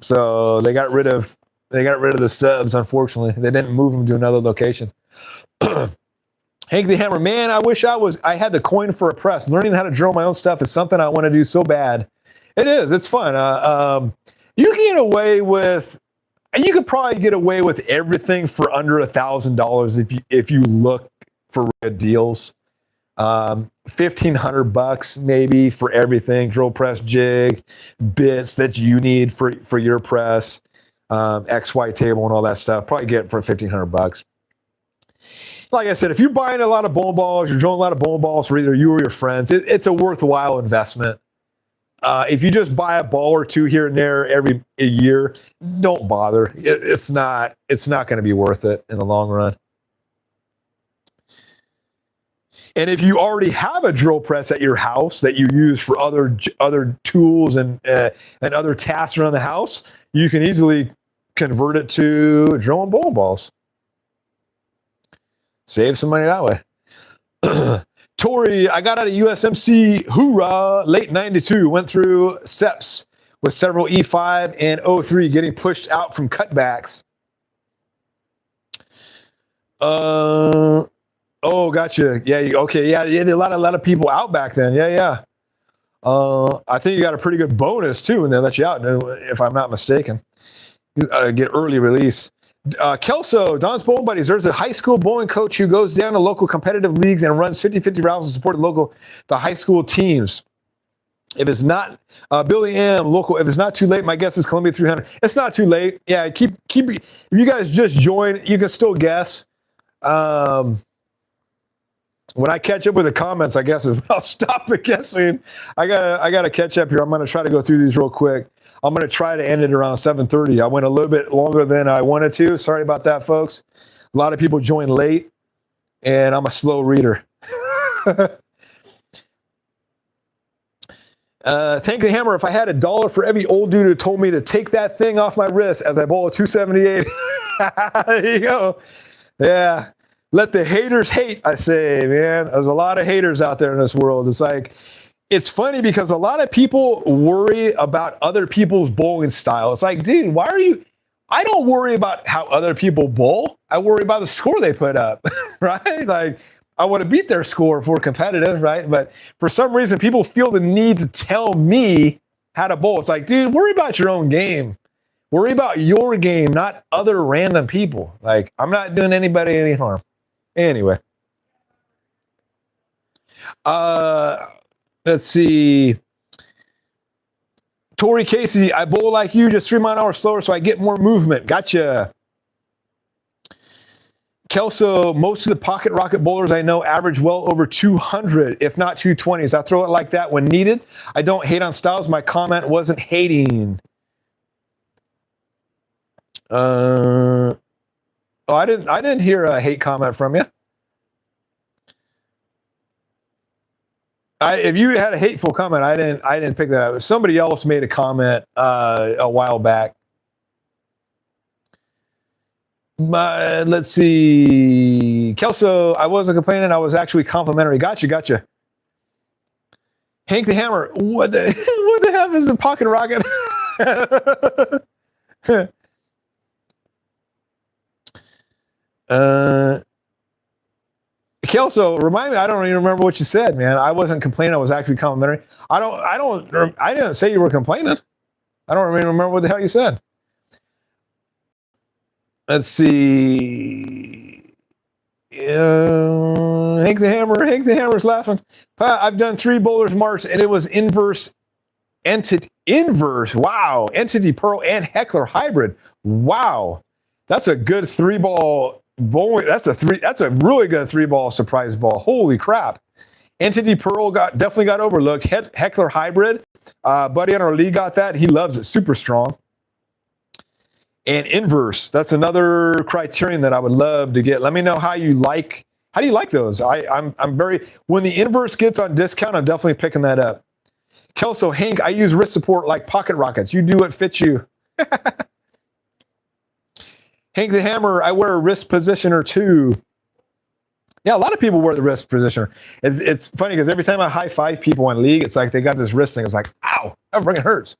[SPEAKER 1] So they got rid of the subs. Unfortunately, they didn't move them to another location. Hank the Hammer, man, I wish I had the coin for a press. Learning how to drill my own stuff is something I want to do so bad. It is. It's fun. You can get away with. You could probably get away with everything for under $1,000 if you look for good deals. $1,500 maybe for everything: drill press, jig, bits that you need for your press, XY table and all that stuff. Probably get it for $1,500. Like I said, if you're buying a lot of bowling balls, you're drilling a lot of bowling balls for either you or your friends, it's a worthwhile investment. If you just buy a ball or two here and there every year, don't bother. It's not going to be worth it in the long run. And if you already have a drill press at your house that you use for other tools and other tasks around the house, you can easily convert it to drilling bowling balls. Save some money that way. Tori, I got out of USMC, hoorah, late 92, went through SEPs with several E5 and O3 getting pushed out from cutbacks. Oh, gotcha. Yeah, okay, yeah, a lot of people out back then. Yeah. I think you got a pretty good bonus too, and they let you out, if I'm not mistaken. Get early release. Kelso, Don's Bowling Buddies. There's a high school bowling coach who goes down to local competitive leagues and runs 50-50 rounds to support the high school teams. If it's not Billy M, local, if it's not too late, my guess is Columbia 300. It's not too late. Yeah, keep. If you guys just join, you can still guess. When I catch up with the comments, I guess I'll stop the guessing. I gotta catch up here. I'm gonna try to go through these real quick. I'm gonna try to end it around 7:30. I went a little bit longer than I wanted to. Sorry about that, folks. A lot of people join late, and I'm a slow reader. Thank the Hammer. If I had $1 for every old dude who told me to take that thing off my wrist as I bowl a 278, there you go. Yeah. Let the haters hate, I say, man. There's a lot of haters out there in this world. It's like, it's funny because a lot of people worry about other people's bowling style. It's like, dude, why are you? I don't worry about how other people bowl. I worry about the score they put up, right? Like, I want to beat their score if we're competitive, right? But for some reason, people feel the need to tell me how to bowl. It's like, dude, worry about your own game. Worry about your game, not other random people. Like, I'm not doing anybody any harm. Anyway. Let's see. Tori Casey, I bowl like you, just 3 mile an hour slower so I get more movement. Gotcha. Kelso, most of the pocket rocket bowlers I know average well over 200, if not 220s. I throw it like that when needed. I don't hate on styles. My comment wasn't hating. I didn't hear a hate comment from you. If you had a hateful comment, I didn't pick that up. Somebody else made a comment a while back. Let's see. Kelso, I wasn't complaining. I was actually complimentary. Gotcha. Hank the Hammer, what the hell is a pocket rocket? Kelso, remind me. I don't even remember what you said, man. I wasn't complaining. I was actually complimentary. I didn't say you were complaining. I don't even remember what the hell you said. Let's see. Hank the Hammer's laughing. I've done 3 bowlers marks, and it was inverse. Wow. Entity Pearl and Heckler hybrid. Wow. That's a good 3-ball bowling. That's a really good 3-ball surprise ball. Holy crap. Entity Pearl definitely got overlooked. Heckler hybrid. Buddy on our league got that. He loves it. Super strong. And inverse, that's another criterion that I would love to get. Let me know how do you like those? I'm very, when the inverse gets on discount, I'm definitely picking that up. Kelso, Hank, I use wrist support like pocket rockets. You do what fits you. Hank the Hammer, I wear a wrist positioner too. Yeah, a lot of people wear the wrist positioner. It's funny because every time I high five people on league, it's like they got this wrist thing. It's like, ow, that freaking hurts.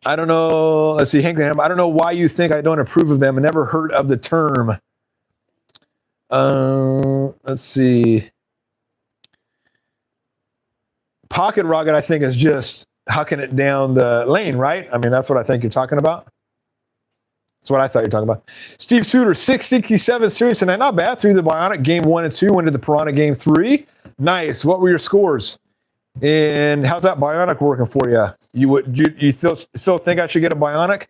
[SPEAKER 1] I don't know. Let's see, Hank the Hammer. I don't know why you think I don't approve of them. I never heard of the term. Let's see. Pocket rocket, I think, is just hucking it down the lane, right? I mean, that's what I think you're talking about. That's what I thought you were talking about. Steve Suter, 667 series tonight. Not bad. Through the Bionic game 1 and 2. Went to the Piranha game 3. Nice. What were your scores? And how's that Bionic working for you? You still think I should get a Bionic?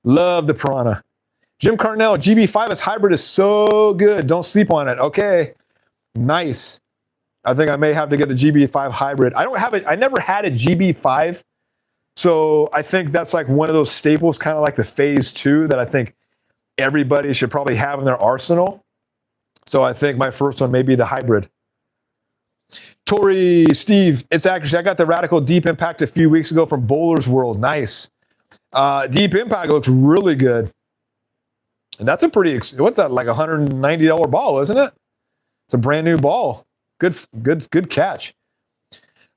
[SPEAKER 1] Love the Piranha. Jim Carnell, GB5 as hybrid is so good. Don't sleep on it. Okay. Nice. I think I may have to get the GB5 hybrid. I don't have it. I never had a GB5. So I think that's like one of those staples, kind of like the Phase 2 that I think everybody should probably have in their arsenal. So I think my first one may be the hybrid. Tori, Steve, it's accuracy. I got the Radical Deep Impact a few weeks ago from Bowler's World. Nice. Deep Impact looks really good. And that's a pretty, what's that, like $190 ball, isn't it? It's a brand new ball. Good catch.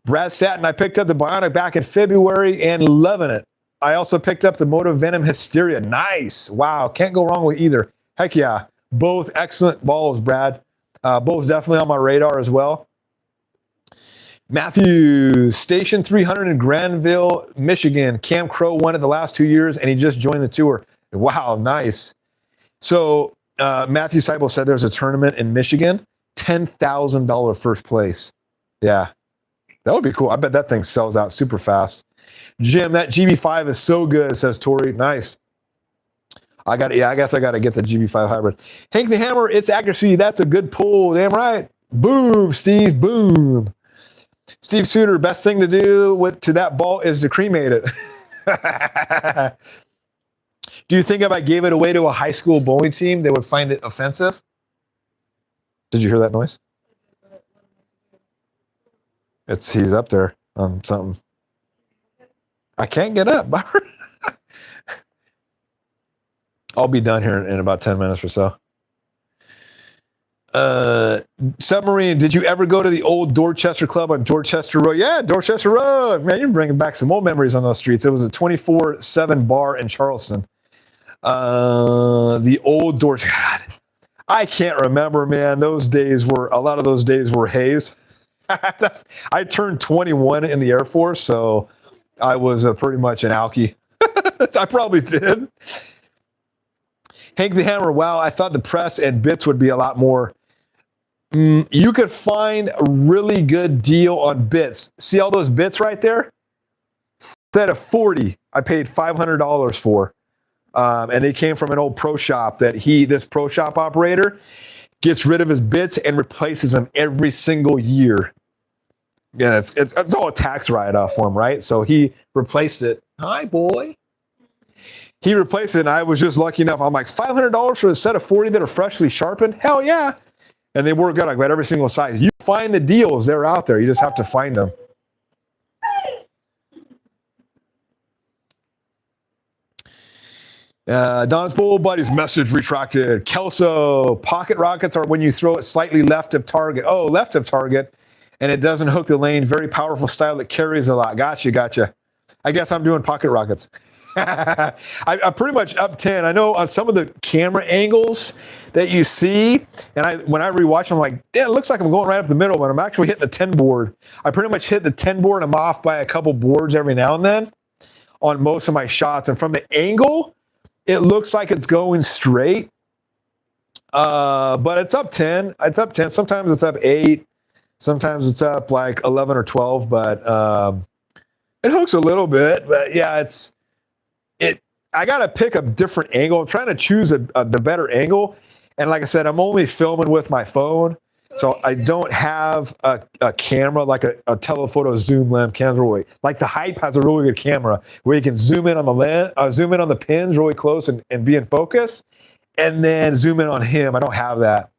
[SPEAKER 1] Brad Satin, I picked up the Bionic back in February and loving it. I also picked up the Moto Venom Hysteria. Nice. Wow. Can't go wrong with either. Heck yeah. Both excellent balls, Brad. Both definitely on my radar as well. Matthew, Station 300 in Granville, Michigan. Cam Crow won it the last 2 years, and he just joined the tour. Wow, nice. So Matthew Seibel said there's a tournament in Michigan, $10,000 first place. Yeah, that would be cool. I bet that thing sells out super fast. Jim, that GB5 is so good, says Tori. Nice. I guess I got to get the GB5 hybrid. Hank the Hammer, it's accuracy. That's a good pull. Damn right. Boom, Steve. Boom. Steve Suter, best thing to do to that ball is to cremate it. Do you think if I gave it away to a high school bowling team, they would find it offensive? Did you hear that noise? He's up there on something. I can't get up. I'll be done here in about 10 minutes or so. Submarine, did you ever go to the old Dorchester Club on Dorchester Road? Yeah, Dorchester Road. Man, you're bringing back some old memories on those streets. It was a 24/7 bar in Charleston. The old Dorchester. God, I can't remember, man. A lot of those days were haze. I turned 21 in the Air Force, so I was pretty much an alkie. I probably did. Hank the Hammer, wow, I thought the press and bits would be a lot more. You could find a really good deal on bits. See all those bits right there? Instead of 40, I paid $500 for. And they came from an old pro shop that this pro shop operator gets rid of his bits and replaces them every single year. Yeah, it's all a tax write-off for him, right? So he replaced it. Hi, boy. He replaced it, and I was just lucky enough. I'm like, $500 for a set of 40 that are freshly sharpened? Hell yeah. And they work good. I got every single size. You find the deals. They're out there. You just have to find them. Don's Bull Buddies message retracted. Kelso, pocket rockets are when you throw it slightly left of target. Oh, left of target, and it doesn't hook the lane. Very powerful style that carries a lot. Gotcha. I guess I'm doing pocket rockets. I'm pretty much up 10. I know on some of the camera angles that you see, and when I rewatch them, I'm like, damn, it looks like I'm going right up the middle, but I'm actually hitting the 10 board. I pretty much hit the 10 board. I'm off by a couple boards every now and then on most of my shots. And from the angle, it looks like it's going straight. But it's up 10. It's up 10. Sometimes it's up 8. Sometimes it's up like 11 or 12, but it hooks a little bit. But yeah, I got to pick a different angle. I'm trying to choose the better angle. And like I said, I'm only filming with my phone. So I don't have a camera like a telephoto zoom lens camera. Like the Hype has a really good camera where you can zoom in on the pins really close and be in focus, and then zoom in on him. I don't have that.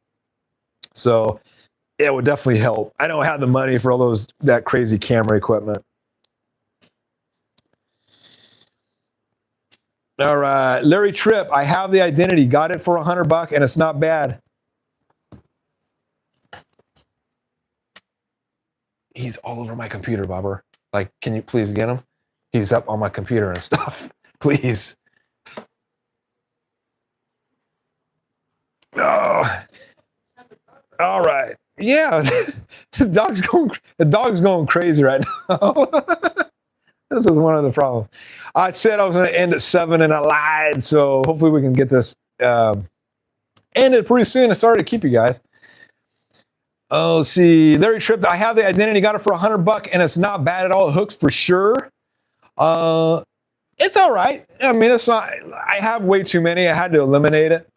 [SPEAKER 1] So it would definitely help. I don't have the money for all that crazy camera equipment. All right, Larry Tripp, I have the Identity. Got it for $100 and it's not bad. He's all over my computer, Bobber. Like, can you please get him? He's up on my computer and stuff. Please. Oh. All right. Yeah, the dog's going crazy right now. This is one of the problems. I said I was going to end at 7 and I lied. So hopefully we can get this ended pretty soon and started to keep you guys. Oh, let's see. Larry Tripp, I have the Identity. Got it for $100 and it's not bad at all. It hooks for sure. It's all right. I mean, it's not. I have way too many. I had to eliminate it.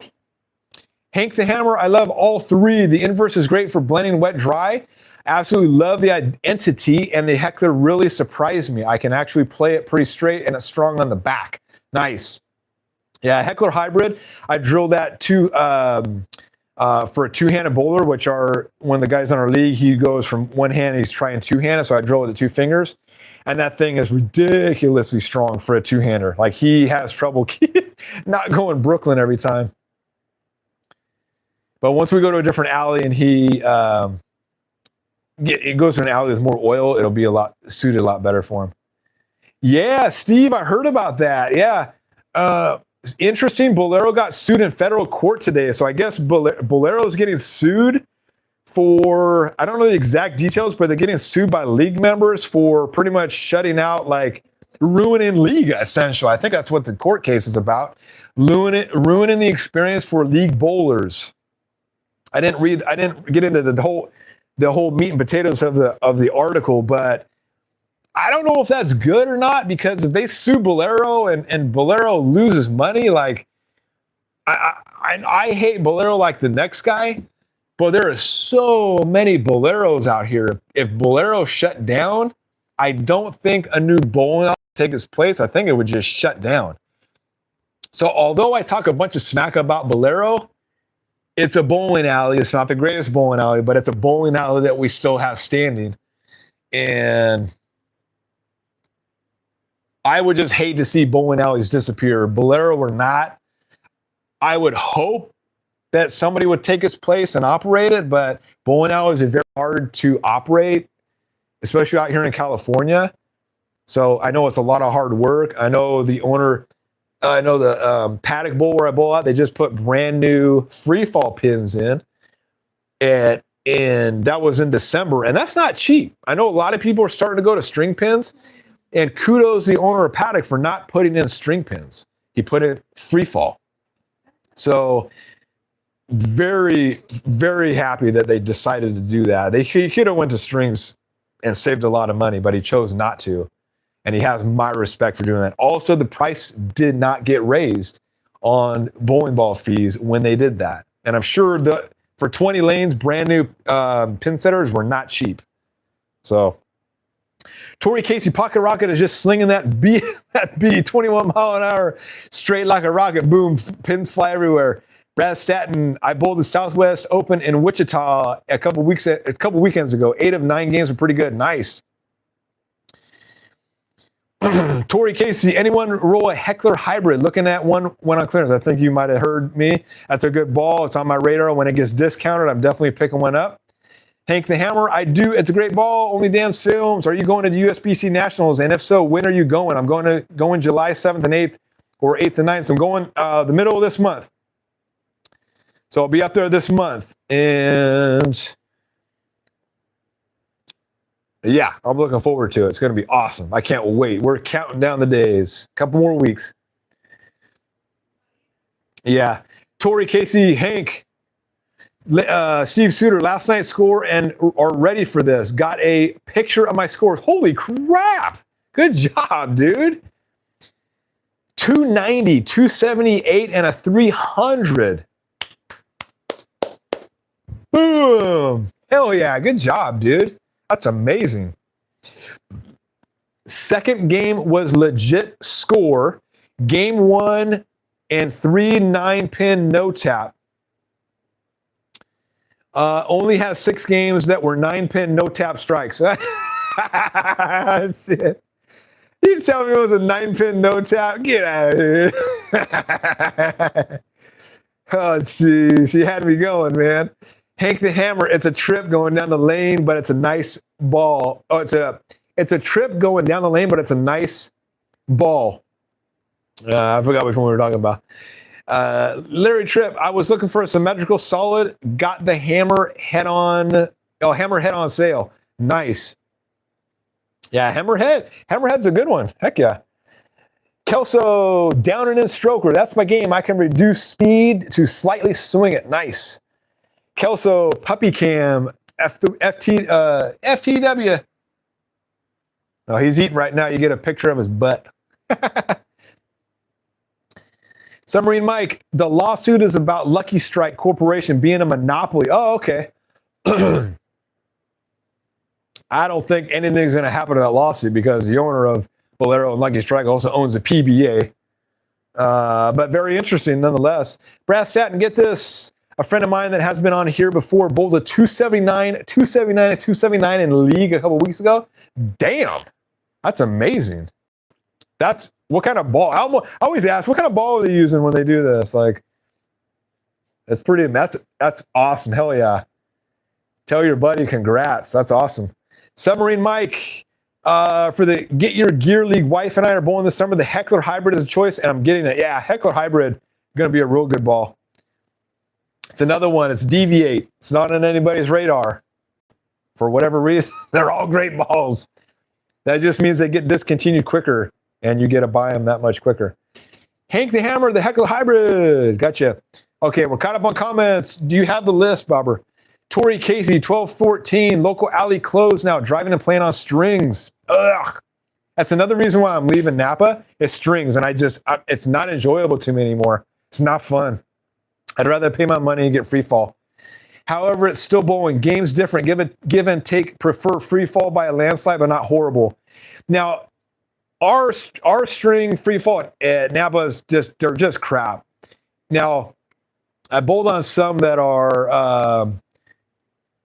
[SPEAKER 1] Hank the Hammer, I love all three. The Inverse is great for blending wet dry. Absolutely love the Identity, and the Heckler really surprised me. I can actually play it pretty straight, and it's strong on the back. Nice. Yeah, Heckler Hybrid. I drilled that for a two-handed bowler, which are when the guys in our league, he goes from one hand, he's trying two-handed, so I drill with the 2 fingers. And that thing is ridiculously strong for a two-hander. Like, he has trouble not going Brooklyn every time. But once we go to a different alley and it goes to an alley with more oil, it'll be suited a lot better for him. Yeah, Steve, I heard about that. Yeah. Interesting. Bolero got sued in federal court today. So I guess Bolero is getting sued for, I don't know the exact details, but they're getting sued by league members for pretty much shutting out, like ruining league, essentially. I think that's what the court case is about. Ruining the experience for league bowlers. I didn't get into the whole meat and potatoes of the article, but I don't know if that's good or not, because if they sue Bolero and Bolero loses money, like I hate Bolero like the next guy, but there are so many Boleros out here. If Bolero shut down, I don't think a new bowling alley would take its place. I think it would just shut down. So although I talk a bunch of smack about Bolero, it's a bowling alley. It's not the greatest bowling alley, but it's a bowling alley that we still have standing. And I would just hate to see bowling alleys disappear. Bolero or not, I would hope that somebody would take its place and operate it, but bowling alleys are very hard to operate, especially out here in California. So I know it's a lot of hard work. I know the owner, I know the Paddock Bowl where I bowl out, they just put brand new free fall pins in. And that was in December. And that's not cheap. I know a lot of people are starting to go to string pins. And kudos to the owner of Paddock for not putting in string pins. He put in free fall. So very, very happy that they decided to do that. He could have went to strings and saved a lot of money, but he chose not to. And he has my respect for doing that. Also, the price did not get raised on bowling ball fees when they did that. And I'm sure for 20 lanes, brand new pin setters were not cheap. So Tori Casey Pocket Rocket is just slinging that B 21 mile an hour straight like a rocket. Boom, pins fly everywhere. Brad Staton, I bowled the Southwest Open in Wichita a couple weekends ago. 8 of 9 games were pretty good. Nice. Tori Casey, anyone roll a Heckler Hybrid? Looking at one on clearance. I think you might have heard me. That's a good ball. It's on my radar. When it gets discounted, I'm definitely picking one up. Hank the Hammer, I do. It's a great ball. Only Dan's Films. Are you going to the USBC Nationals? And if so, when are you going? I'm going July 7th and 8th or 8th and 9th. So I'm going the middle of this month. So I'll be up there this month. And yeah, I'm looking forward to it. It's going to be awesome. I can't wait. We're counting down the days. A couple more weeks. Yeah. Tori Casey, Hank, Steve Suter, last night's score and are ready for this. Got a picture of my scores. Holy crap. Good job, dude. 290, 278, and a 300. Boom. Hell yeah. Good job, dude. That's amazing. Second game was legit score. Game 1 and 3 9-pin no tap. Only has 6 games that were 9-pin no tap strikes. Shit. You tell me it was a 9-pin no tap? Get out of here. Oh, jeez. You had me going, man. Hank the Hammer, it's a trip going down the lane, but it's a nice ball. Oh, it's a trip going down the lane, but it's a nice ball. I forgot which one we were talking about. Larry Tripp, I was looking for a symmetrical solid. Got the hammer head on. Oh, hammer head on sale. Nice. Yeah, hammerhead. Hammerhead's a good one. Heck yeah. Kelso, down and in stroker. That's my game. I can reduce speed to slightly swing it. Nice. Kelso, puppy cam. FTW. Oh, he's eating right now. You get a picture of his butt. Submarine Mike, the lawsuit is about Lucky Strike Corporation being a monopoly. Oh, okay. I don't think anything's going to happen to that lawsuit because the owner of Bolero and Lucky Strike also owns a PBA. But very interesting nonetheless. Brad Staton, get this. A friend of mine that has been on here before bowled a 279, 279 in league a couple weeks ago. Damn. That's amazing. That's what kind of ball? I always ask, what kind of ball are they using when they do this? Like, that's pretty. That's awesome. Hell yeah! Tell your buddy congrats. That's awesome. Submarine Mike, for the Get Your Gear League, wife and I are bowling this summer. The Heckler Hybrid is a choice, and I'm getting it. Yeah, Heckler Hybrid going to be a real good ball. It's another one. It's Deviate. It's not on anybody's radar. For whatever reason, they're all great balls. That just means they get discontinued quicker, and you get to buy them that much quicker. Hank the Hammer, the Heckler Hybrid. Gotcha. Okay, we're caught up on comments. Do you have the list, Bobber? Tori Casey, 1214. Local alley closed now. Driving and playing on strings. Ugh. That's another reason why I'm leaving Napa. It's strings, and it's not enjoyable to me anymore. It's not fun. I'd rather pay my money and get free fall. However, it's still bowling. Game's different. Give and take. Prefer free fall by a landslide, but not horrible. Now, our string free fall at Napa's they're just crap. Now, I bowled on some that are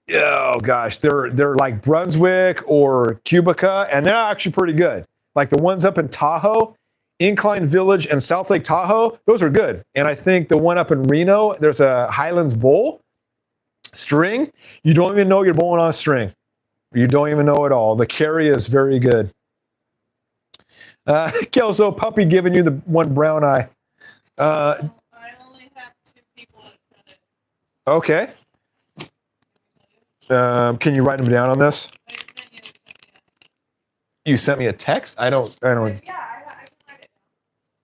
[SPEAKER 1] oh gosh, they're like Brunswick or Cubica, and they're actually pretty good. Like the ones up in Tahoe, Incline Village and South Lake Tahoe, those are good. And I think the one up in Reno, there's a Highlands Bowl string. You don't even know you're bowling on a string. You don't even know at all. The carry is very good. Kelso Puppy giving you the one brown eye.
[SPEAKER 2] I only have 2 people that said it.
[SPEAKER 1] Okay. Can you write them down on this?
[SPEAKER 2] I sent you something.
[SPEAKER 1] You sent me a text? I don't.
[SPEAKER 2] Yeah, I can write it.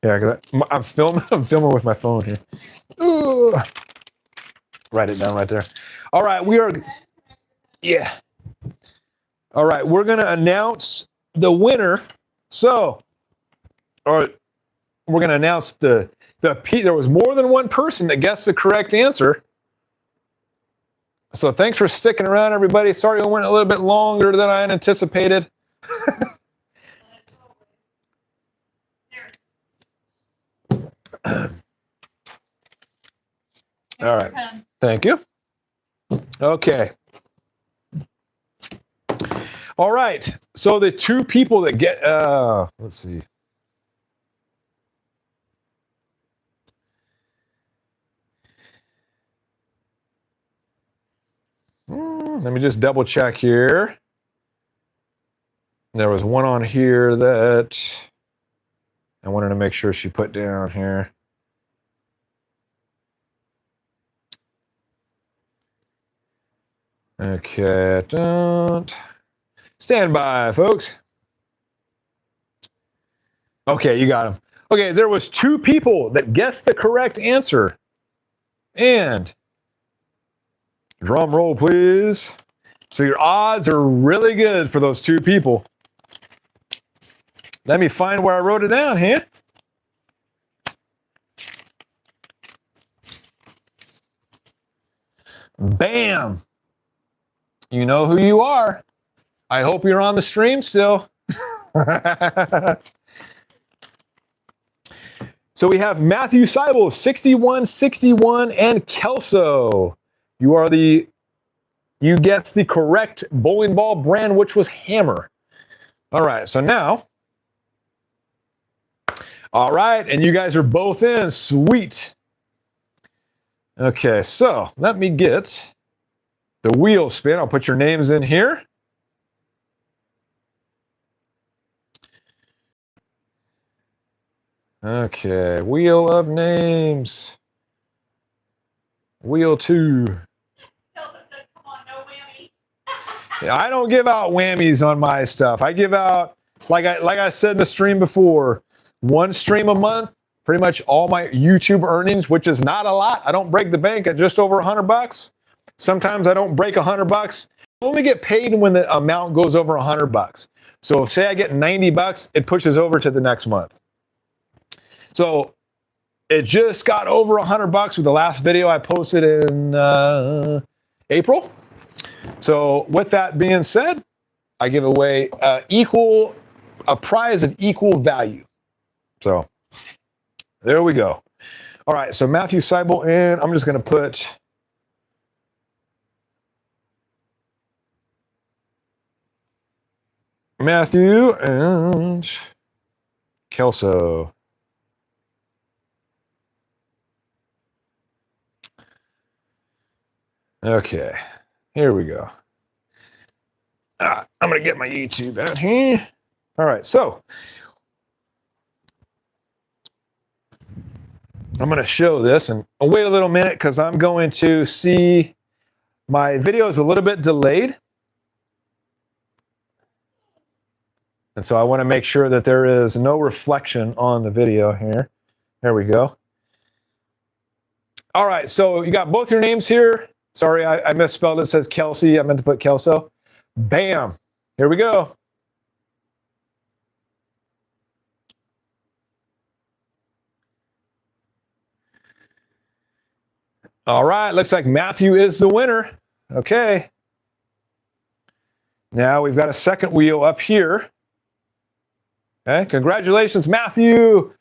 [SPEAKER 1] Yeah, because I'm filming with my phone here. Ugh. Write it down right there. All right, we are. Yeah. All right, we're gonna announce the winner. So, all right, we're gonna announce there was more than one person that guessed the correct answer. So thanks for sticking around, everybody. Sorry I went a little bit longer than I had anticipated. All right. Thank you. Okay. All right. So the 2 people that get, let's see. Let me just double check here. There was one on here that I wanted to make sure she put down here. Okay, don't stand by, folks. Okay, you got him. Okay, there was 2 people that guessed the correct answer. And drum roll, please. So your odds are really good for those 2 people. Let me find where I wrote it down here. Bam. You know who you are. I hope you're on the stream still. So we have Matthew Seibel, 6161, and Kelso. You guessed the correct bowling ball brand, which was Hammer. All right, so now, all right, and you guys are both in. Sweet. Okay, so let me get the wheel spin. I'll put your names in here. Okay, wheel of names. Wheel 2.
[SPEAKER 2] Kelso said, come on, no whammy.
[SPEAKER 1] I don't give out whammies on my stuff. I give out, like I said in the stream before, 1 stream a month, pretty much all my YouTube earnings, which is not a lot. I don't break the bank at just over $100. Sometimes I don't break $100. I only get paid when the amount goes over $100. So say I get $90, it pushes over to the next month. So it just got over $100 with the last video I posted in April. So with that being said, I give away a prize of equal value. So there we go. All right, so Matthew Seibel, and I'm just going to put Matthew and Kelso. Okay, here we go. I'm going to get my YouTube out here. All right, so I'm going to show this, and I'll wait a little minute because I'm going to see my video is a little bit delayed. And so I want to make sure that there is no reflection on the video here. There we go. All right, so you got both your names here. Sorry, I misspelled it. It says Kelsey. I meant to put Kelso. Bam. Here we go. All right, looks like Matthew is the winner. Okay. Now we've got a second wheel up here. Okay, congratulations, Matthew.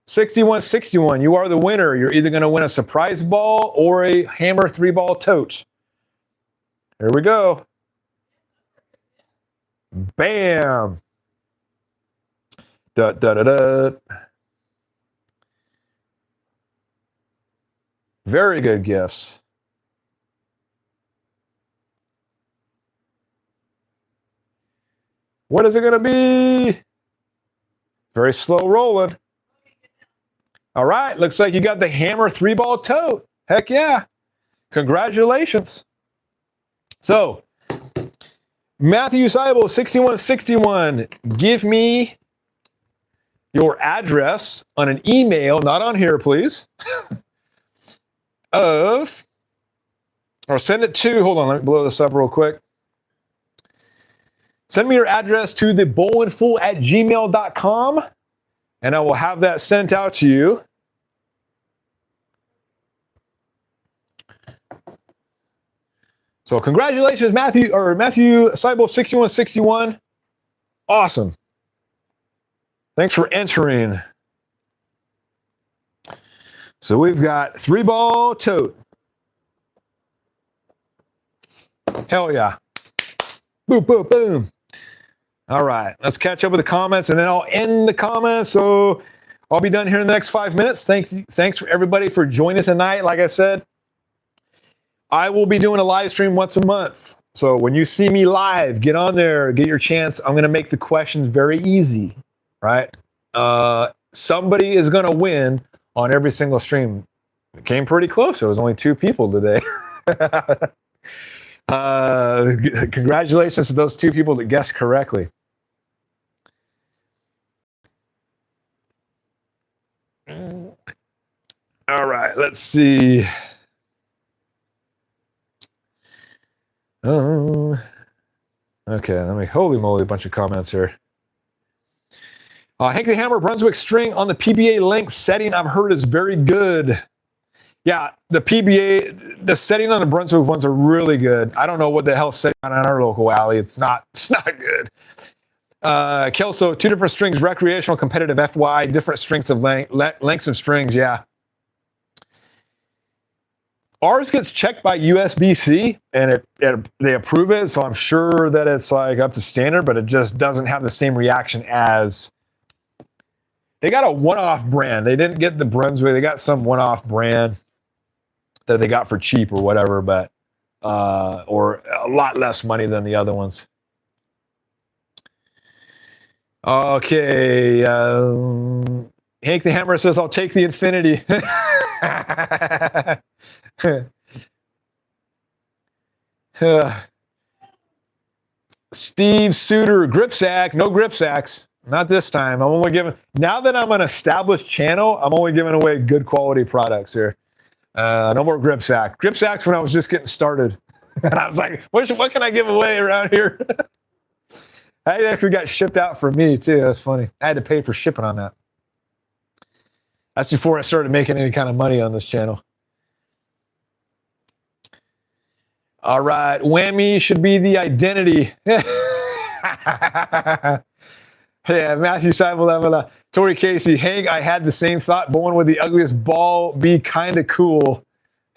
[SPEAKER 1] 6161, you are the winner. You're either going to win a surprise ball or a Hammer 3-ball tote. Here we go. Bam. Da, da, da, da. Very good gifts. What is it going to be? Very slow rolling. All right, looks like you got the Hammer 3-ball tote. Heck yeah. Congratulations. So, Matthew Seibel, 6161, give me your address on an email, not on here, please, or send it to, hold on, let me blow this up real quick. Send me your address to thebowlingfool@gmail.com, and I will have that sent out to you. So congratulations, Matthew Seibel, 6161. Awesome. Thanks for entering. So we've got 3-ball tote. Hell yeah. Boom, boom, boom. All right, let's catch up with the comments, and then I'll end the comments. So I'll be done here in the next 5 minutes. Thanks for everybody for joining tonight. Like I said, I will be doing a live stream once a month. So when you see me live, get on there, get your chance. I'm going to make the questions very easy, right? Somebody is going to win on every single stream. It came pretty close. There was only 2 people today. Congratulations to those 2 people that guessed correctly. All right, let's see. Okay, holy moly, a bunch of comments here. Hank the Hammer Brunswick string on the PBA length setting I've heard is very good. Yeah, the PBA, the setting on the Brunswick ones are really good. I don't know what the hell's setting on our local alley. It's not good. Kelso, 2 different strings, recreational, competitive, FY, different strengths of lengths of strings, yeah. Ours gets checked by USBC, and they approve it, so I'm sure that it's like up to standard, but it just doesn't have the same reaction as... They got a one-off brand. They didn't get the Brunswick. They got some one-off brand that they got for cheap or whatever, but or a lot less money than the other ones. Okay. Hank the Hammer says, I'll take the Infinity. Steve Suter, grip sack, no grip sacks. Not this time. I'm only giving, now that I'm an established channel, I'm only giving away good quality products here. No more grip sack. Grip sacks when I was just getting started. And I was like, what can I give away around here? I actually got shipped out for me too. That's funny. I had to pay for shipping on that. That's before I started making any kind of money on this channel. All right, whammy should be the identity. Yeah, Matthew Seibel, Tori Casey, Hank, I had the same thought. Bowling with the ugliest ball be kind of cool.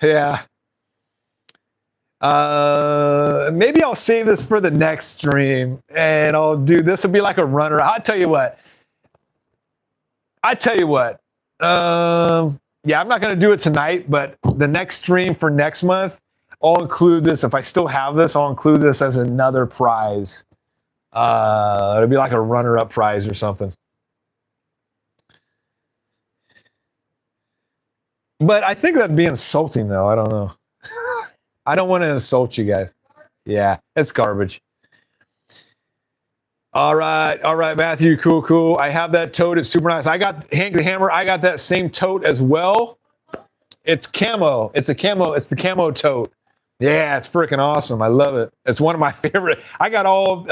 [SPEAKER 1] Yeah. Maybe I'll save this for the next stream, and I'll do this. Will be like a runner. I'll tell you what. Yeah, I'm not going to do it tonight, but the next stream for next month, I'll include this. If I still have this, I'll include this as another prize. It'll be like a runner-up prize or something. But I think that'd be insulting, though. I don't know. I don't want to insult you guys. Yeah, it's garbage. All right, Matthew. Cool. I have that tote. It's super nice. I got Hank the Hammer. I got that same tote as well. It's camo. It's a camo. It's the camo tote. Yeah, it's freaking awesome. I love it. It's one of my favorite. I got all.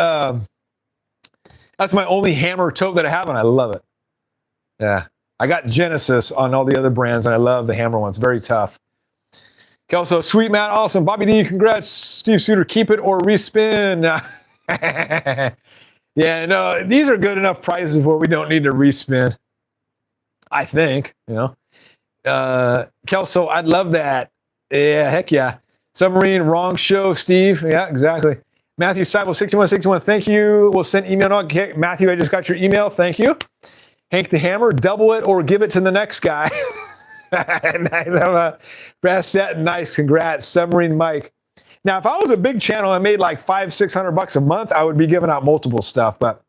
[SPEAKER 1] That's my only hammer tote that I have, and I love it. Yeah, I got Genesis on all the other brands, and I love the hammer ones. Very tough. Kelso, sweet Matt, awesome. Bobby D, congrats. Steve Suter, keep it or respin. Yeah, no, these are good enough prices where we don't need to respin. I think, Kelso, I'd love that. Yeah, heck yeah. Submarine, wrong show, Steve. Yeah, exactly. Matthew Seibel, 6161, thank you. We'll send email. Okay, Matthew, I just got your email. Thank you. Hank the Hammer, double it or give it to the next guy. Brass Satin, nice. Congrats. Submarine Mike. Now, if I was a big channel, I made like $500-600 a month, I would be giving out multiple stuff. But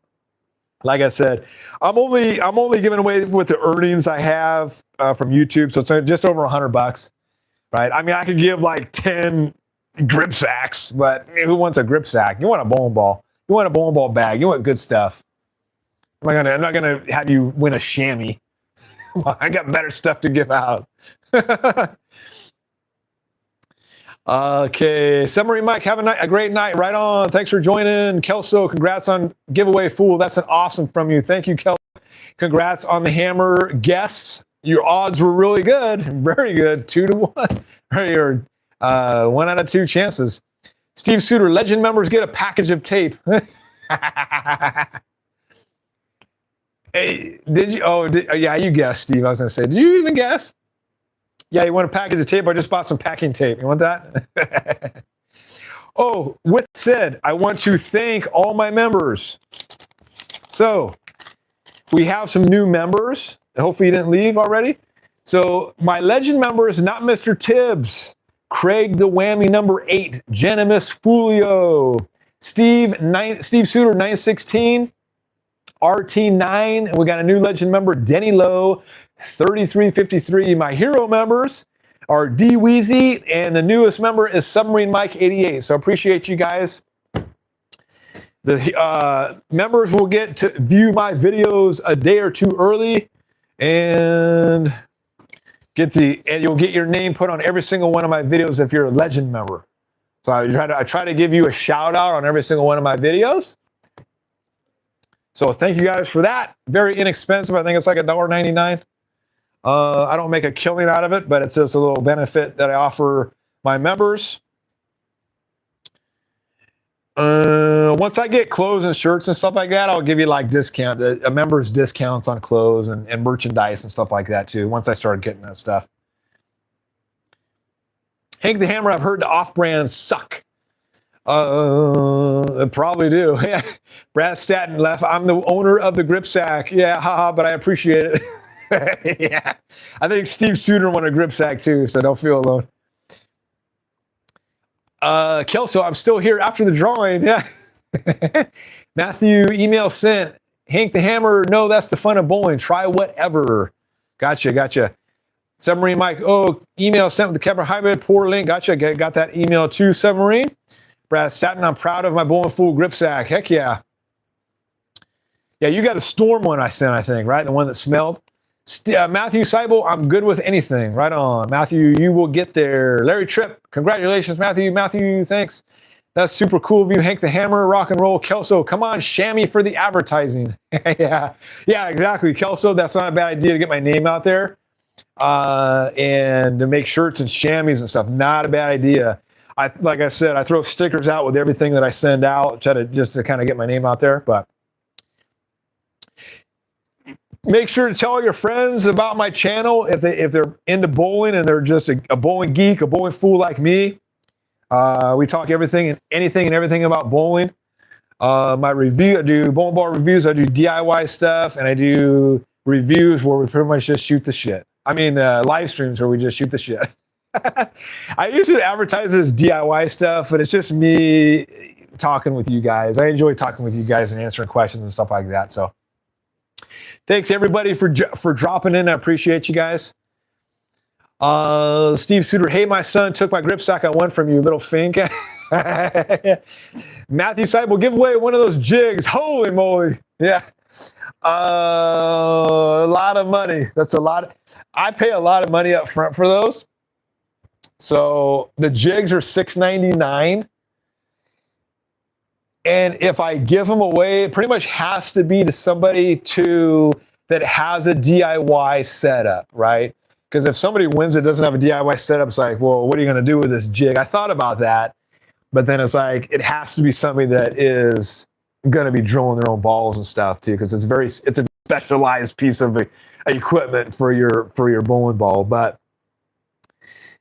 [SPEAKER 1] like I said, I'm only giving away with the earnings I have from YouTube, so it's just over $100, right? I mean, I could give like 10 grip sacks, but who wants a grip sack? You want a bowling ball. You want a bowling ball bag. You want good stuff. I'm not gonna have you win a chamois. I got better stuff to give out. Okay, Submarine Mike, have a great night. Right on. Thanks for joining. Kelso, congrats on giveaway, fool. That's an awesome from you. Thank you, Kelso. Congrats on the hammer guess. Your odds were really good. Very good. 2-1. Or 1 out of 2 chances. Steve Suter, Legend members get a package of tape. Hey, did you? Yeah, you guessed, Steve. I was going to say, did you even guess? Yeah, you want a package of tape? I just bought some packing tape. You want that? Oh, with that said, I want to thank all my members. So, we have some new members. Hopefully you didn't leave already. So, my Legend member is not Mr. Tibbs. Craig the Whammy number 8. Genimus Fulio. Steve Suter 916. RT9. We got a new Legend member, Denny Lowe. 3353. My hero members are D Weezy, and the newest member is Submarine Mike 88. So appreciate you guys. The members will get to view my videos a day or two early, and you'll get your name put on every single one of my videos if you're a Legend member. So I try to give you a shout out on every single one of my videos. So thank you guys for that. Very inexpensive. I think it's like $1.99. I don't make a killing out of it, but it's just a little benefit that I offer my members. Once I get clothes and shirts and stuff like that, I'll give you like a members discounts on clothes and merchandise and stuff like that too. Once I start getting that stuff. Hank the Hammer, I've heard the off-brands suck. Probably do. Yeah. Brad Staten left. I'm the owner of the grip sack. Yeah, haha, but I appreciate it. Yeah, I think Steve Suter won a grip sack too, so don't feel alone. Kelso, I'm still here after the drawing. Yeah. Matthew, email sent. Hank the Hammer, no, that's the fun of bowling. Try whatever. Gotcha. Submarine Mike, email sent with the Kevlar Hybrid. Poor link. Gotcha. Got that email too, Submarine. Brad Staten, I'm proud of my Bowling Fool grip sack. Heck yeah. Yeah, you got the Storm one I sent, I think, right? The one that smelled. Matthew Seibel, I'm good with anything. Right on. Matthew, you will get there. Larry Tripp, congratulations, Matthew. Matthew, thanks. That's super cool of you. Hank the Hammer, rock and roll. Kelso, come on, chamois for the advertising. Yeah, exactly. Kelso, that's not a bad idea to get my name out there. And to make shirts and chamois and stuff. Not a bad idea. Like I said, I throw stickers out with everything that I send out, just to kind of get my name out there. But make sure to tell your friends about my channel if they're into bowling and they're just a bowling geek, a bowling fool like me. We talk everything and anything and everything about bowling. My review, I do bowling ball reviews, I do DIY stuff, and I do reviews where we pretty much just shoot the shit. I mean, live streams where we just shoot the shit. I usually advertise it as DIY stuff, but it's just me talking with you guys. I enjoy talking with you guys and answering questions and stuff like that. So thanks everybody for dropping in. I appreciate you guys. Steve Suter, hey, my son took my grip sack. I won from you, little fink. Matthew Seibel, give away one of those jigs. Holy moly. Yeah. A lot of money. That's a lot. I pay a lot of money up front for those. So the jigs are $6.99. And if I give them away, it pretty much has to be to somebody that has a DIY setup, right? Because if somebody wins that doesn't have a DIY setup, it's like, well, what are you going to do with this jig? I thought about that, but then it's like, it has to be somebody that is going to be drilling their own balls and stuff too, because it's a specialized piece of equipment for your bowling ball. But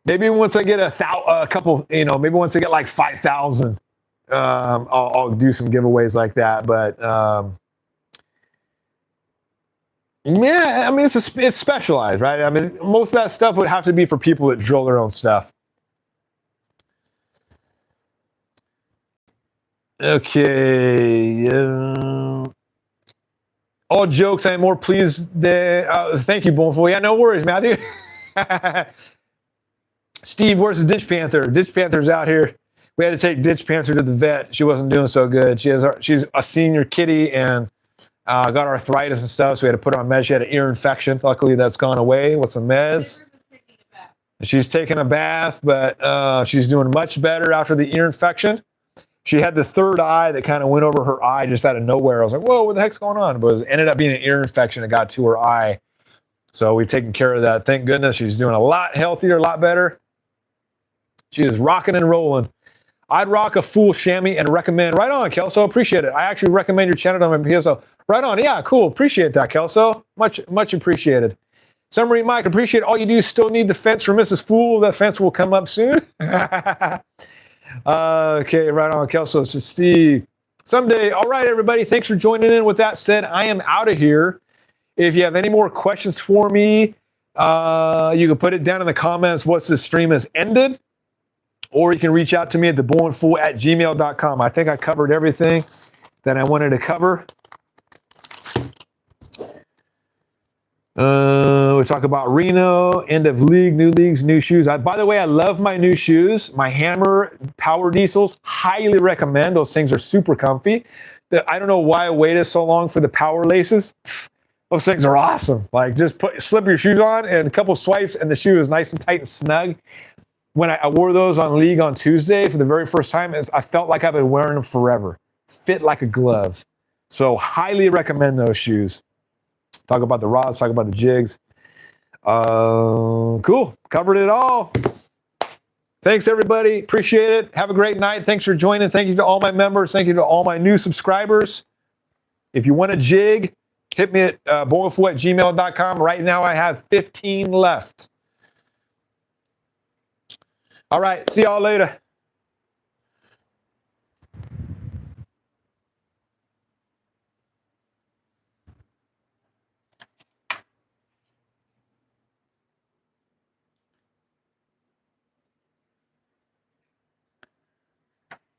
[SPEAKER 1] maybe once I get a couple, maybe once I get like 5,000, I'll do some giveaways like that. But yeah, I mean, it's specialized, right? I mean, most of that stuff would have to be for people that drill their own stuff. Okay. All jokes, I am more pleased than. Thank you, Boneful. Yeah, no worries, Matthew. Steve, where's the Ditch Panther? Ditch Panther's out here. We had to take Ditch Panther to the vet. She wasn't doing so good. She's a senior kitty and got arthritis and stuff, so we had to put her on meds. She had an ear infection. Luckily, that's gone away with some meds. She's taking a bath, but she's doing much better after the ear infection. She had the third eye that kind of went over her eye just out of nowhere. I was like, whoa, what the heck's going on? But it ended up being an ear infection that got to her eye. So we've taken care of that. Thank goodness. She's doing a lot healthier, a lot better. She is rocking and rolling. I'd rock a full chamois and recommend. Right on, Kelso. Appreciate it. I actually recommend your channel on my PSO. Right on. Yeah, cool. Appreciate that, Kelso. Much appreciated. Submarine Mike, appreciate all you do. Still need the fence for Mrs. Fool. That fence will come up soon. Okay, right on, Kelso. So Steve, someday. All right, everybody. Thanks for joining in. With that said, I am out of here. If you have any more questions for me, you can put it down in the comments once the stream has ended. Or you can reach out to me at thebowlingfool@gmail.com. I think I covered everything that I wanted to cover. We talk about Reno, end of league, new leagues, new shoes. By the way, I love my new shoes. My Hammer Power Diesels, highly recommend. Those things are super comfy. I don't know why I waited so long for the Power Laces. Those things are awesome. Like, just slip your shoes on and a couple swipes and the shoe is nice and tight and snug. When I wore those on League on Tuesday for the very first time, I felt like I've been wearing them forever. Fit like a glove. So highly recommend those shoes. Talk about the rods, talk about the jigs. Cool. Covered it all. Thanks, everybody. Appreciate it. Have a great night. Thanks for joining. Thank you to all my members. Thank you to all my new subscribers. If you want a jig, hit me at bowlingfool@gmail.com. Right now, I have 15 left. All right. See y'all later.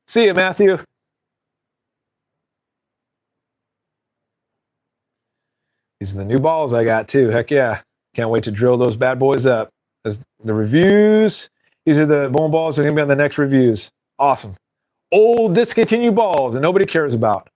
[SPEAKER 1] See you, Matthew. These are the new balls I got too. Heck yeah. Can't wait to drill those bad boys up. There's the reviews. These are the bowling balls that are going to be on the next reviews. Awesome. Old discontinued balls that nobody cares about.